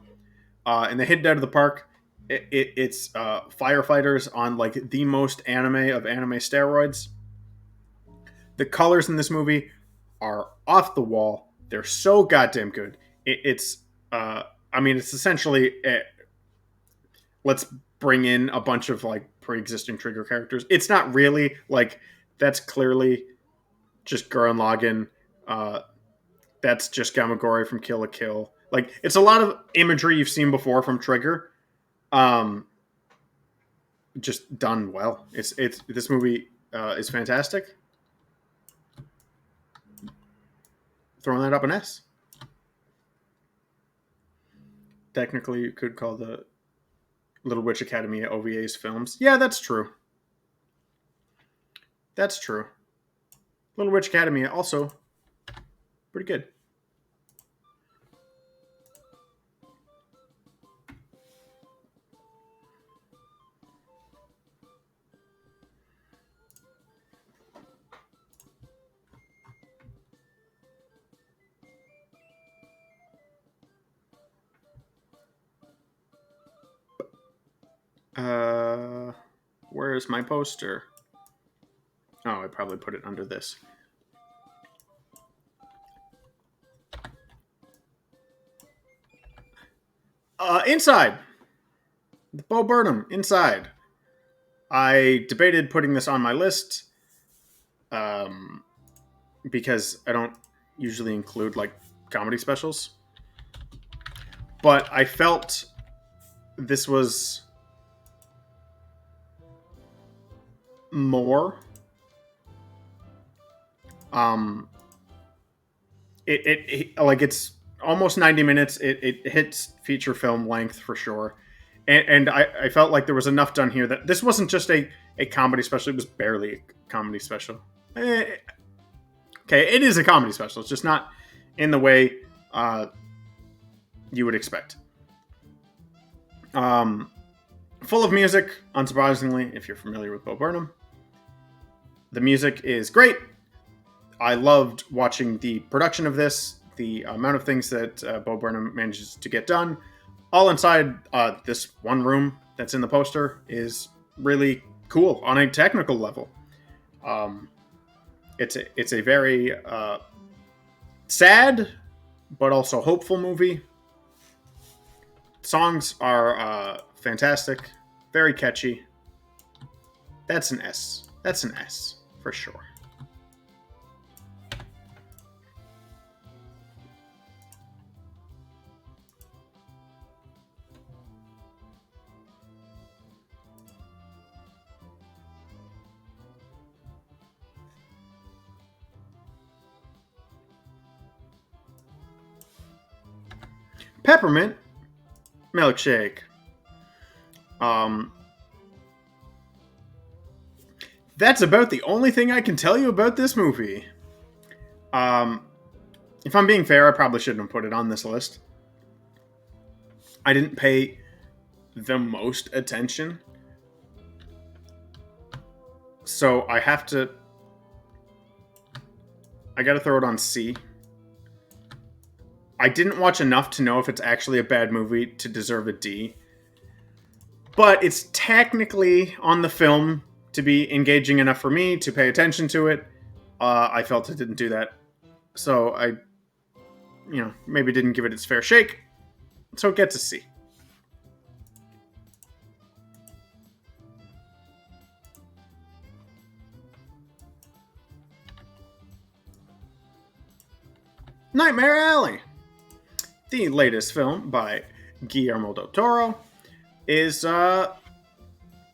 and they hit it out of the park. It's firefighters on like the most anime of anime steroids. The colors in this movie are off the wall. They're so goddamn good. I mean, it's essentially let's bring in a bunch of like pre-existing Trigger characters. It's not really like that's clearly just Gurren Lagann. That's just Gamagori from Kill la Kill. Like it's a lot of imagery you've seen before from Trigger. Just done well. It's this movie is fantastic. Throwing that up an S. Technically, you could call the Little Witch Academia OVA's films. Yeah, that's true. That's true. Little Witch Academia also pretty good. Where's my poster? Oh, I probably put it under this. Inside. Bo Burnham, Inside. I debated putting this on my list because I don't usually include like comedy specials. But I felt this was more. It like it's almost 90 minutes. It hits feature film length for sure. And I felt like there was enough done here that this wasn't just a comedy special. It was barely a comedy special. Okay, it is a comedy special. It's just not in the way you would expect. Full of music, unsurprisingly, if you're familiar with Bo Burnham. The music is great. I loved watching the production of this, the amount of things that Bo Burnham manages to get done. All inside this one room that's in the poster is really cool on a technical level. It's a very sad but also hopeful movie. Songs are fantastic, very catchy. That's an S. That's an S for sure. Peppermint Milkshake. That's about the only thing I can tell you about this movie. If I'm being fair, I probably shouldn't have put it on this list. I didn't pay the most attention. So I gotta throw it on C. I didn't watch enough to know if it's actually a bad movie to deserve a D. But it's technically on the film to be engaging enough for me to pay attention to it. I felt it didn't do that. So I, maybe didn't give it its fair shake. So it gets a C. Nightmare Alley, the latest film by Guillermo del Toro, is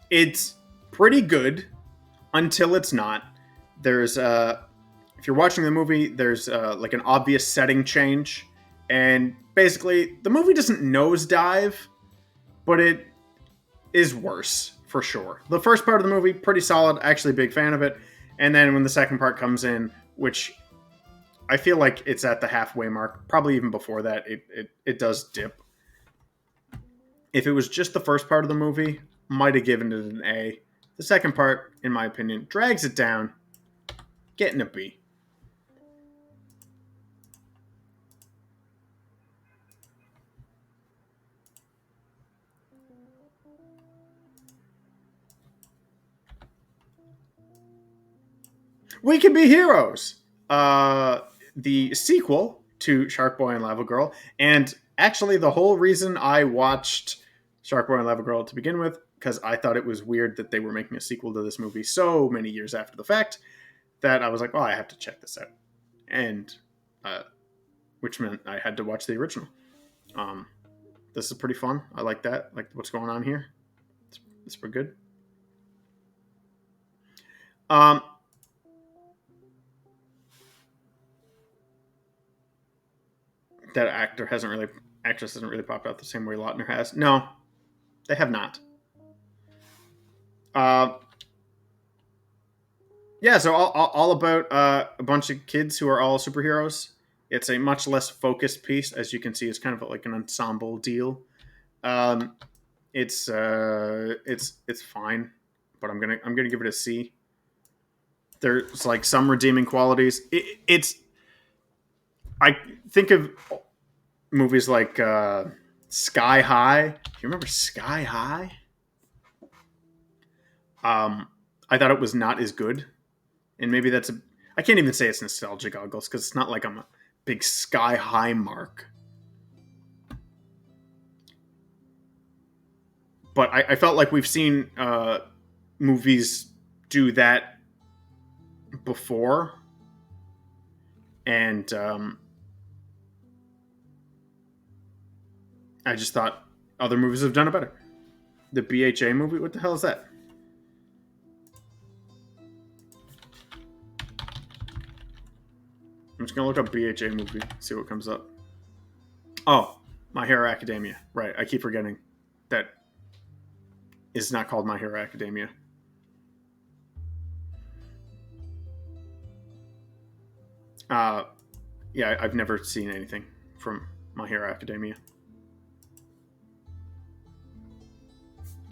it's pretty good until it's not. There's if you're watching the movie, there's like an obvious setting change, and basically the movie doesn't nosedive, but it is worse for sure. The first part of the movie pretty solid, actually a big fan of it, and then when the second part comes in, which I feel like it's at the halfway mark, probably even before that, it does dip. If it was just the first part of the movie, might have given it an A. The second part, in my opinion, drags it down, getting a B. We Can Be Heroes, the sequel to Shark Boy and Lava Girl, and actually the whole reason I watched Shark Boy and Lava Girl to begin with, because I thought it was weird that they were making a sequel to this movie so many years after the fact, that I was like, well, I have to check this out. And which meant I had to watch the original. This is pretty fun. I like that. Like what's going on here. It's pretty good. That actress hasn't really popped out the same way Lautner has. No, they have not. Yeah, so all about a bunch of kids who are all superheroes. It's a much less focused piece, as you can see. It's kind of like an ensemble deal. Um, it's fine, but I'm gonna give it a C. There's like some redeeming qualities. I think of movies like Sky High. Do you remember Sky High? I thought it was not as good, and maybe that's a. I can't even say it's nostalgia goggles because it's not like I'm a big Sky High mark. But I felt like we've seen movies do that before, and I just thought other movies have done it better. The BHA movie, what the hell is that? I'm just gonna look up BHA movie, see what comes up. Oh, My Hero Academia. Right, I keep forgetting that is not called My Hero Academia. Yeah, I've never seen anything from My Hero Academia.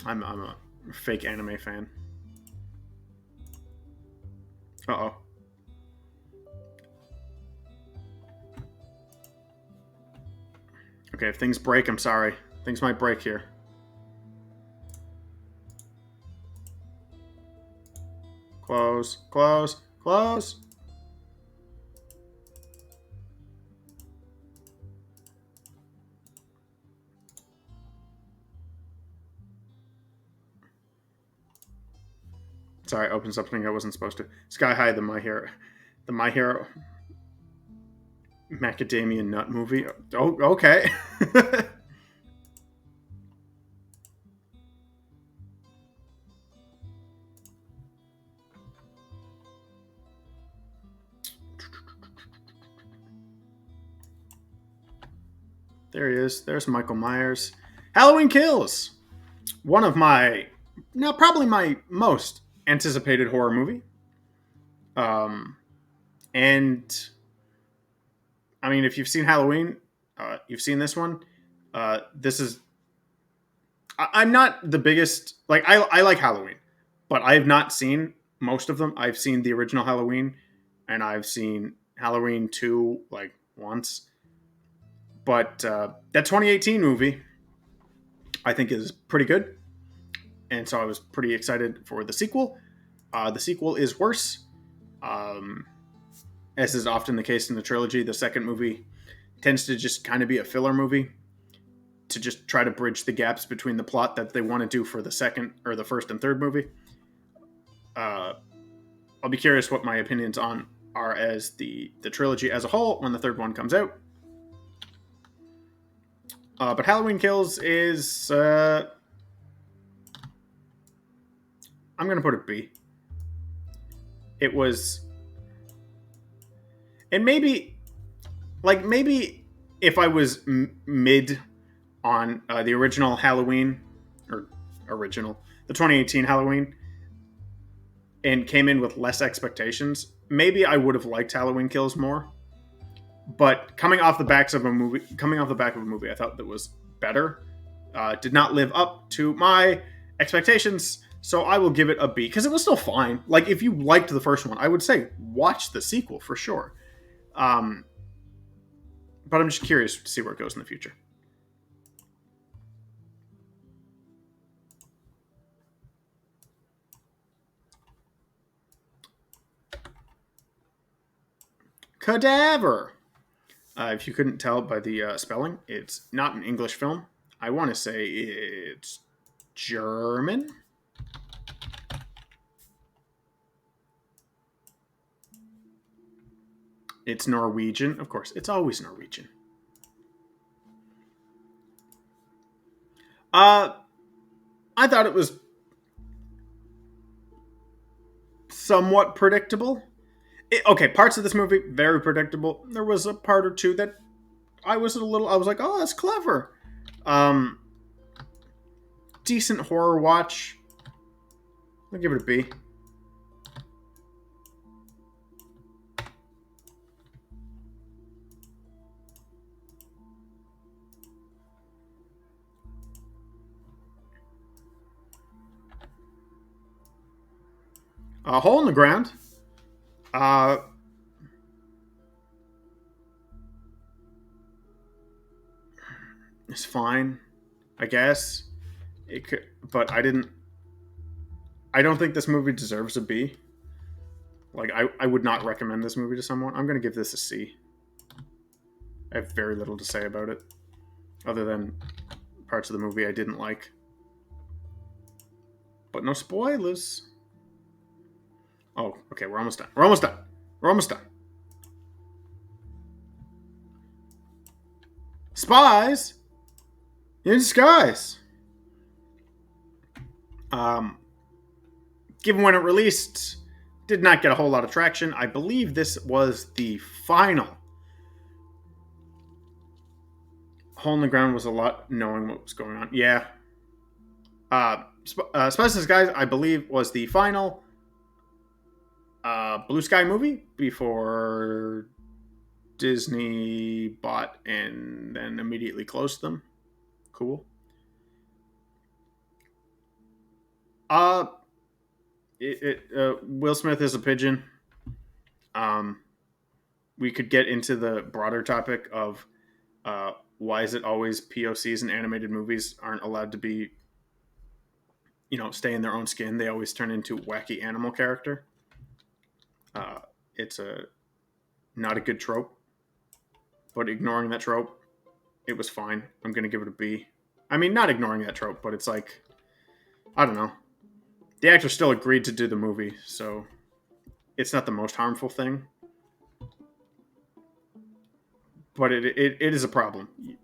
I'm a fake anime fan. Uh oh. Okay, if things break, I'm sorry. Things might break here. Close, close, close. Sorry, I opened something I wasn't supposed to. Sky High, the My Hero Macadamia Nut movie. Oh, okay. There he is. There's Michael Myers. Halloween Kills. One of my, now probably my most anticipated horror movie. And I mean, if you've seen Halloween, you've seen this one. This is I'm not the biggest, like, I like Halloween, but I have not seen most of them. I've seen the original Halloween, and I've seen Halloween 2 like once. But that 2018 movie, I think, is pretty good. And so I was pretty excited for the sequel. The sequel is worse. Um, as is often the case in the trilogy, the second movie tends to just kind of be a filler movie to just try to bridge the gaps between the plot that they want to do for the second or the first and third movie. Uh, I'll be curious what my opinions on are as the trilogy as a whole when the third one comes out. But Halloween Kills is I'm gonna put a B. It was, and maybe if I was mid on the original Halloween or the 2018 Halloween and came in with less expectations, maybe I would have liked Halloween Kills more. But coming off the back of a movie, I thought that was better. Did not live up to my expectations, so I will give it a B because it was still fine. Like, if you liked the first one, I would say watch the sequel for sure. But I'm just curious to see where it goes in the future. Cadaver. If you couldn't tell by the spelling, it's not an English film. I want to say it's German. It's Norwegian. Of course, it's always Norwegian. I thought it was somewhat predictable. Okay, parts of this movie very predictable. There was a part or two that I was like, oh, that's clever. Um, Decent horror watch. I'll give it a B. A Hole in the Ground. Uh, it's fine, I guess. It could, but I didn't. I don't think this movie deserves a B. Like, I would not recommend this movie to someone. I'm going to give this a C. I have very little to say about it, other than parts of the movie I didn't like. But no spoilers. Oh, okay, we're almost done. We're almost done. We're almost done. Spies in Disguise. Given when it released, did not get a whole lot of traction. I believe this was the final. Hole in the Ground was a lot knowing what was going on. Yeah. Spies in Disguise, I believe, was the final Blue Sky movie before Disney bought and then immediately closed them. Cool. Will Smith is a pigeon. We could get into the broader topic of why is it always POCs in animated movies aren't allowed to be, stay in their own skin. They always turn into wacky animal character. It's not a good trope, but ignoring that trope, it was fine. I'm going to give it a B. I mean, not ignoring that trope, but it's like, I don't know. The actor still agreed to do the movie, so it's not the most harmful thing. But it is a problem.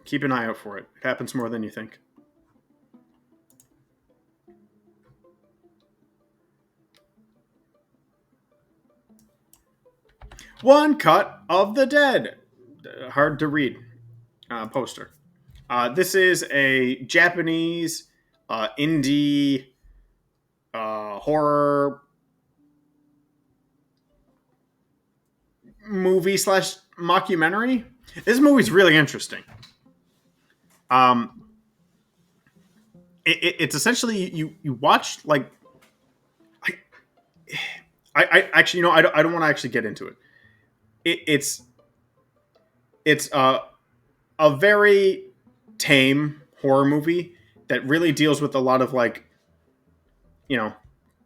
Keep an eye out for it. It happens more than you think. One Cut of the Dead. Hard to read poster. This is a Japanese indie horror movie slash mockumentary. This movie's really interesting. it's essentially you watch like I actually, I don't want to actually get into it. It's a very tame horror movie that really deals with a lot of like you know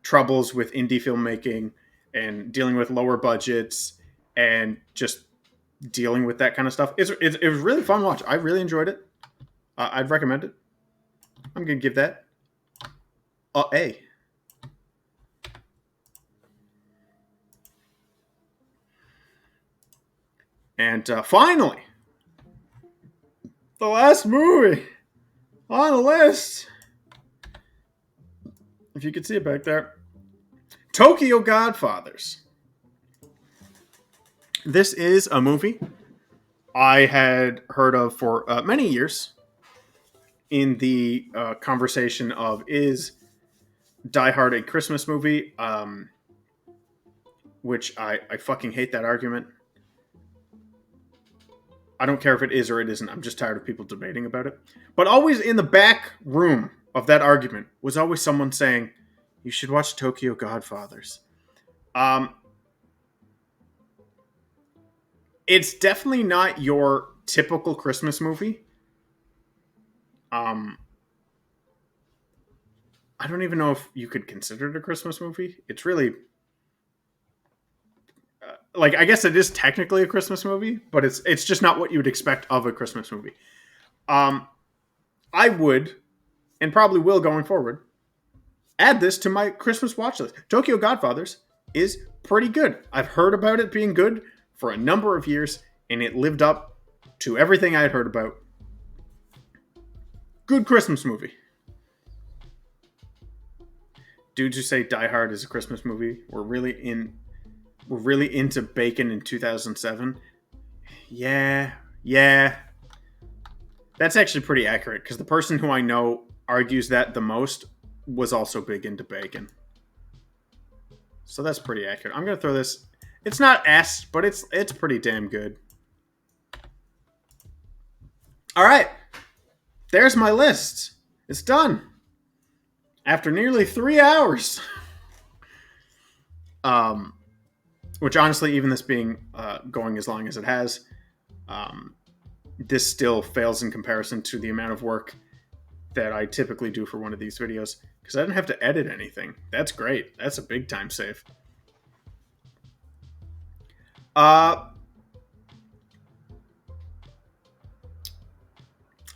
troubles with indie filmmaking and dealing with lower budgets and just dealing with that kind of stuff. It was really fun to watch. I really enjoyed it. I'd recommend it. I'm gonna give that a A. And finally, the last movie on the list, if you can see it back there, Tokyo Godfathers. This is a movie I had heard of for many years in the conversation of is Die Hard a Christmas movie, which I fucking hate that argument. I don't care if it is or it isn't. I'm just tired of people debating about it. But always in the back room of that argument was always someone saying, you should watch Tokyo Godfathers. It's definitely not your typical Christmas movie. I don't even know if you could consider it a Christmas movie. It's really like I guess it is technically a Christmas movie, but it's just not what you would expect of a Christmas movie. Um, I would and probably will going forward add this to my Christmas watch list. Tokyo Godfathers is pretty good. I've heard about it being good for a number of years, and it lived up to everything I had heard about. Good Christmas movie. Dudes who say Die Hard is a Christmas movie were really into bacon in 2007. Yeah. That's actually pretty accurate because the person who I know argues that the most was also big into bacon. So that's pretty accurate. I'm gonna throw this. It's not S, but it's pretty damn good. All right, there's my list. It's done after nearly 3 hours. Which honestly, even this being going as long as it has, this still fails in comparison to the amount of work that I typically do for one of these videos because I didn't have to edit anything. That's great. That's a big time save.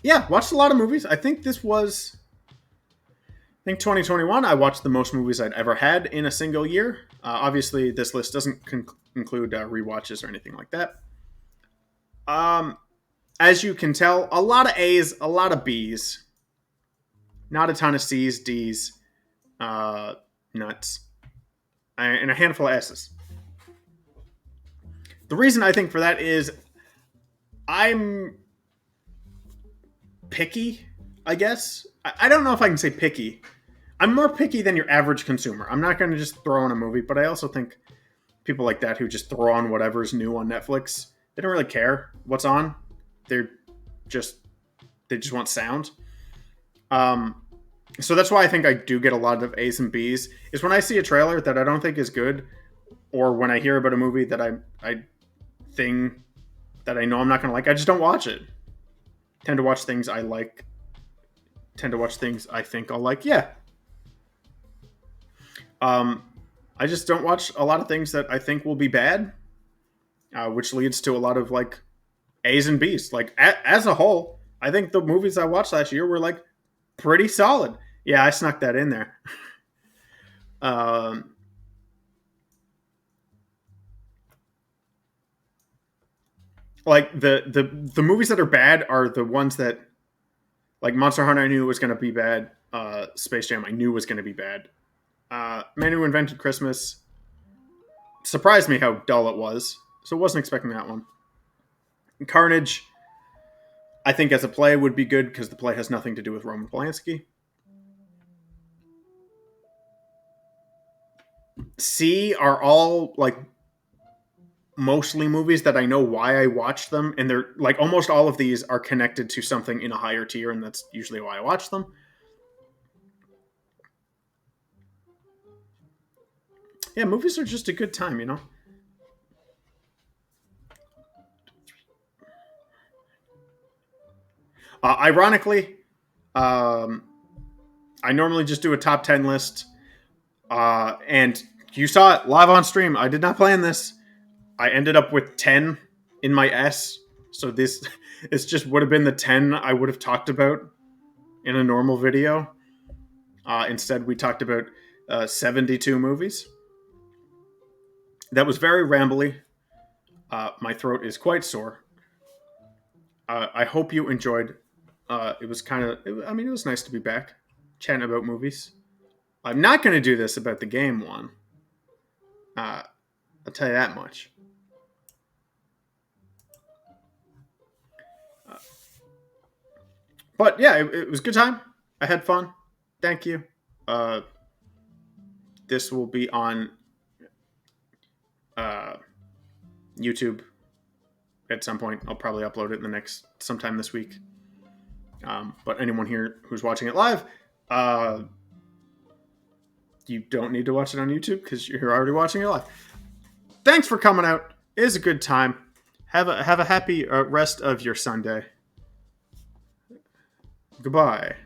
Yeah, watched a lot of movies. I think 2021, I watched the most movies I'd ever had in a single year. Obviously, this list doesn't include rewatches or anything like that. As you can tell, a lot of A's, a lot of B's. Not a ton of C's, D's, nuts, and a handful of S's. The reason I think for that is I'm picky, I guess. I don't know if I can say picky. I'm more picky than your average consumer. I'm not going to just throw on a movie, but I also think people like that who just throw on whatever's new on Netflix, they don't really care what's on. They just want sound. So that's why I think I do get a lot of A's and B's. Is when I see a trailer that I don't think is good, or when I hear about a movie that I know I'm not going to like, I just don't watch it. Tend to watch things I like. Tend to watch things I think I'll like. Yeah. I just don't watch a lot of things that I think will be bad, which leads to a lot of like A's and B's. Like as a whole, I think the movies I watched last year were like pretty solid. Yeah, I snuck that in there. Like the movies that are bad are the ones that, like Monster Hunter, I knew was going to be bad. Space Jam, I knew was going to be bad. Man Who Invented Christmas surprised me how dull it was, so wasn't expecting that one. Carnage, I think as a play would be good because the play has nothing to do with Roman Polanski. C are all like mostly movies that I know why I watched them, and they're like almost all of these are connected to something in a higher tier, and that's usually why I watch them. Yeah, movies are just a good time, Ironically, um, I normally just do a top 10 list. And you saw it live on stream. I did not plan this. I ended up with 10 in my S. So this it's just would have been the 10 I would have talked about in a normal video. Instead, we talked about 72 movies. That was very rambly. My throat is quite sore. I hope you enjoyed. It was kind of, I mean, it was nice to be back chatting about movies. I'm not going to do this about the game one. Uh, I'll tell you that much. But yeah, it was a good time. I had fun. Thank you. Uh, this will be on uh, YouTube at some point. I'll probably upload it in the next sometime this week. But anyone here who's watching it live, you don't need to watch it on YouTube because you're already watching it live. Thanks for coming out. It is a good time. Have a happy rest of your Sunday. Goodbye.